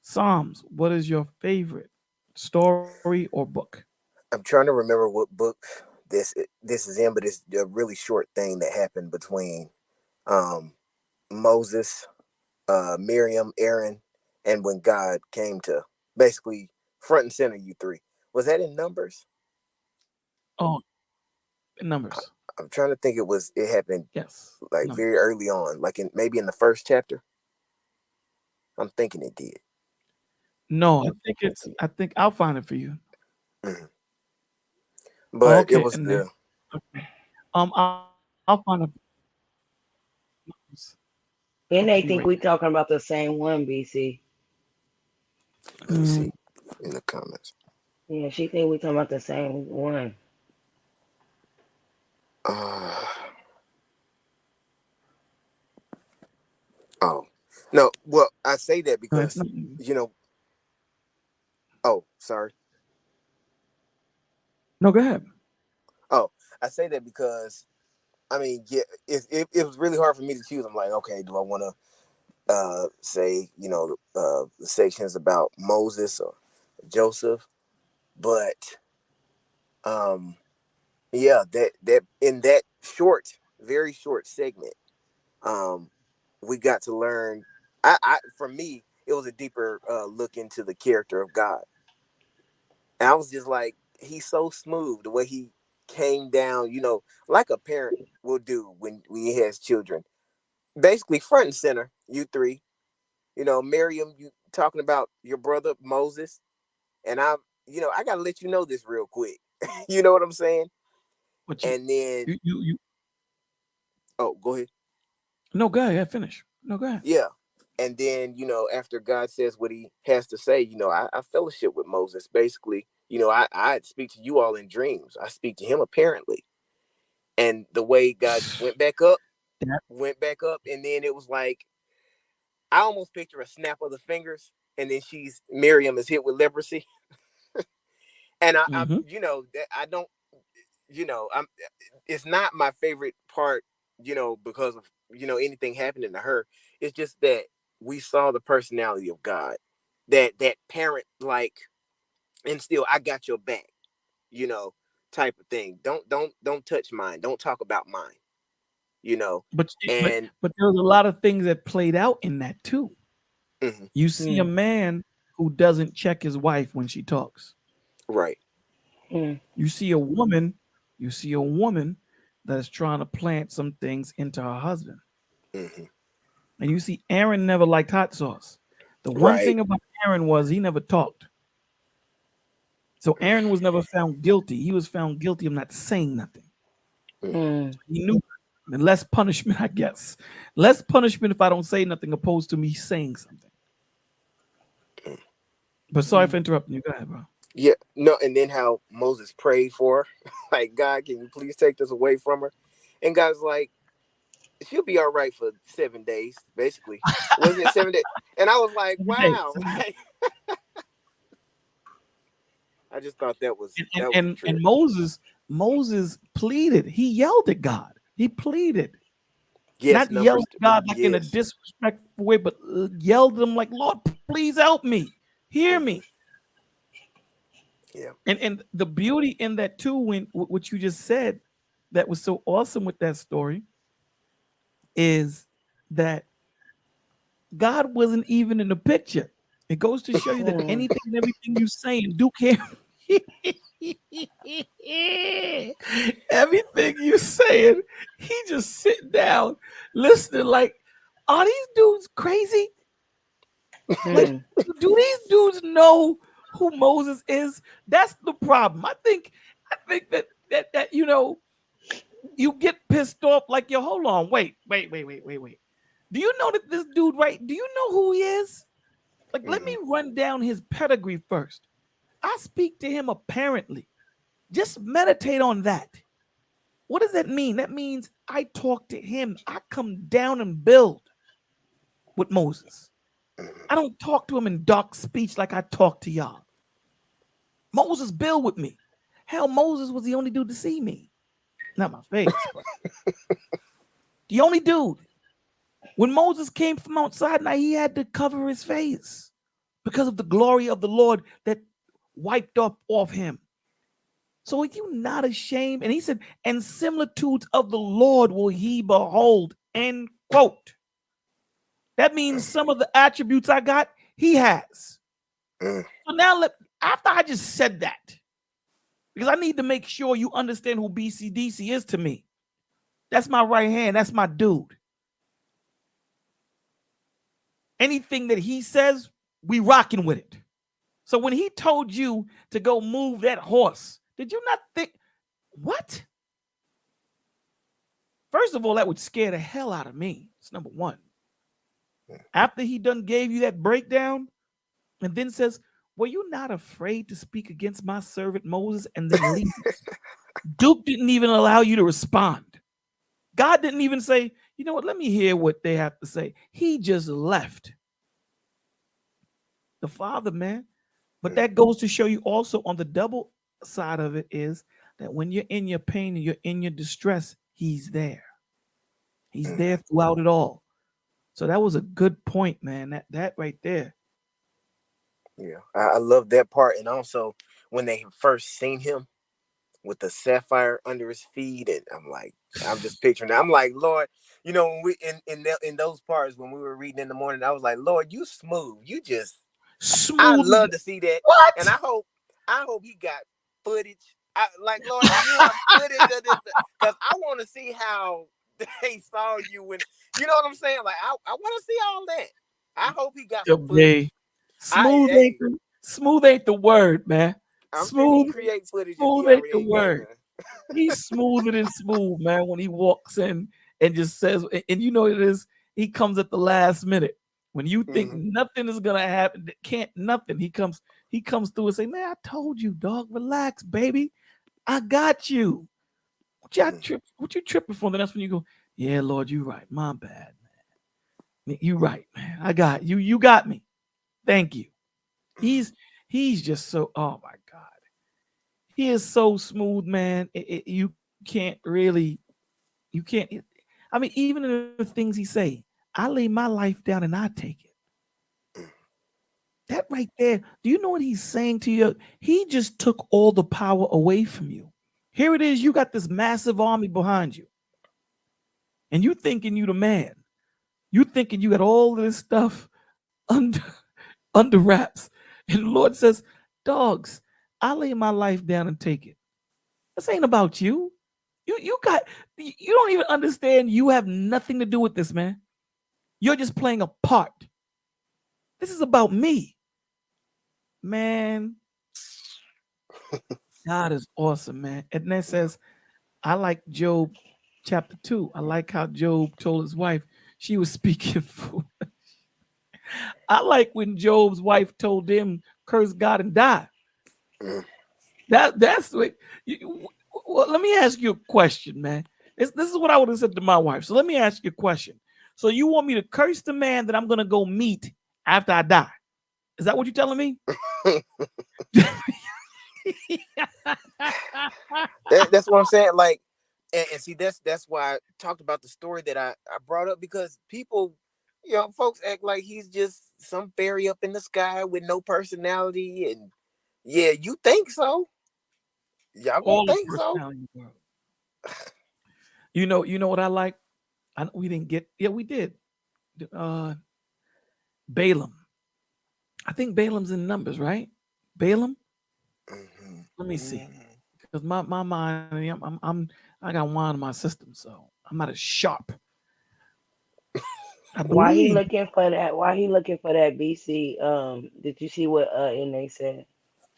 Psalms, what is your favorite story or book? I'm trying to remember what book this is in, but it's a really short thing that happened between um, Moses, Miriam, Aaron, and when God came to basically front and center you three. Was that in Numbers? Oh, Numbers. I'm trying to think. It happened Yes, like very Numbers. early on, like in maybe in the first chapter. I'm thinking it did. No, I think it's. I think I'll find it for you. Mhm. Oh, But it okay, was and then the okay. I'll find it. And Okay, they you think right we there. talking about the same one, BC. let me Mm, see in the comments. Yeah, she think we talking about the same one. Uh, oh no, well I say that it's because not. you know. Oh, sorry. No, go ahead. Oh, I say that because I mean, yeah, it was really hard for me to choose. I'm like, okay, do I want to say, the sections about Moses or Joseph? But um, yeah, that in that short, very short segment, um, we got to learn. For me, it was a deeper look into the character of God, and I was just like, he's so smooth the way he came down, like a parent will do when he has children. Basically, front and center, you three. Miriam, you talking about your brother Moses, and I gotta let you know this real quick. You know what I'm saying? But And then, you. oh, go ahead. No, go ahead. Finish. No, go ahead. Yeah. And then, after God says what he has to say, I fellowship with Moses. Basically, I speak to you all in dreams. I speak to him apparently. And the way God That. went back up, and then it was like I almost picture a snap of the fingers, and then Miriam is hit with leprosy. And I Mm-hmm. that I don't, I'm. It's not my favorite part, because of anything happening to her. It's just that we saw the personality of God, that parent like, and still I got your back, you know, type of thing. Don't touch mine. Don't talk about mine, you know, But and there was a lot of things that played out in that too. mhm, You see a Mm, man who doesn't check his wife when she talks. right, mm, You see a woman. You see a woman that is trying to plant some things into her husband. hmm, And you see Aaron never liked hot sauce. The one right, thing about Aaron was he never talked. So Aaron was never found guilty. He was found guilty of not saying nothing. mhm, mm, He knew and less punishment, I guess. Less punishment if I don't say nothing opposed to me saying something. But sorry mm. for interrupting you. Go ahead, bro. yeah, no, and then how Moses prayed for her, like, God, can you please take this away from her? And God's like, she'll be all right for 7 days, basically. Wasn't it 7 days? And I was like, 7 days. wow. 7 days. Like, I just thought that was And, and, that was a and, and trip. Moses pleaded. He yelled at God. He pleaded. Yes, Not yelled numbers. at God like in a Yes. disrespectful way, but yelled at him like, Lord, please help me. Hear Hmm. me. Yeah. And the beauty in that too, when what you just said, that was so awesome with that story, is that God wasn't even in the picture. It goes to show you that Mm. anything and everything you say and do care. Everything you saying, he just sitting down, listening. Like, are these dudes crazy? Like, Mm. do these dudes know who Moses is? That's the problem. I think that you get pissed off. Like, yo, hold on, wait. Do you know that this dude, right? Do you know who he is? Like, let Hmm. me run down his pedigree first. I speak to him apparently. Just meditate on that. What does that mean? That means I talk to him. I come down and build with Moses. I Hmm. don't talk to him in dark speech like I talk to y'all. Moses build with me. Hell, Moses was the only dude to see me. Not my face, but the only dude. When Moses came from outside, now he had to cover his face because of the glory of the Lord that wiped up off him. So are you not ashamed? And he said, and similitudes of the Lord will he behold, end quote. That means some of the attributes I got, he has. So now, after I just said that, because I need to make sure you understand who BCDC is to me. That's my right hand. That's my dude. Anything that he says, we rocking with it. So when he told you to go move that horse, did you not think, what? First of all, that would scare the hell out of me. It's number one. After he done gave you that breakdown and then says, were you not afraid to speak against my servant Moses and then leave? Duke didn't even allow you to respond. God didn't even say, you know what, let me hear what they have to say. He just left. The Father, man. But that goes to show you also on the double side of it is that when you're in your pain and you're in your distress, he's there. He's there throughout it all. So that was a good point, man. That right there. Yeah, I love that part. And also when they first seen him with the sapphire under his feet, and I'm just picturing that. I'm like, Lord, you know, when we in those parts when we were reading in the morning, I was like, Lord, you smooth. You just smooth. I love to see that. What? And I hope he got footage. Lord, you have footage of this, because I want to see how they saw you when, you know what I'm saying? Like I want to see all that. I hope he got some footage. Smooth ain't the word, man. I'm Smooth, sure he create footage. smooth ain't the word. He's smoother than smooth, man. When he walks in and just says, and you know what it is, he comes at the last minute. When you think nothing is gonna happen, nothing. He comes through and say, man, I told you, dog, relax, baby. I got you. What you tripping for? Then that's when you go, yeah, Lord, you right. My bad, man. You right, man. I got you. You got me. Thank you. He's just so, oh my God. He is so smooth, man. You can't. I mean, even in the things he say, I lay my life down and I take it. That right there, do you know what he's saying to you? He just took all the power away from you. Here it is, you got this massive army behind you. And you thinking you the man. You thinking you got all this stuff under wraps. And the Lord says, dogs, I lay my life down and take it. This ain't about you. You don't even understand. You have nothing to do with this, man. You're just playing a part. This is about me. Man, God is awesome, man. And then says, I like Job chapter 2. I like how Job told his wife she was speaking foolish. I like when Job's wife told him, curse God and die. That's what. Well, let me ask you a question, man. This is what I would have said to my wife. So let me ask you a question. So you want me to curse the man that I'm going to go meet after I die? Is that what you're telling me? That's what I'm saying. Like, and see, that's why I talked about the story that I brought up, because people, you know, folks act like he's just some fairy up in the sky with no personality. And yeah, you think so? Y'all gonna think so? You know what I like? We didn't get. Yeah, we did. Balaam. I think Balaam's in Numbers, right? Balaam. Let me see, because my mind, I got wine in my system, so I'm not as sharp. Why he looking for that? BC? Did you see what NA said?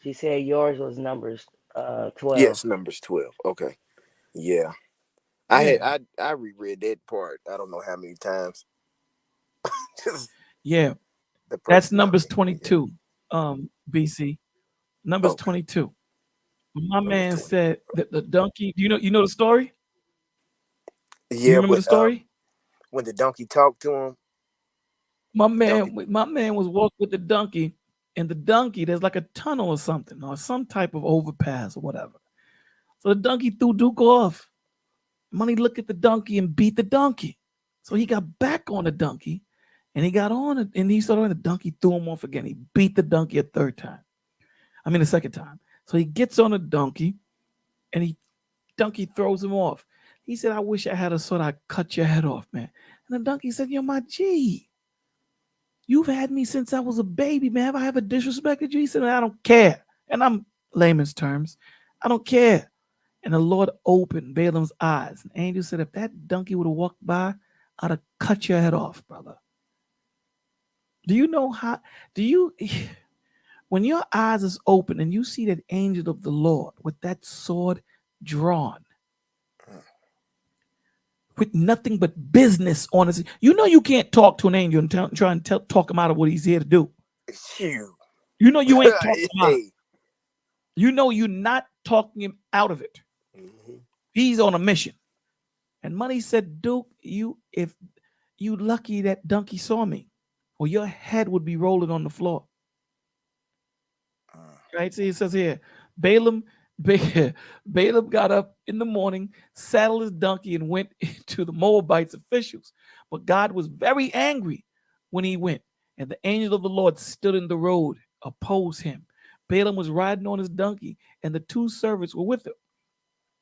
She said yours was Numbers 12. Yes, Numbers 12. Okay. Yeah. I reread that part. I don't know how many times. Yeah. That's Numbers 22. BC. Numbers 22. My man said that the donkey. You know the story? Yeah. You remember the story? When the donkey talked to him. My man was walking with the donkey, and the donkey, there's like a tunnel or something, or some type of overpass or whatever. So the donkey threw Duke off. Money looked at the donkey and beat the donkey. So he got back on the donkey, and he got on it, and he started on the donkey, threw him off again. He beat the donkey a third time. I mean, the second time. So he gets on a donkey, and donkey throws him off. He said, "I wish I had a sword. I'd cut your head off, man." And the donkey said, "You're my G. You've had me since I was a baby, man. Have I ever disrespected you?" He said, "I don't care." And I'm layman's terms. I don't care. And the Lord opened Balaam's eyes. And the angel said, "If that donkey would have walked by, I'd have cut your head off, brother." Do you know how? When your eyes is open and you see that angel of the Lord with that sword drawn, with nothing but business on it, you know you can't talk to an angel and try and talk him out of what he's here to do. Shoot. You know you ain't talking him out. Hey. You know you're not talking him out of it. Mhm. He's on a mission. And Money said, "Duke, if you lucky that donkey saw me, or your head would be rolling on the floor." Right? See, it says here, Balaam got up in the morning, saddled his donkey, and went to the Moabites officials. But God was very angry when he went, and the angel of the Lord stood in the road, opposed him. Balaam was riding on his donkey, and the two servants were with him.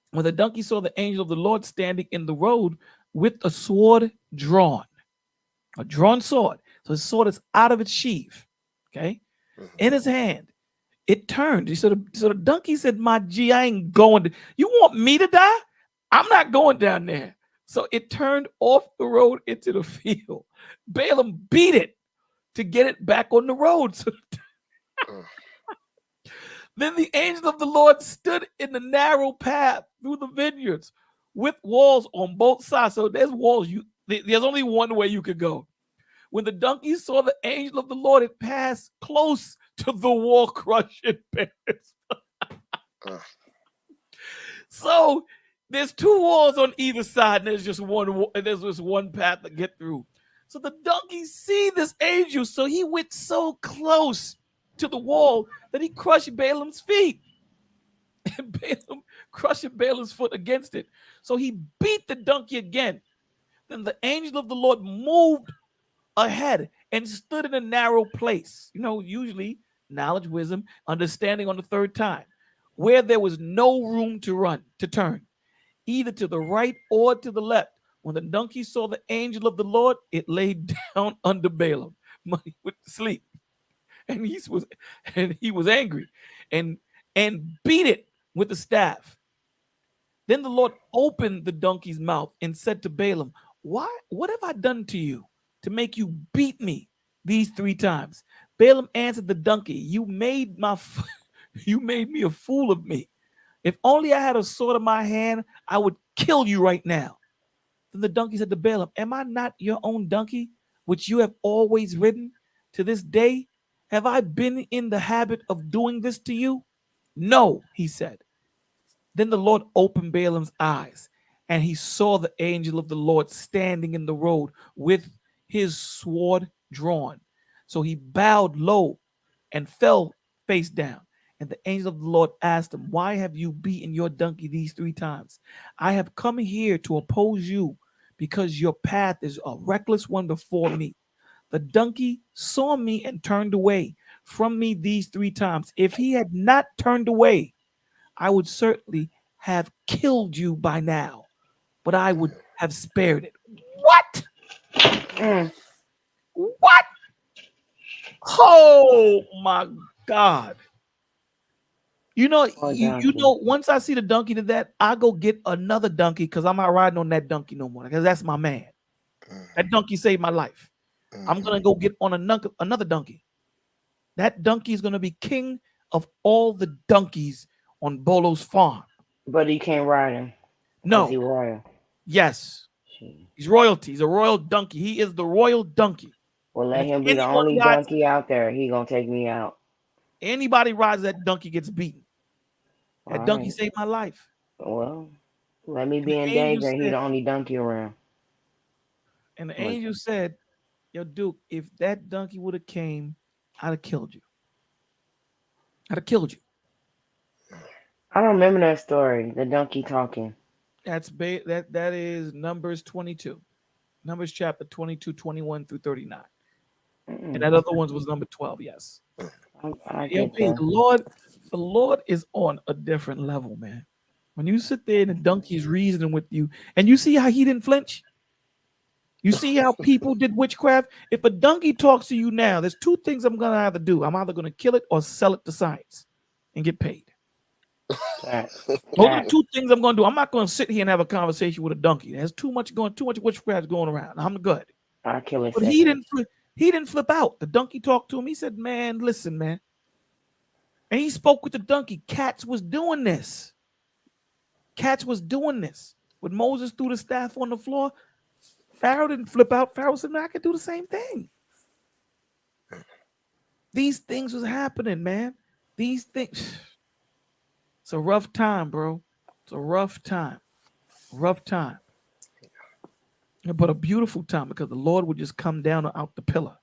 When the donkey saw the angel of the Lord standing in the road with a sword drawn, a drawn sword, so his sword is out of its sheath, okay, in his hand, it turned. So the donkey said, "My G, I ain't going. You want me to die? I'm not going down there." So it turned off the road into the field. Balaam beat it to get it back on the road. So then the angel of the Lord stood in the narrow path through the vineyards with walls on both sides. So there's walls. There's only one way you could go. When the donkey saw the angel of the Lord, it passed close to the wall, crushing past. So there's two walls on either side, and there's just one path to get through. So the donkey see this angel, so he went so close to the wall that he crushed Balaam's feet. And Balaam crushing Balaam's foot against it. So he beat the donkey again. Then the angel of the Lord moved ahead and stood in a narrow place. You know, usually knowledge, wisdom, understanding on the third time, where there was no room to turn, either to the right or to the left. When the donkey saw the angel of the Lord, it lay down under Balaam. Money went to sleep. And he was angry and beat it with the staff. Then the Lord opened the donkey's mouth and said to Balaam, what have I done to you to make you beat me these 3 times? Balaam answered the donkey, you made me a fool of me. If only I had a sword in my hand, I would kill you right now. Then the donkey said to Balaam, am I not your own donkey, which you have always ridden? To this day, have I been in the habit of doing this to you? No, he said. Then the Lord opened Balaam's eyes, and he saw the angel of the Lord standing in the road with his sword drawn. So he bowed low and fell face down. And the angel of the Lord asked him, why have you beaten your donkey these 3 times? I have come here to oppose you because your path is a reckless one before me. The donkey saw me and turned away from me these 3 times. If he had not turned away, I would certainly have killed you by now, but I would have spared it. What? What? Oh my God. You know, once I see the donkey to that, I go get another donkey because I'm not riding on that donkey no more because that's my man. That donkey saved my life. I'm going to go get on another donkey. That donkey is going to be king of all the donkeys on Bolo's farm. But he can't ride him. No. Is he royal? Yes. He's royalty. He's a royal donkey. He is the royal donkey. Well, let him be the only donkey out there. He going to take me out. Anybody rides that donkey gets beaten. That donkey saved my life. Well, let me be in danger and he's the only donkey around. And the angel said, yo, Duke, if that donkey would have came, I'd have killed you. I'd have killed you. I don't remember that story, the donkey talking. That is Numbers 22. Numbers chapter 22, 21 through 39. And that other one was number 12, yes. I Yo, get P, that. the Lord is on a different level, man. When you sit there and the donkey's reasoning with you, and you see how he didn't flinch. You see how people did witchcraft. If a donkey talks to you now, there's two things I'm gonna have to do. I'm either gonna kill it or sell it to science and get paid. Facts. Those are the Facts. two things I'm gonna do. I'm not gonna sit here and have a conversation with a donkey. There's too much witchcraft going around. I'm good. I kill it But second. he didn't flip out. The donkey talked to him. He said, "Man, listen, man." And he spoke with the donkey. Cats was doing this. Cats was doing this. When Moses threw the staff on the floor, Pharaoh didn't flip out. Pharaoh said, "Man, I could do the same thing." These things was happening, man. These things. It's a rough time, bro. It's a rough time. Rough time. But a beautiful time because the Lord would just come down out the pillar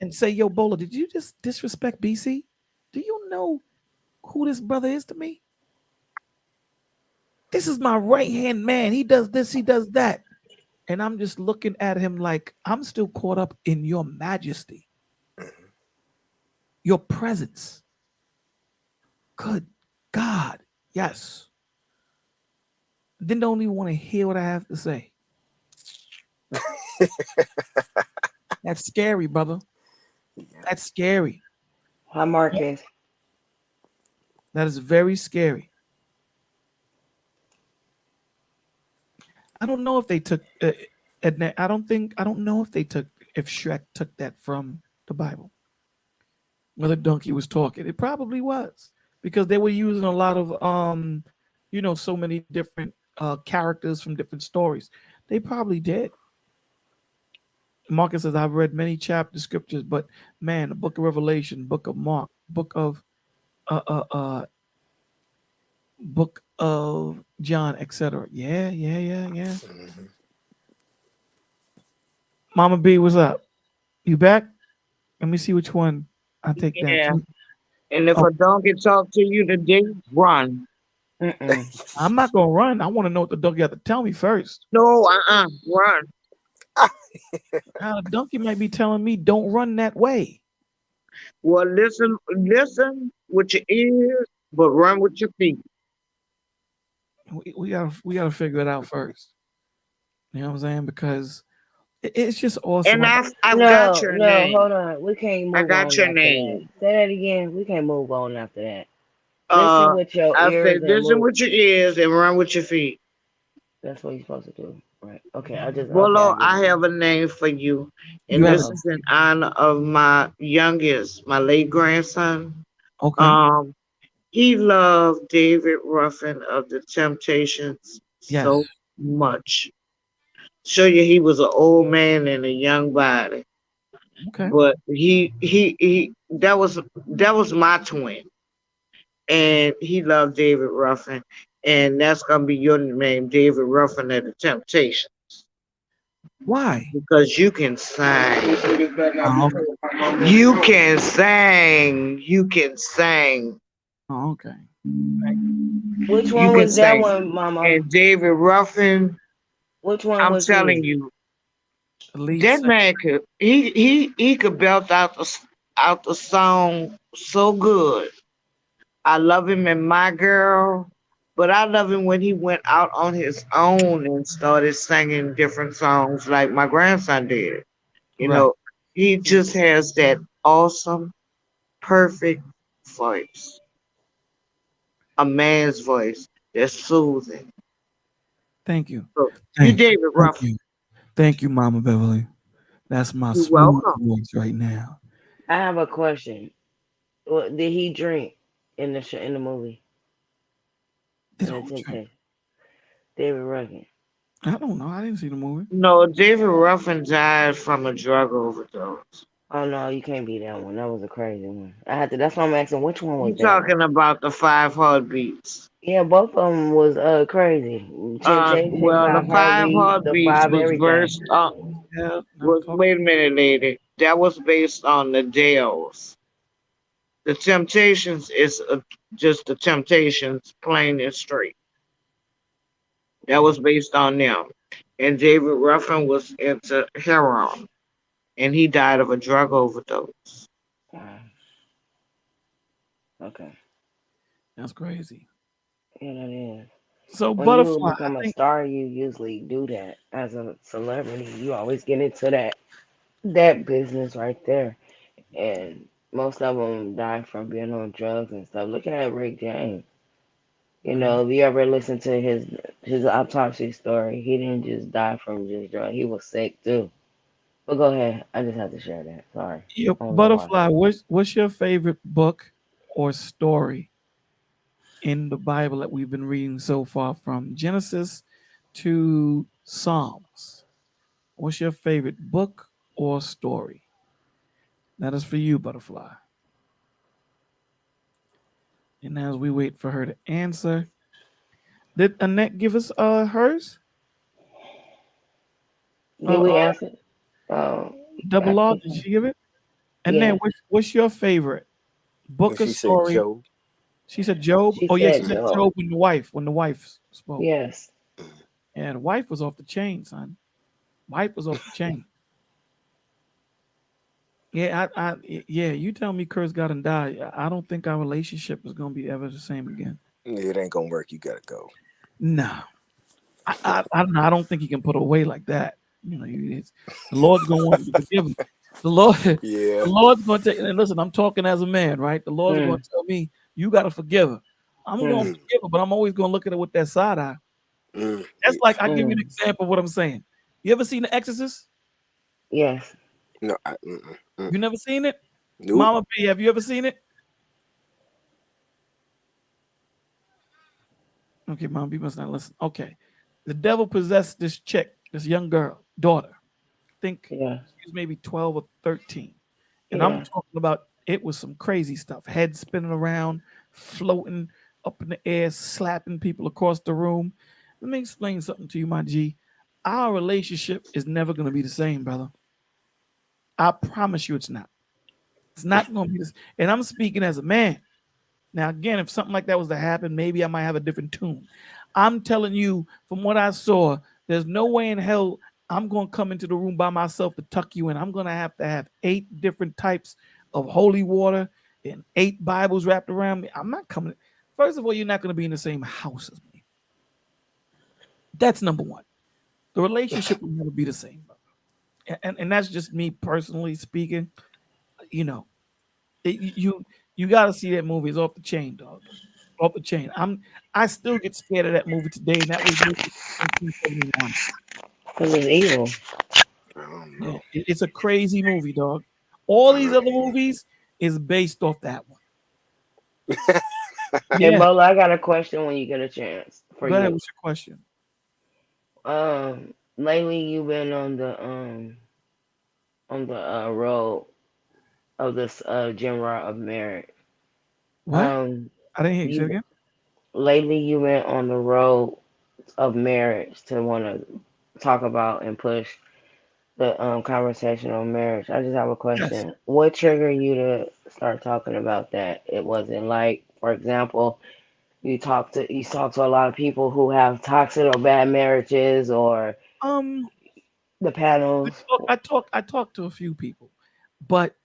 and say, "Yo, Bola, did you just disrespect BC? Do you know who this brother is to me? This is my right hand man. He does this, he does that." And I'm just looking at him like I'm still caught up in your majesty, your presence. Good God. Yes. Then don't even want to hear what I have to say. That's scary, brother. That's scary. Hi, Marcus. That is very scary. I don't know if they took. I don't know if they took. If Shrek took that from the Bible, where the donkey was talking, it probably was because they were using a lot of so many different characters from different stories. They probably did. Marcus says, "I've read many chapter scriptures, but man, the Book of Revelation, Book of Mark, uh, uh, uh, Book of John, etc." Yeah, yeah, yeah, yeah. Mama B, what's up? You back? Let me see which one I take down. Yeah. And if Oh, a donkey talk to you today, run. I'm not gonna run. I want to know what the donkey got to tell me first. No, run. Now the donkey might be telling me, "Don't run that way." Well, listen with your ears, but run with your feet. We gotta figure it out first. You know what I'm saying? Because it's just awesome. And I've got No, your no, name. hold on. We can't I move got on your after that. name. Say that again. We can't move on after that. Listen Uh, with your I ears said, and listen move. with your ears and run with your feet. That's what you're supposed to do. Right. Okay. I Bolo, get I it. have a name for you, You and have this Uh-oh. is in honor of my youngest, my late grandson. okay. Um, he loved David Ruffin of the Temptations Yes. so much. Show you he was an old man in a young body, Okay. but he that was my twin, and he loved David Ruffin, and that's gonna be your name, David Ruffin of the Temptations, Why? because you can sing. Oh, okay. You can sing. You can sing. Oh, okay. Which You one can was that sing. one, Mama? And David Ruffin, Which one I'm was he? telling you, The lead that singer. man could he could belt out the song so good. I love him and My Girl, but I love him when he went out on his own and started singing different songs like my grandson did. You Right. know, he just has that awesome, perfect voice, a man's voice that's soothing. Thank you. So you Thank you. David Thank Ruffin, you. Thank you, Mama Beverly. That's my you're smooth welcome. voice right now. I have a question. Did he drink in the movie? Did In the who drink? Temptation? David Ruffin. I don't know. I didn't see the movie. No, David Ruffin died from a drug overdose. Oh no, you can't be that one. That was a crazy one. I had to. That's why I'm asking. Which one was You that one? talking about the five heartbeats? Yeah, both of them was crazy. Temptation, Well, the Five five Heartbeat, the heartbeats five was everything. versed on. Yeah, no Was talk. wait a minute, lady. That was based on the Dales. The Temptations is just the Temptations, plain and straight. That was based on them. And David Ruffin was into heroin, and he died of a drug overdose. Okay. That's crazy. Yeah, that is. So When you butterfly, I become a think star, you usually do that as a celebrity. You always get into that business right there, and most of them die from being on drugs and stuff. Look at Rick James. You right. know, if you ever listen to his autopsy story, he didn't just die from just drugs. He was sick too. But go ahead. I just had to share that. Sorry. Yeah, I don't know why. butterfly. What's your favorite book or story in the Bible that we've been reading so far, from Genesis to Psalms? What's your favorite book or story? That is for you, butterfly. And as we wait for her to answer, did Annette give us hers? Did we Uh, answer? Oh, I Double R, think did she give it? And then yes. what's your favorite And book or she said, story? Joe. She said Job. She Oh yeah, she said said Joe. Job when the wife spoke. Yes. And the wife was off the chain, son. Wife was off the chain. Yeah, yeah. You tell me Kurt's got to die. I don't think our relationship is gonna be ever the same again. It ain't gonna work. You gotta go. Nah, I don't know. I don't think he can put away like that. You know, the Lord's gonna want you to forgive him. The Lord, the Yeah. Lord's gonna take. And listen, I'm talking as a man, right? The Lord's gonna Hmm. tell me you got to forgive her. I'm gonna Hmm. Mm, forgive her, but I'm always gonna look at it with that side eye. mm, That's like I give you an Hmm. example of what I'm saying. You ever seen The Exorcist? Yes. no, You never seen it? nope. Mama B, have you ever seen it? Okay, Mama B must not listen. Okay. The devil possessed this chick, this young girl, daughter. I think Yeah. she was maybe 12 or 13. And I'm Yeah. talking about it was some crazy stuff. Head spinning around, floating up in the air, slapping people across the room. Let me explain something to you, my G. Our relationship is never going to be the same, brother. I promise you it's not. It's not going to be this. And I'm speaking as a man. Now, again, if something like that was to happen, maybe I might have a different tune. I'm telling you, from what I saw, there's no way in hell I'm going to come into the room by myself to tuck you in. I'm going to have 8 different types of holy water and 8 Bibles wrapped around me. I'm not coming. First of all, you're not going to be in the same house as me. That's number one. The relationship will never be the same, brother. And that's just me personally speaking. You know, you got to see that movie. It's off the chain, dog. Off the chain. I still get scared of that movie today, and that was made in 1971. Because it's evil. I don't Yeah, know. it's a crazy movie, dog. All these other movies is based off that one. Hey, Yeah. Bola, I got a question when you get a chance for Go ahead. you. What's your question? Lately you've been on the road of this genre of marriage. What? Um, I didn't hear you say it you again. lately you went on the road of marriage to want to talk about and push the conversation on marriage. I just have a Yes. question. What triggered you to start talking about that? It wasn't like, for example, you talk to a lot of people who have toxic or bad marriages or Um, the panels. I talked to a few people, but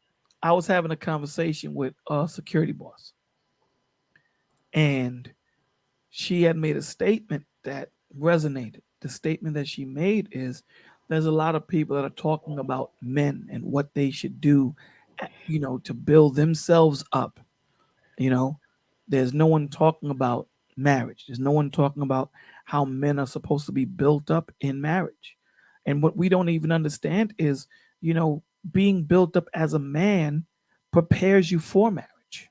I was having a conversation with a security boss, and she had made a statement that resonated. The statement that she made is there's a lot of people that are talking about men and what they should do, to build themselves up. You know, there's no one talking about marriage. There's no one talking about how men are supposed to be built up in marriage. And what we don't even understand is, being built up as a man prepares you for marriage,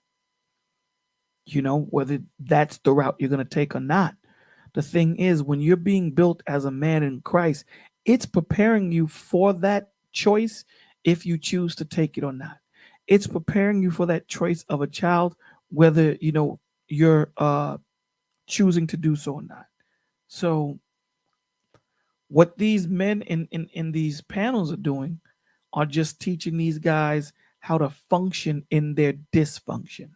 whether that's the route you're going to take or not. The thing is, when you're being built as a man in Christ, it's preparing you for that choice if you choose to take it or not. It's preparing you for that choice of a child, whether you're choosing to do so or not. So, what these men in these panels are doing are just teaching these guys how to function in their dysfunction.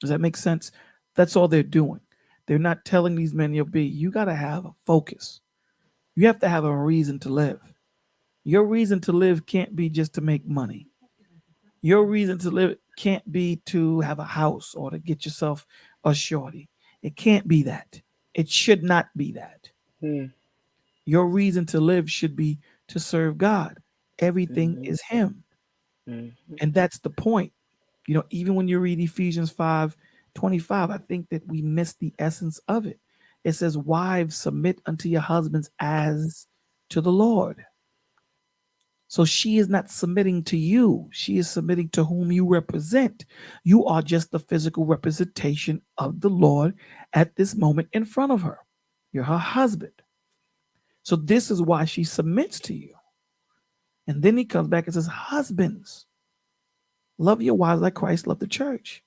Does that make sense? That's all they're doing. They're not telling these men, you got to have a focus. You have to have a reason to live. Your reason to live can't be just to make money. Your reason to live can't be to have a house or to get yourself a shorty. It can't be that. It should not be that. Hmm. Your reason to live should be to serve God. Everything Hmm. is Him. Hmm. And that's the point. Even when you read Ephesians 5:25, I think that we miss the essence of it. It says, wives, submit unto your husbands as to the Lord. So she is not submitting to you. She is submitting to whom you represent. You are just the physical representation of the Lord at this moment in front of her. You're her husband. So this is why she submits to you. And then he comes back and says, husbands, love your wives like Christ loved the church,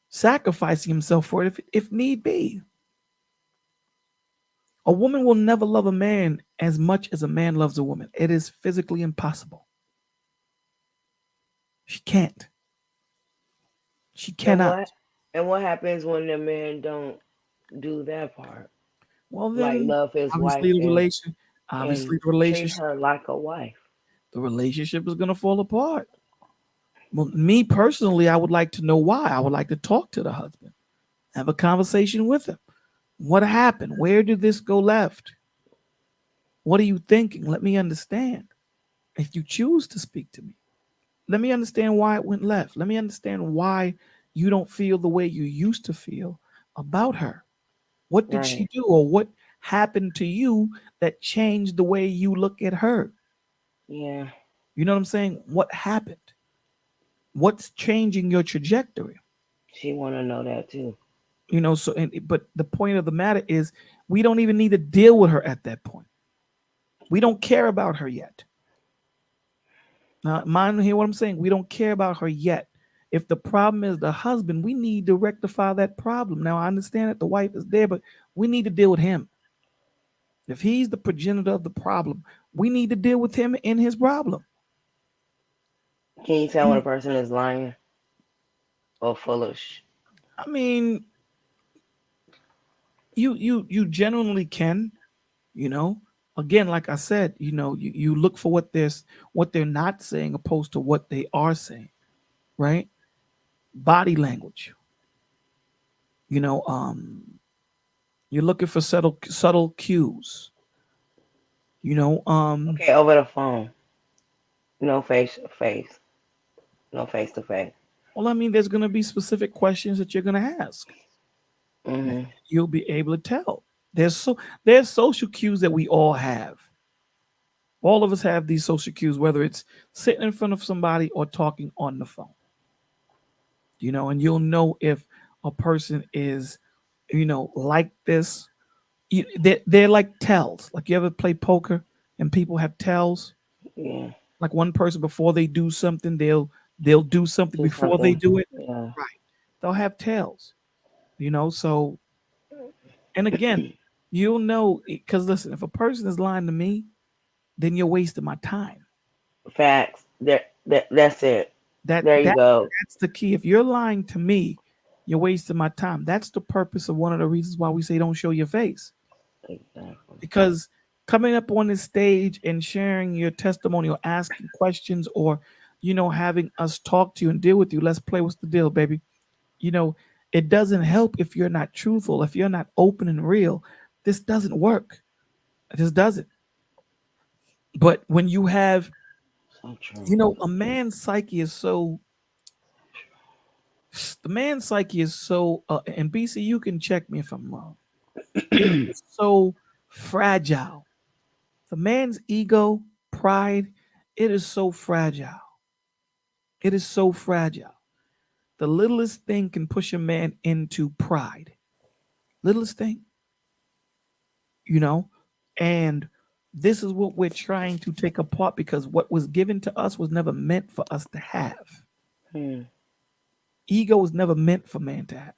sacrificing himself for it if need be. A woman will never love a man as much as a man loves a woman. It is physically impossible. She can't. She And cannot. what happens when the man don't do that part? Well, Like then love his wife obviously and the treat relationship her like a wife. is going to fall apart. Well, me personally, I would like to know why. I would like to talk to the husband, have a conversation with him. What happened? Where did this go left? What are you thinking? Let me understand. If you choose to speak to me, let me understand why it went left. Let me understand why you don't feel the way you used to feel about her. What did she Right. do, or what happened to you that changed the way you look at her? Yeah. You know what I'm saying? What happened? What's changing your trajectory? She want to know that too. But the point of the matter is we don't even need to deal with her at that point. We don't care about her yet. Now, mind hear what I'm saying? We don't care about her yet. If the problem is the husband, we need to rectify that problem. Now, I understand that the wife is there, but we need to deal with him. If he's the progenitor of the problem, we need to deal with him in his problem. Can you tell when a person is lying or foolish? I mean, you genuinely can, you know. Again, like I said, you look for what they're not saying opposed to what they are saying, right? Body language. You know, you're looking for subtle cues. You know, Okay, over the phone. No face to face. No face to face. well, I mean, there's gonna be specific questions that you're gonna ask. Hmm. You'll be able to tell. There's social cues that we all have. All of us have these social cues, whether it's sitting in front of somebody or talking on the phone. And you'll know if a person is, like this. They're like tells. Like, you ever play poker and people have tells? Yeah. Like, one person, before they do something, they'll do something Do before they something. do it. Yeah. Right. They'll have tells. So, and again, you'll know, because listen, if a person is lying to me, then you're wasting my time. Facts. That's it. That There you that go. that's the key. If you're lying to me, you're wasting my time. That's the purpose of one of the reasons why we say don't show your face. Exactly. Because coming up on this stage and sharing your testimony or asking questions, or having us talk to you and deal with you, let's play, what's the deal, baby? you know it doesn't help if you're not truthful, if you're not open and real. This doesn't work. This doesn't. But when you have, So true. a man's psyche is so the man's psyche is so and BC, you can check me if I'm wrong. It is so fragile. The man's ego, pride, it is so fragile. It is so fragile. The littlest thing can push a man into pride. Littlest thing, you know? And this is what we're trying to take apart, because what was given to us was never meant for us to have. Hmm. Ego was never meant for man to have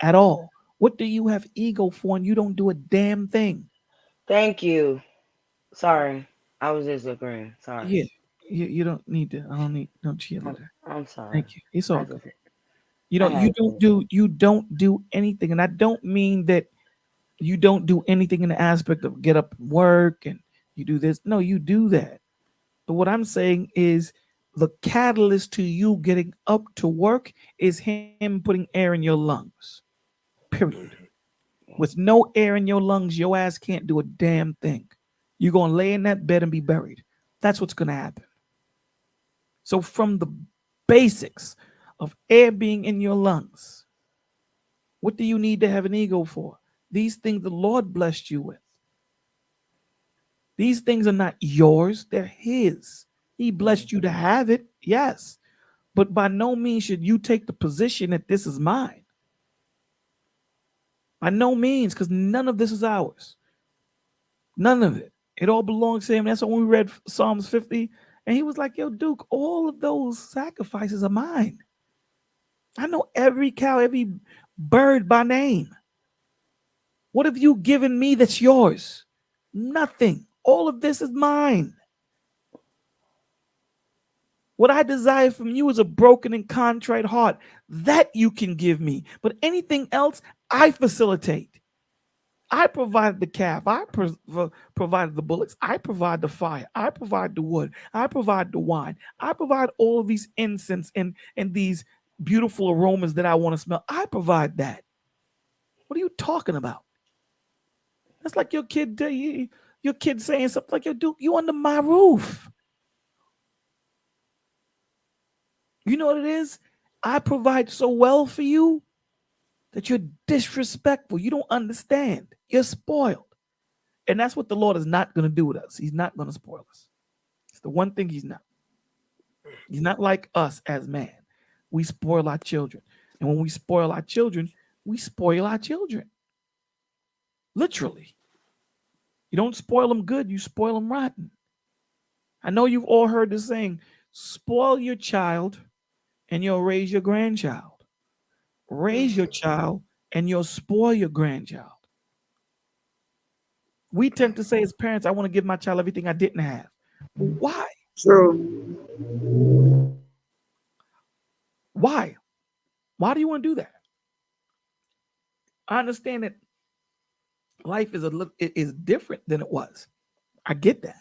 at all. What do you have ego for, and you don't do a damn thing? Thank you. Sorry. I was just agreeing. Sorry. Yeah, you don't need to. I don't need no I'm, cheerleader. I'm sorry. Thank you. It's I all good. just I You had don't to. do anything, and I don't mean that you don't do anything in the aspect of get up and work and you do this. No, you do that. But what I'm saying is the catalyst to you getting up to work is him putting air in your lungs. Period. With no air in your lungs, your ass can't do a damn thing. You're going to lay in that bed and be buried. That's what's going to happen. So, from the basics of air being in your lungs, what do you need to have an ego for? These things the Lord blessed you with. These things are not yours, they're His. He blessed you to have it, yes. But by no means should you take the position that this is mine. By no means, because none of this is ours. None of it. It all belongs to Him. That's when we read Psalms 50. And he was like, yo, Duke, all of those sacrifices are mine. I know every cow, every bird by name. What have you given me that's yours? Nothing. All of this is mine. What I desire from you is a broken and contrite heart. That you can give me. But anything else, I facilitate. I provide the calf. I provide the bullocks. I provide the fire. I provide the wood. I provide the wine. I provide all of these incense and these beautiful aromas that I want to smell. I provide that. What are you talking about? That's like your kid saying something like, yo, Duke, you under my roof. You know what it is? I provide so well for you that you're disrespectful. You don't understand. You're spoiled. And that's what the Lord is not going to do with us. He's not going to spoil us. It's the one thing He's not. He's not like us as man. We spoil our children. And when we spoil our children, we spoil our children. Literally. You don't spoil them good, you spoil them rotten. I know you've all heard this saying, spoil your child and you'll raise your grandchild. Raise your child and you'll spoil your grandchild. We tend to say as parents, I want to give my child everything I didn't have. But why? True. Why? Why do you want to do that? I understand that life is different than it was. I get that.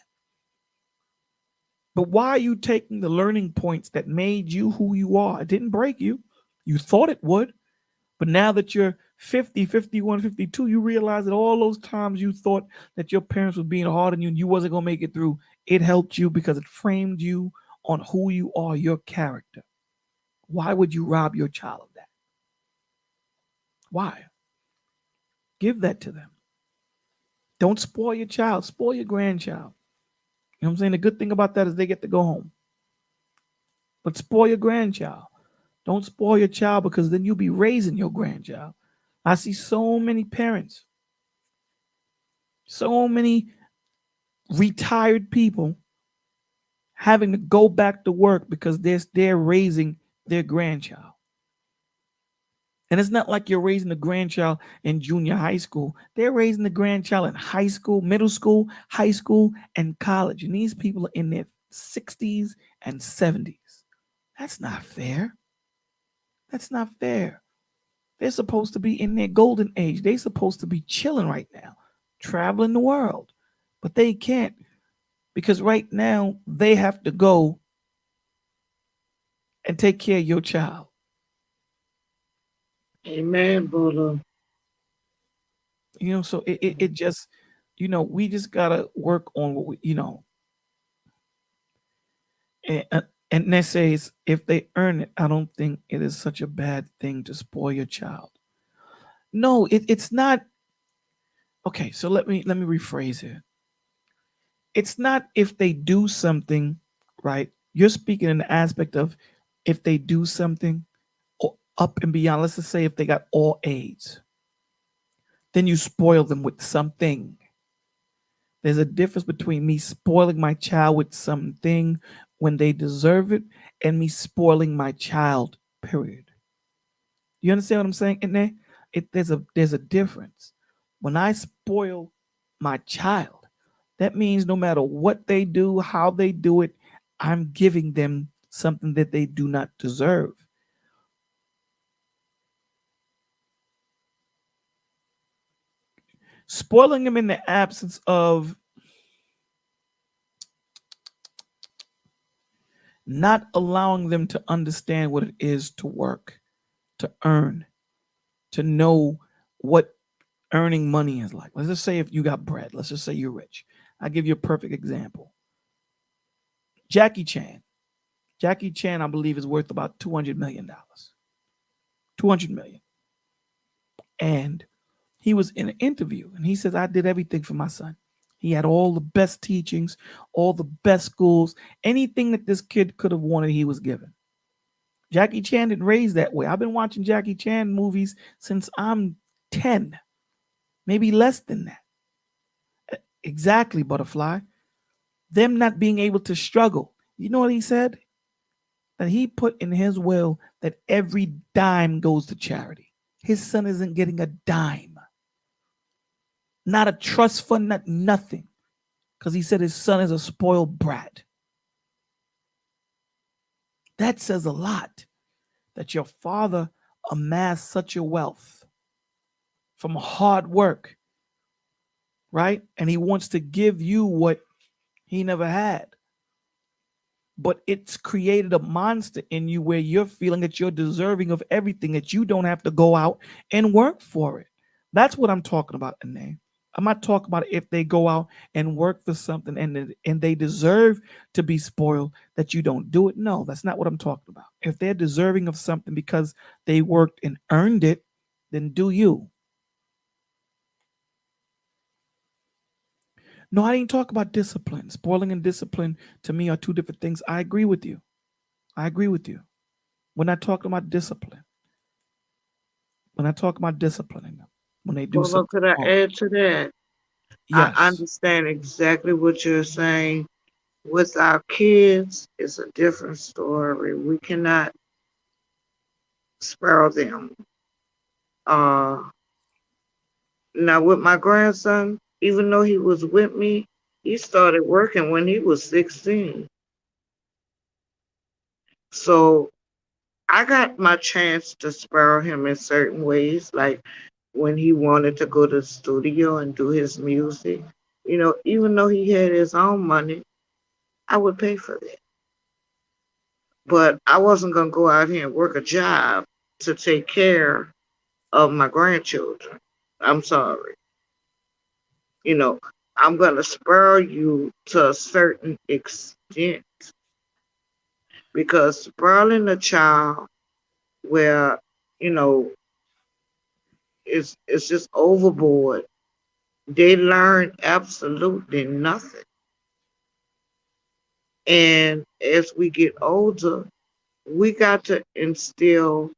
But why are you taking the learning points that made you who you are? It didn't break you. You thought it would. But now that you're 50, 51, 52, you realize that all those times you thought that your parents were being hard on you and you wasn't going to make it through, it helped you because it framed you on who you are, your character. Why would you rob your child of that? Why? Give that to them. Don't spoil your child. Spoil your grandchild. You know what I'm saying? The good thing about that is they get to go home. But spoil your grandchild. Don't spoil your child because then you'll be raising your grandchild. I see so many parents, so many retired people having to go back to work because they're raising their grandchild. And it's not like you're raising the grandchild in junior high school. They're raising the grandchild in high school, middle school, high school, and college. And these people are in their 60s and 70s. That's not fair. That's not fair. They're supposed to be in their golden age. They're supposed to be chilling right now, traveling the world. But they can't because right now they have to go and take care of your child. Amen, Buddha. You know, so it just, we just got to work on what and that says if they earn it, I don't think it is such a bad thing to spoil your child. No, it's not. Okay, so let me rephrase it. It's not if they do something, right? You're speaking in the aspect of if they do something up and beyond. Let's just say if they got all A's, then you spoil them with something. There's a difference between me spoiling my child with something when they deserve it and me spoiling my child, period. You understand what I'm saying in there? There's a difference. When I spoil my child, that means no matter what they do, how they do it, I'm giving them something that they do not deserve. Spoiling them in the absence of not allowing them to understand what it is to work, to earn, to know what earning money is like. Let's just say if you got bread, let's just say you're rich. I'll give you a perfect example. Jackie Chan. Jackie Chan, I believe, is worth about $200 million. 200 million. And he was in an interview and he says, I did everything for my son. He had all the best teachings, all the best schools, anything that this kid could have wanted, he was given. Jackie Chan didn't raise that way. I've been watching Jackie Chan movies since I'm 10, maybe less than that. Exactly, Butterfly. Them not being able to struggle. You know what he said? That he put in his will that every dime goes to charity. His son isn't getting a dime, not a trust fund, not nothing, because he said his son is a spoiled brat. That says a lot that your father amassed such a wealth from hard work, right? And he wants to give you what he never had. But it's created a monster in you where you're feeling that you're deserving of everything, that you don't have to go out and work for it. That's what I'm talking about, Ine. I'm not talking about if they go out and work for something and they deserve to be spoiled that you don't do it. No, that's not what I'm talking about. If they're deserving of something because they worked and earned it, then do you. No, I didn't talk about discipline. Spoiling and discipline to me are two different things. I agree with you. I agree with you. We're not talking about discipline. We're not talking about disciplining them when they do Well, something could I wrong. add to that? I Yes. understand exactly what you're saying. With our kids, it's a different story. We cannot spare them. Uh, Now with my grandson, even though he was with me, he started working when he was 16. So I got my chance to spare him in certain ways, like when he wanted to go to the studio and do his music. Even though he had his own money, I would pay for that. But I wasn't going to go out here and work a job to take care of my grandchildren. I'm sorry. You know, I'm going to spare you to a certain extent because spoiling a child where, you know, it's just overboard. They learn absolutely nothing. And as we get older, we got to instill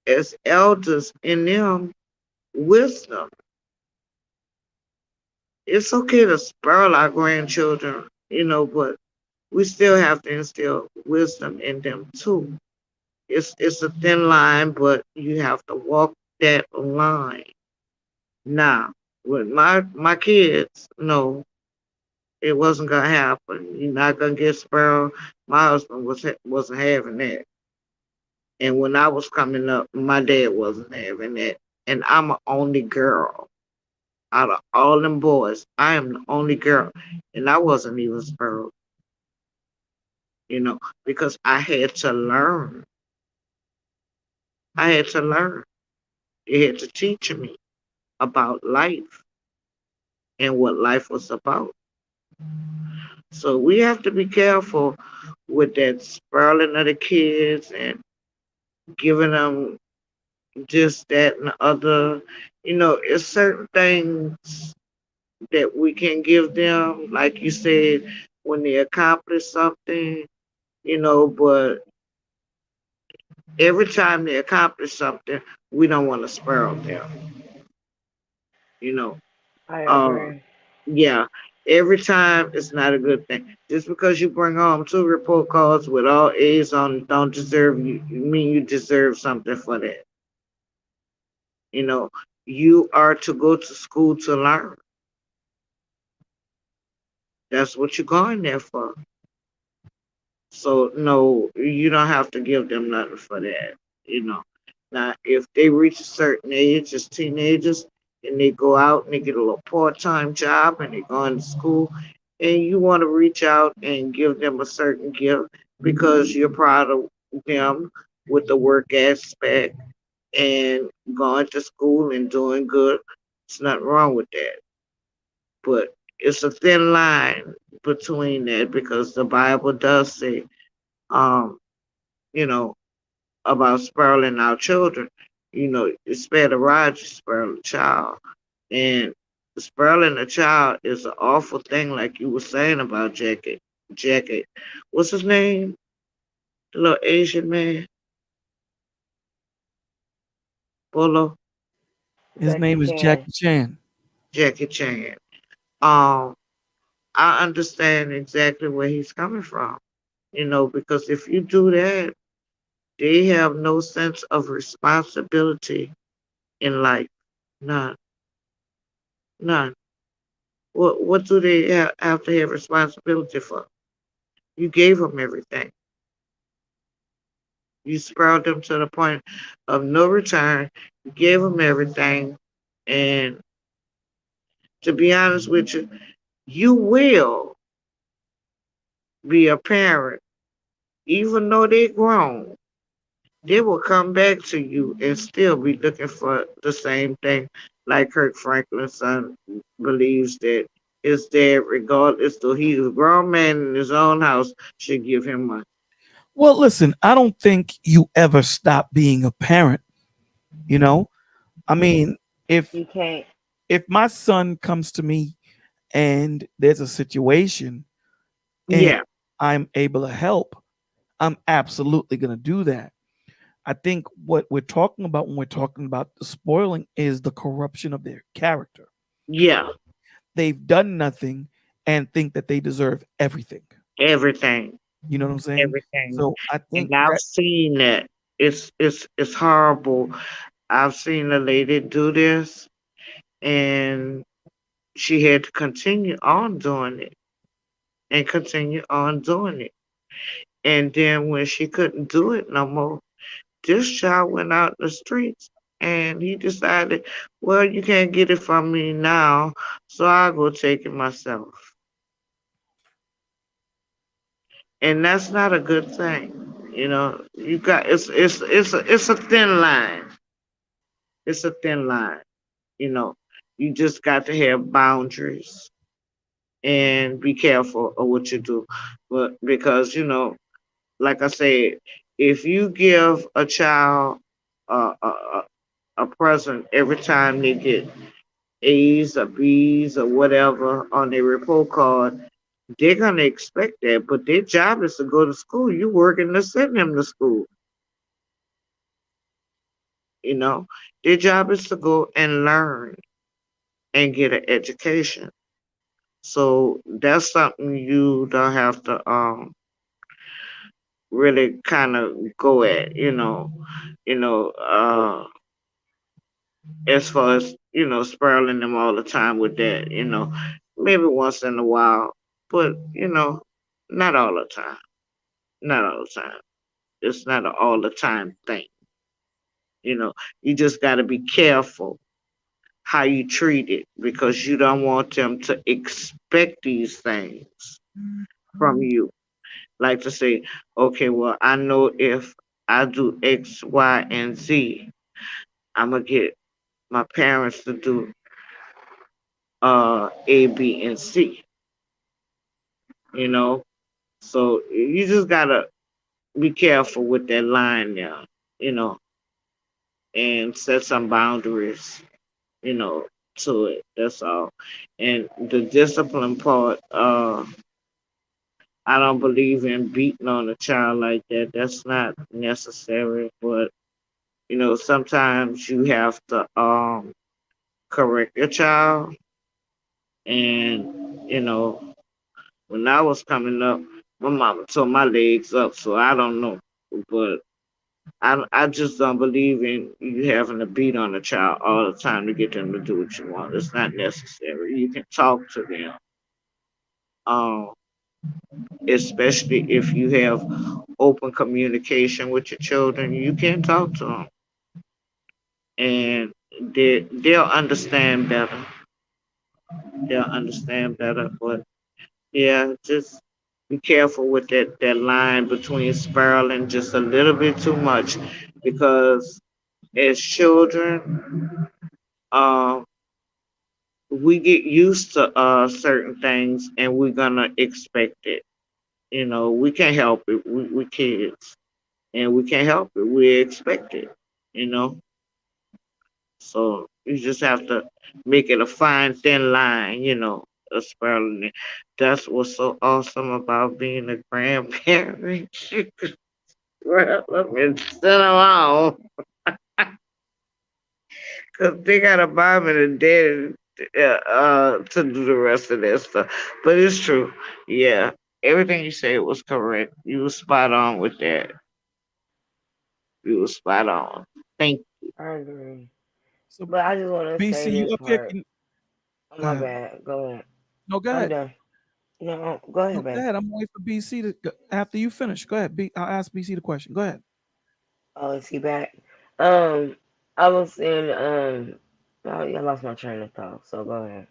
as elders in them wisdom. It's okay to spoil our grandchildren, but we still have to instill wisdom in them too. It's a thin line, but you have to walk that line. Now, with my kids, no, it wasn't gonna happen. You're not gonna get spoiled. My husband wasn't having that, and when I was coming up, my dad wasn't having that. And I'm an only girl out of all them boys. I am the only girl, and I wasn't even spoiled, because I had to learn. I had to learn. They had to teach me about life and what life was about. So we have to be careful with that spoiling of the kids and giving them this, that, and the other. It's certain things that we can give them, like you said, when they accomplish something, but every time they accomplish something, we don't want to spoil them, you know. I Uh, agree. yeah, every time it's not a good thing. Just because you bring home two report cards with all A's on it don't deserve you mean you deserve something for that. You know, you are to go to school to learn. That's what you're going there for. So no, you don't have to give them nothing for that. You know. Now, if they reach a certain age as teenagers and they go out and they get a little part-time job and they go into school, and you want to reach out and give them a certain gift, because you're proud of them with the work aspect and going to school and doing good. There's nothing wrong with that. But it's a thin line between that because the Bible does say, um, you know, about spoiling our children. You spare the rod, you spoil the child. And spoiling a child is an awful thing, like you were saying about Jackie. Jackie, what's his name? The little Asian man, Bolo, His Jackie name is Chan. Jackie Chan. Jackie Chan. Um, I understand exactly where he's coming from. Because if you do that, they have no sense of responsibility in life. None, none. What do they have to have responsibility for? You gave them everything. You spoiled them to the point of no return. You gave them everything, and to be honest with you, you will be a parent, even though they're grown. They will come back to you and still be looking for the same thing. Like Kirk Franklin's son believes that his dad, regardless though he's a grown man in his own house, should give him money. Well, listen, I don't think you ever stop being a parent. You know, I mean, if You can't. if my son comes to me and there's a situation and Yeah, I'm able to help, I'm absolutely going to do that. I think what we're talking about when we're talking about the spoiling is the corruption of their character. yeah, They've done nothing and think that they deserve everything. everything, You know what I'm saying? everything. So I And think I've that seen that. It's horrible. I've seen a lady do this, and she had to continue on doing it and continue on doing it. And then when she couldn't do it no more, this child went out in the streets and he decided, well, you can't get it from me now, so I'll go take it myself. And that's not a good thing. You got it's a thin line. It's a thin line. You know, you just got to have boundaries and be careful of what you do. But because like I said, if you give a child a present every time they get A's or B's or whatever on their report card, they're gonna expect that. But their job is to go to school. You working to send them to school. You know, their job is to go and learn and get an education. So that's something you don't have to really kind of go at. You know, as far as spiraling them all the time with that. Maybe once in a while, but not all the time. Not all the time. It's not an all the time thing. You know, you just got to be careful how you treat it because you don't want them to expect these things from you. Like to say, okay, well, I know if I do X, Y, and Z, I'm gonna get my parents to do A, B, and C. You know, so you just gotta be careful with that line now. You know, and set some boundaries. You know, to it. That's all. And the discipline part, I don't believe in beating on a child like that. That's not necessary. But sometimes you have to correct your child. And when I was coming up, my mama tore my legs up, so I don't know. But I just don't believe in you having to beat on a child all the time to get them to do what you want. It's not necessary. You can talk to them, um, especially if you have open communication with your children. You can talk to them, and they'll understand better. They'll understand better. But yeah, just be careful with that line between spiraling just a little bit too much, because as children, uh, we get used to certain things and we're gonna expect it. You know, we can't help it. We kids, and we can't help it. We expect it. You know, so you just have to make it a fine, thin line. You know, a spiraling. That's what's so awesome about being a grandparent. Well, let me sit alone, cause they got a mom and a dad to do the rest of that stuff. But it's true. Yeah, everything you said was correct. You were spot on with that. You were spot on. Thank I agree. So But I just want to say BC, you this up here? part. Oh, Go my ahead. bad. Go ahead. No, go I'm ahead. done. No, go No, ahead, go babe. ahead. I'm waiting for BC to go. After you finish. Go ahead. I'll ask BC the question. Go ahead. Oh, is he back? Um, I was saying, oh, yeah, I lost my train of thought. So go ahead.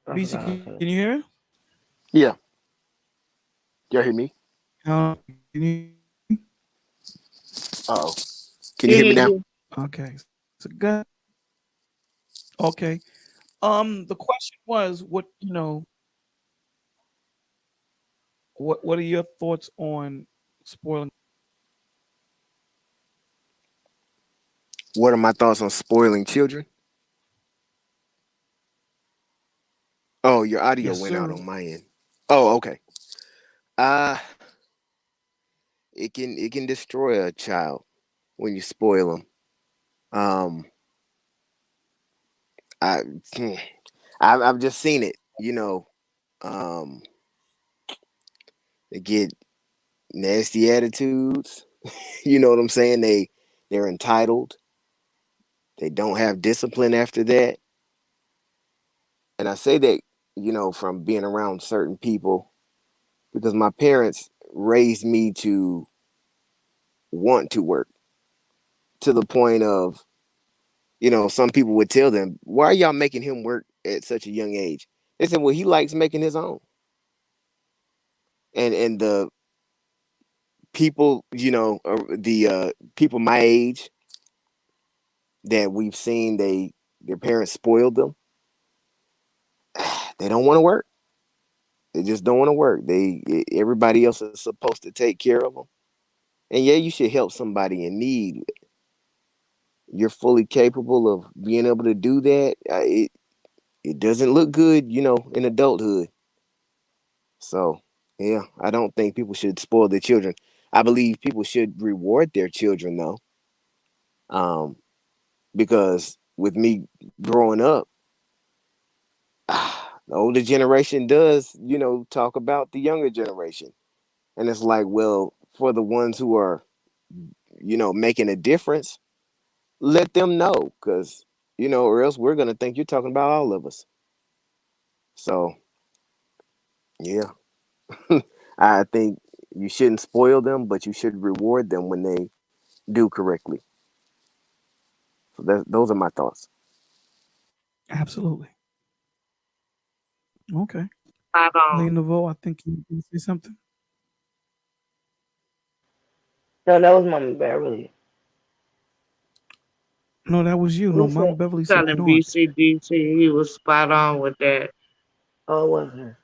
I BC, forgot what I can was you going hear? to say. Yeah, y'all hear me? Can you? Uh-oh. Can you hear me now? you. Okay. So good. Okay. The question was, what are your thoughts on spoiling? What are my thoughts on spoiling children? Oh, your audio Yes, went out sir. on my end. Oh, okay. Uh it can destroy a child when you spoil them. Um, I hmm, I've just seen it. Um, they get nasty attitudes. You know what I'm saying? They're entitled. They don't have discipline after that. And I say that, from being around certain people, because my parents raised me to want to work, to the point of, some people would tell them, why are y'all making him work at such a young age? They said, well, he likes making his own. And the people, the people my age that we've seen, their parents spoiled them. They don't want to work. They just don't want to work. Everybody else is supposed to take care of them. And yeah, you should help somebody in need. You're fully capable of being able to do that. It doesn't look good, in adulthood. So yeah, I don't think people should spoil their children. I believe people should reward their children though, um, because with me growing up, the older generation does, talk about the younger generation, and it's like, well, for the ones who are, making a difference, let them know, because or else we're gonna think you're talking about all of us. So yeah, I think you shouldn't spoil them, but you should reward them when they do correctly. So those are my thoughts. Absolutely. Okay. Spot on. Lady Nouveau, I think you can say something. No, that was Mama Beverly. No, that was you. No, Who Mama said? Beverly said Telling no. BCDC he was spot on with that Oh, it was her.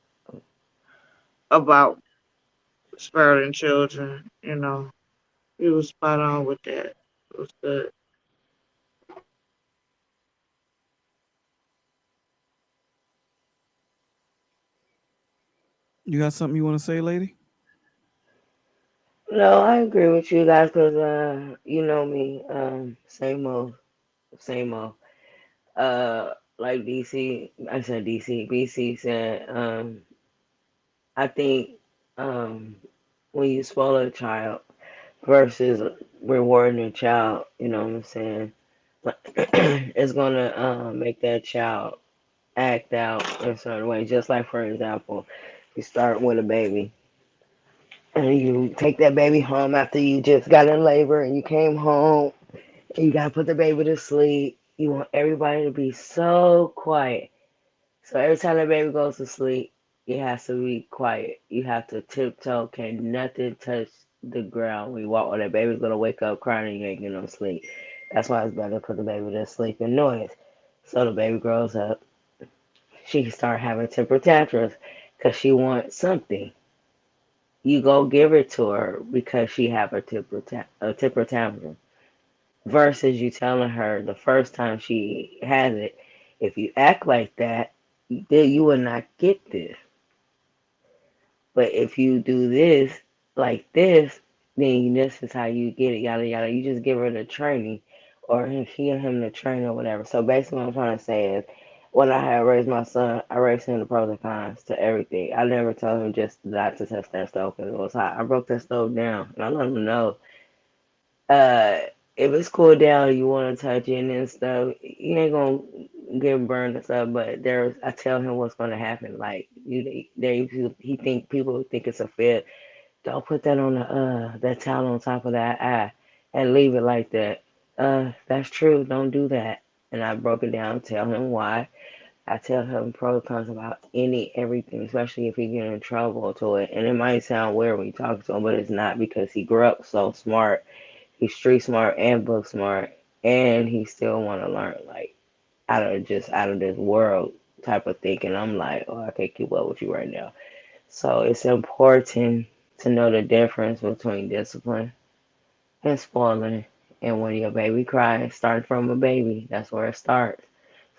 about sparing children. You know, he was spot on with that. It was good. You got something you want to say, lady? No, I agree with you guys because you know me. Same old, same old. Like DC, I said DC. BC said, I think um when you spoil a child versus rewarding a child, you know what I'm saying? It's gonna make that child act out in a certain way. Just like, for example, you start with a baby and you take that baby home after you just got in labor and you came home and you gotta put the baby to sleep. You want everybody to be so quiet. So every time the baby goes to sleep, it has to be quiet. You have to tiptoe. Can nothing touch the ground when you walk, or that baby's gonna wake up crying and you ain't getting no sleep. That's why it's better to put the baby to sleep in noise. So the baby grows up, she can start having temper tantrums because she wants something. You go give it to her because she have a temper tantrum. Versus you telling her the first time she has it, if you act like that, then you will not get this. But if you do this like this, then this is how you get it, yada yada. You just give her the training, or she and him the training or whatever. So basically, what I'm trying to say is, when I had raised my son, I raised him the pros and cons to everything. I never told him just not to touch that stove because it was hot. I broke that stove down, and I let him know, uh, if it's cooled down, you want to touch it and stuff, you ain't gonna get burned and stuff. But there's, I tell him what's gonna happen. Like he think people think it's a fit. Don't put that on the that towel on top of that eye and leave it like that. That's true. Don't do that. And I broke it down, tell him why. I tell him pros and cons about any everything, especially if he get in trouble to it. And it might sound weird when you talk to him, but it's not because he grew up so smart. He's street smart and book smart, and he still want to learn, like out of this world type of thinking. I'm like, oh, I can't keep up with you right now. So it's important to know the difference between discipline and spoiling. And when your baby cries, starting from a baby, that's where it starts.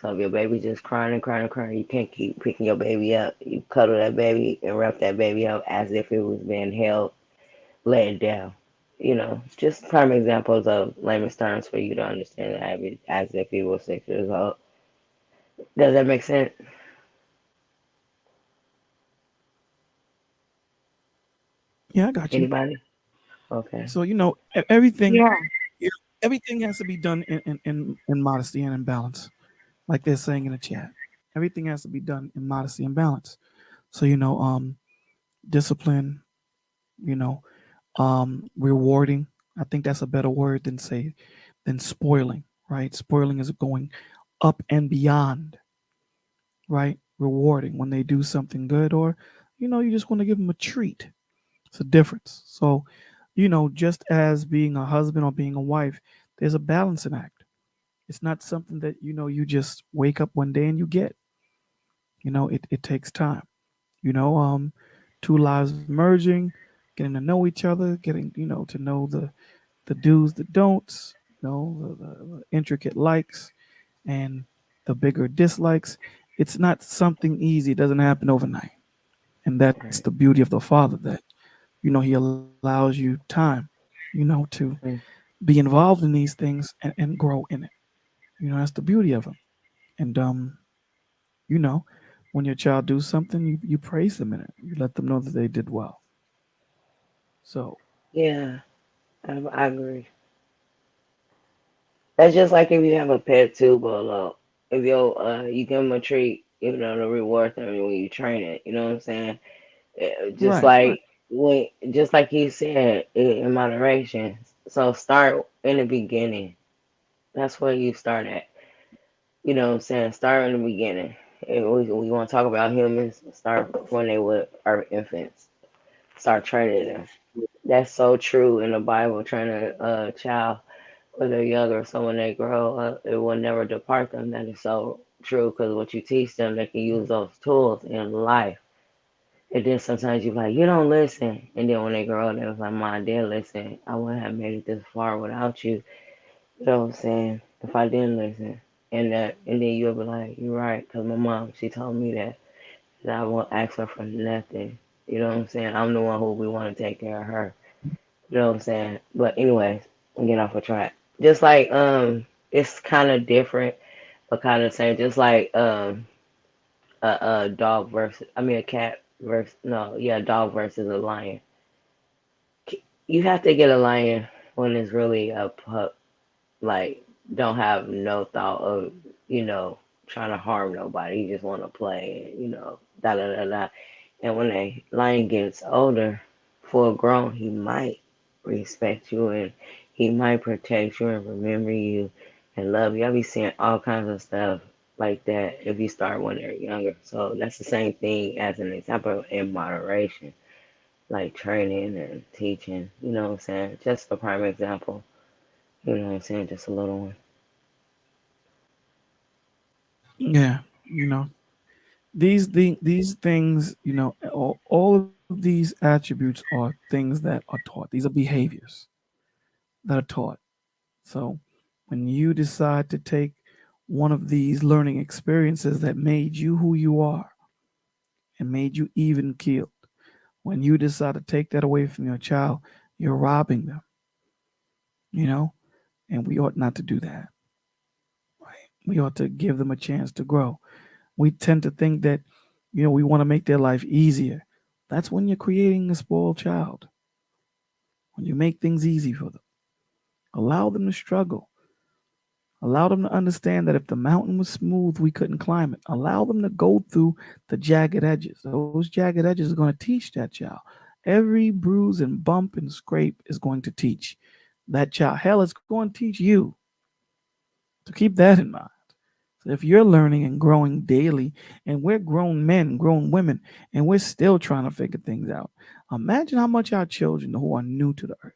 So if your baby just crying and crying and crying, you can't keep picking your baby up. You cuddle that baby and wrap that baby up as if it was being held, laid down. Just prime examples of layman's terms for you to understand that as if he was 6 years old. Does that make sense? Yeah, I got you. Anybody? Okay. So everything, Yeah. everything has to be done in modesty and in balance, like they're saying in the chat. Everything has to be done in modesty and balance. So discipline, you know, rewarding. I think that's a better word than spoiling, right? Spoiling is going up and beyond, right? Rewarding when they do something good, or you just want to give them a treat. It's a difference. So, just as being a husband or being a wife, there's a balancing act. It's not something that you just wake up one day and you get. It takes time. You know, um, Two lives merging, getting to know each other, getting to know the do's, the don'ts, the intricate likes and the bigger dislikes. It's not something easy. It doesn't happen overnight, and that's the Right. beauty of the Father, that he allows you time, to Mm. be involved in these things and grow in it. That's the beauty of him. And you know, when your child do something, you praise them in it. You let them know that they did well. So Yeah, I agree. That's just like if you have a pet too, but if you give them a treat, the reward them when you train it. You know what I'm saying? Just right, like just like you said, in moderation. So start in the beginning. That's where you start at. You know what I'm saying? Start in the beginning. If we want to talk about humans, start when they were our infants. Start training them. That's so true in the Bible. Train a child when they're younger, so when they grow up, it will never depart them. That is so true because what you teach them, they can use those tools in life. And then sometimes you're like, you don't listen. And then when they grow up, they're like, Mom, I did listen. I wouldn't have made it this far without you. You know what I'm saying? If I didn't listen. And then you'll be like, you're right, because my mom, she told me that I won't ask her for nothing. You know what I'm saying? I'm the one who we want to take care of her. You know what I'm saying? But anyways, I'm getting off a track. Just like it's kind of different, but kind of same. Just like a dog versus, I mean, a cat versus, no, yeah, a dog versus a lion. You have to get a lion when it's really a pup, like don't have no thought of you know trying to harm nobody. You just want to play, da da da da. And when a lion gets older, full grown, he might respect you and he might protect you and remember you and love you. I be seeing all kinds of stuff like that if you start when they're younger. So that's the same thing as an example in moderation, like training and teaching. You know what I'm saying? Just a prime example. You know what I'm saying? Just a little one. Yeah, you know, these things, you know, all of these attributes are things that are taught. These are behaviors that are taught. So when you decide to take one of these learning experiences that made you who you are and made you even keeled, when you decide to take that away from your child, you're robbing them, you know, and we ought not to do that. Right? We ought to give them a chance to grow. We tend to think that, you know, we want to make their life easier. That's when you're creating a spoiled child. When you make things easy for them, allow them to struggle. Allow them to understand that if the mountain was smooth, we couldn't climb it. Allow them to go through the jagged edges. Those jagged edges are going to teach that child. Every bruise and bump and scrape is going to teach that child. Hell, it's going to teach you. So keep that in mind. So if you're learning and growing daily, and we're grown men, grown women, and we're still trying to figure things out, imagine how much our children who are new to the earth.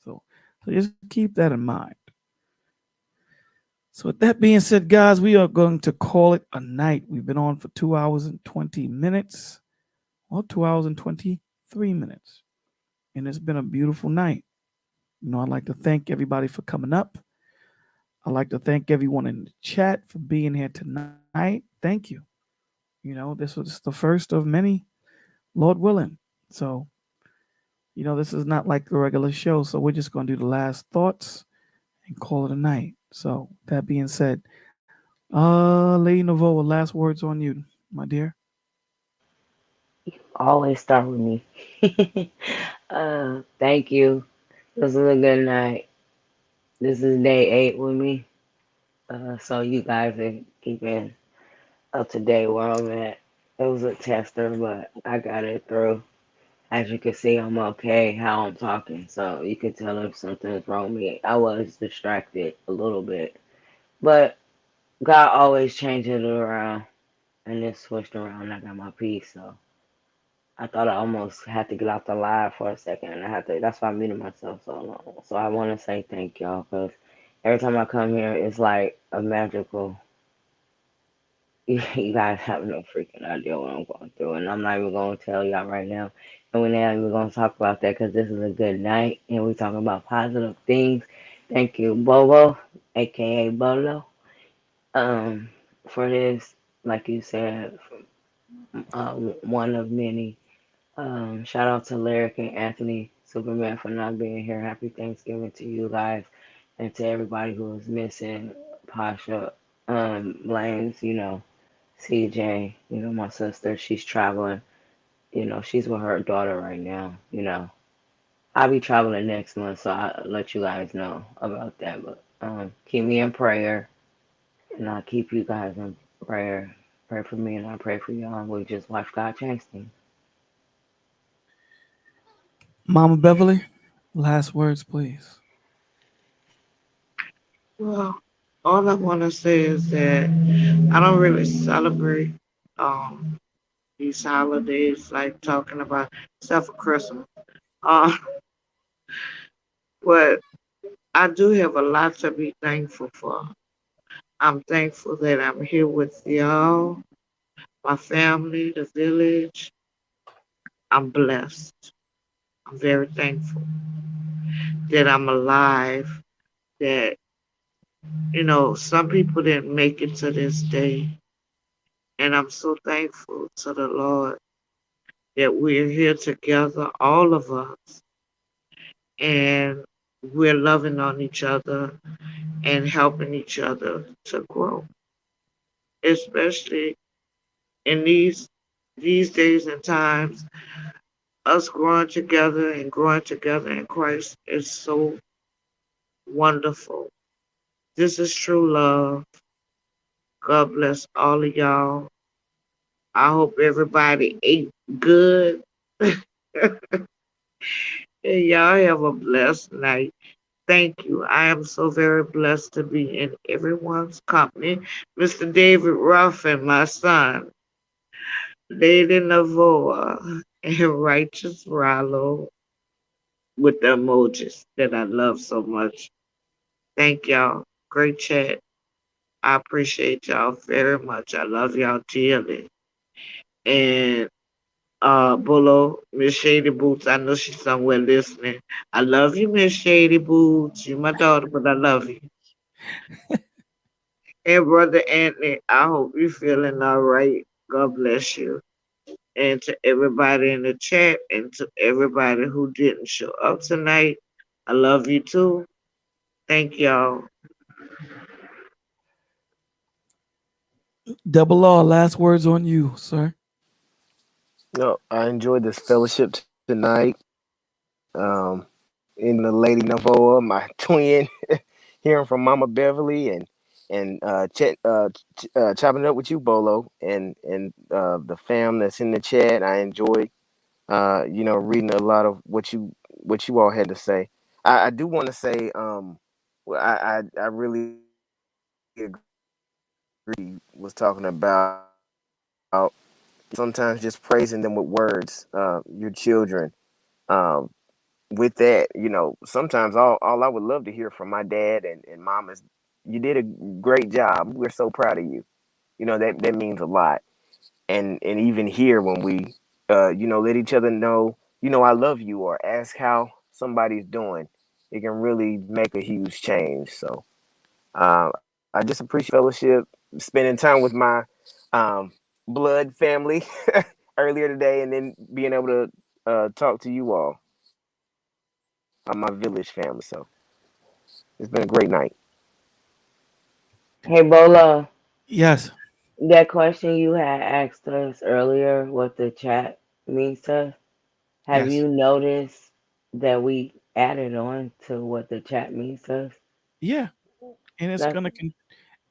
So, so just keep that in mind. So, with that being said, guys, we are going to call it a night. We've been on for 2 hours and 20 minutes, well, 2 hours and 23 minutes. And it's been a beautiful night. You know, I'd like to thank everybody for coming up. I'd like to thank everyone in the chat for being here tonight. Thank you. You know, this was the first of many, Lord willing. So, you know, this is not like the regular show. So, we're just going to do the last thoughts and call it a night. So, that being said, Lady Novoa, last words on you, my dear. Always start with me. Thank you. This is a good night. This is day 8 with me. So you guys are keeping up to date where I'm at. It was a tester, but I got it through. As you can see, I'm okay how I'm talking, so you can tell if something's wrong with me. I was distracted a little bit, but God always changes it around, and it switched around. And I got my peace, so I thought I almost had to get off the live for a second, and I had to. That's why I muted myself so long. So I want to say thank y'all, because every time I come here, it's like a magical. You guys have no freaking idea what I'm going through, and I'm not even going to tell y'all right now. And we're not even going to talk about that because this is a good night, and we're talking about positive things. Thank you, Bobo, aka Bolo, um, for this. Like you said, one of many. Shout out to Lyric and Anthony Superman for not being here. Happy Thanksgiving to you guys and to everybody who is missing. Pasha, Blaines, CJ, my sister, she's traveling. She's with her daughter right now. I'll be traveling next month, so I'll let you guys know about that. But keep me in prayer, and I'll keep you guys in prayer. Pray for me, and I pray for y'all. We just watch God change things. Mama Beverly, last words, please. Well, all I want to say is that I don't really celebrate um these holidays like talking about except for Christmas. Uh, but I do have a lot to be thankful for. I'm thankful that I'm here with y'all, my family, the village. I'm blessed. I'm very thankful that I'm alive. That some people didn't make it to this day, and I'm so thankful to the Lord that we're here together, all of us, and we're loving on each other and helping each other to grow, especially in these days and times. Us growing together in Christ is so wonderful. This is true love. God bless all of y'all. I hope everybody ate good. And y'all have a blessed night. Thank you. I am so very blessed to be in everyone's company. Mr. David Ruffin, my son, Lady Navoa, and Righteous Rollo with the emojis that I love so much. Thank y'all. Great chat. I appreciate y'all very much. I love y'all dearly. And Bolo, Miss Shady Boots, I know she's somewhere listening. I love you, Miss Shady Boots. You're my daughter, but I love you. And Brother Anthony, I hope you're feeling all right. God bless you. And to everybody in the chat and to everybody who didn't show up tonight, I love you too. Thank y'all. Double R, last words on you, sir. No, I enjoyed this fellowship tonight. In the Lady Navoa, my twin, hearing from Mama Beverly and chopping it up with you, Bolo, and the fam that's in the chat. I enjoyed reading a lot of what you all had to say. I do want to say well, I really agree was talking about sometimes just praising them with words, your children. Um, with that, sometimes all I would love to hear from my dad and mom is, you did a great job. We're so proud of you. That means a lot. And even here when we let each other know, I love you, or ask how somebody's doing, it can really make a huge change. So I just appreciate fellowship, spending time with my um, blood family earlier today, and then being able to talk to you all, my village family. So it's been a great night. Hey, Bola, Yes. that question you had asked us earlier, what the chat means to us, have Yes. you noticed that we added on to what the chat means to us? Yeah. And it's That's gonna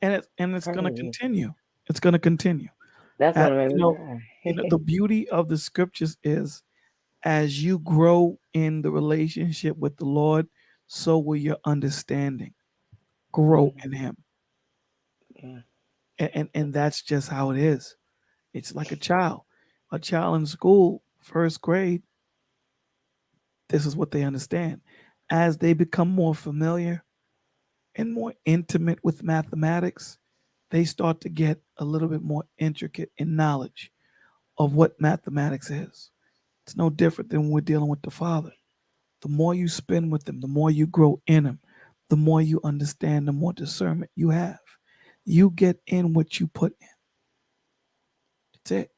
and it's gonna crazy. continue. It's gonna continue. That's At, gonna make you me know, cry. the beauty of the scriptures is as you grow in the relationship with the Lord, so will your understanding grow in Mhm. Him. Yeah. And that's just how it is. It's like a child. A child in school, first grade, this is what they understand. As they become more familiar and more intimate with mathematics, they start to get a little bit more intricate in knowledge of what mathematics is. It's no different than when we're dealing with the Father. The more you spend with Him, the more you grow in Him, the more you understand, the more discernment you have. You get in what you put in. That's it.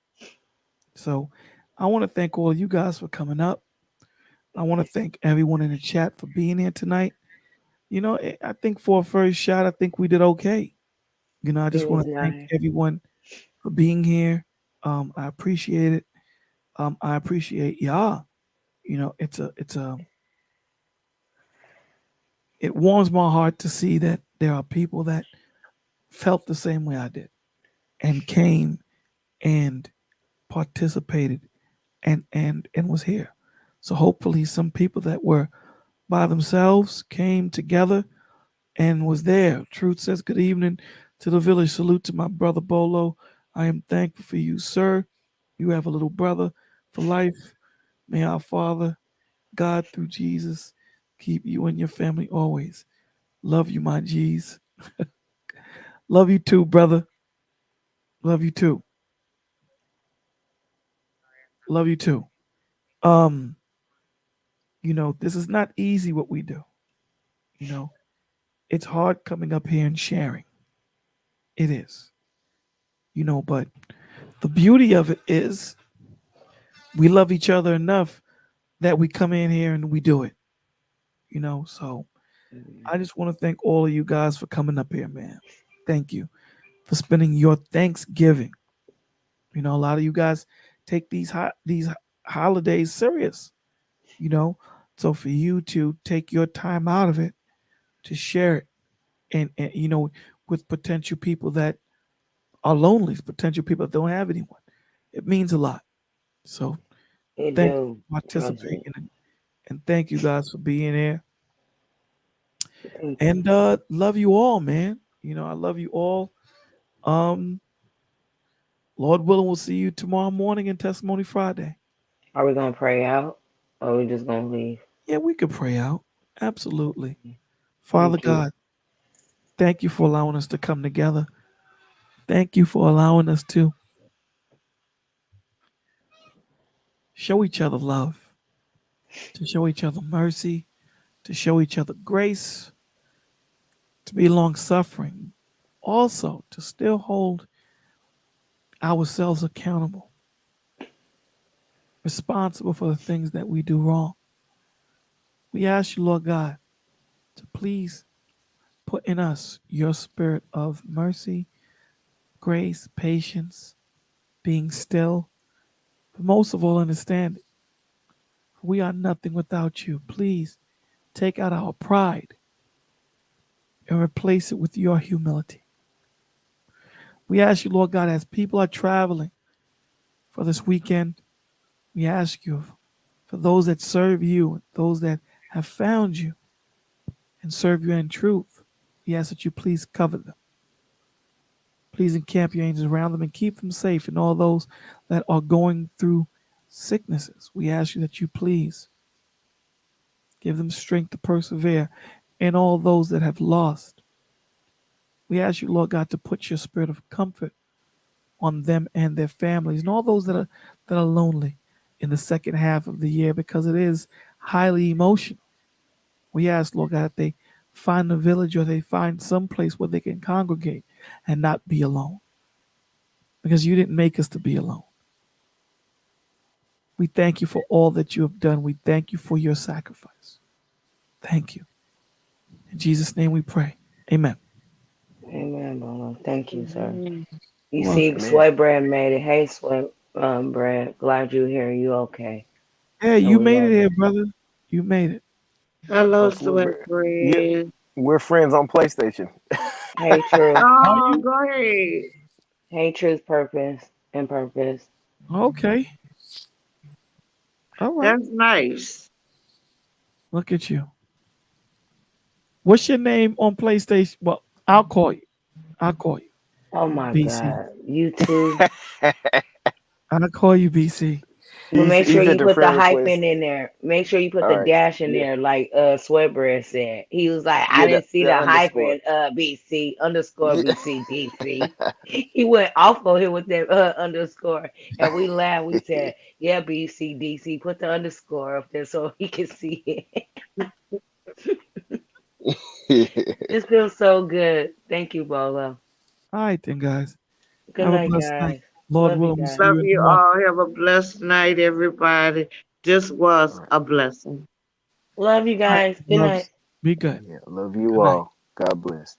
So I want to thank all of you guys for coming up. I want to thank everyone in the chat for being here tonight. I think for a first shot, I think we did okay. I It just was want to thank nice. everyone for being here. I appreciate it. I appreciate y'all. It warms my heart to see that there are people that felt the same way I did and came and participated and was here. So hopefully some people that were by themselves came together and was there. Truth says good evening to the village. Salute to my brother Bolo. I am thankful for you, sir. You have a little brother for life. May our Father, God through Jesus, keep you and your family always. Love you, my G's. Love you too, brother. Love you too. Love you too. Um, this is not easy what we do. You know, it's hard coming up here and sharing. It is. But the beauty of it is we love each other enough that we come in here and we do it. So I just want to thank all of you guys for coming up here, man. Thank you for spending your Thanksgiving. A lot of you guys take these holidays serious. You know, so for you to take your time out of it to share it, and with potential people that are lonely, potential people that don't have anyone, it means a lot. So It thank you do. for Trust participating, me. and thank you guys for being here. Thank you. And love you all, man. You know, I love you all. Um, Lord willing, we'll see you tomorrow morning in Testimony Friday. Are we gonna pray out, or are we just gonna leave? Yeah, we could pray out. Absolutely. Father Thank you. God, thank you for allowing us to come together. Thank you for allowing us to show each other love, to show each other mercy, to show each other grace, to be long suffering, also to still hold ourselves accountable, responsible for the things that we do wrong. We ask you, Lord God, to please put in us your spirit of mercy, grace, patience, being still, but most of all, understanding. We are nothing without you. Please take out our pride and replace it with your humility. We ask you, Lord God, as people are traveling for this weekend, we ask you for those that serve you, those that have found you and serve you in truth. We ask that you please cover them. Please encamp your angels around them and keep them safe. And all those that are going through sicknesses, we ask you that you please give them strength to persevere. And all those that have lost, we ask you, Lord God, to put your spirit of comfort on them and their families, and all those that are lonely in the second half of the year, because it is highly emotional. We ask, Lord God, that they find a village or they find some place where they can congregate and not be alone, because you didn't make us to be alone. We thank you for all that you have done. We thank you for your sacrifice. Thank you. In Jesus' name we pray. Amen. Amen, Bono. Thank you, sir. Amen. You see, Welcome. Amen. Sweat Bread made it. Hey, Sweat Bread. Glad you're here. You okay? Hey, And you we made it love here, you. brother. You made it. Hello, Oh, so sweat yeah, bread. we're friends on PlayStation. Hey, Truth. Are Oh, you? go ahead. Hey, Truth, Purpose, and Purpose. Okay. All right. That's nice. Look at you. What's your name on PlayStation? Well, I'll call you. I'll call you. Oh my BC. God. You too. I'll call you BC. But make He sure sent you a put the friend request. hyphen in there. Make sure you put All the right. dash in Yeah. there, like Sweatbread said. He was like, I Yeah. didn't see The the underscore. hyphen BC underscore Yeah. BC DC. He went off on him with that underscore. And we laughed. We said, yeah, BC DC. Put the underscore up there so he can see it. This feels so good. Thank you, Bolo. All right, then, guys. Good Have a night, blessed night. guys. Lord Love you willing, we'll see guys. Love you in the you morning. all. Have a blessed night, everybody. This was All right. a blessing. Love you All right, guys. Good night. loves. Be good. Yeah. Love you Good night. all. God bless.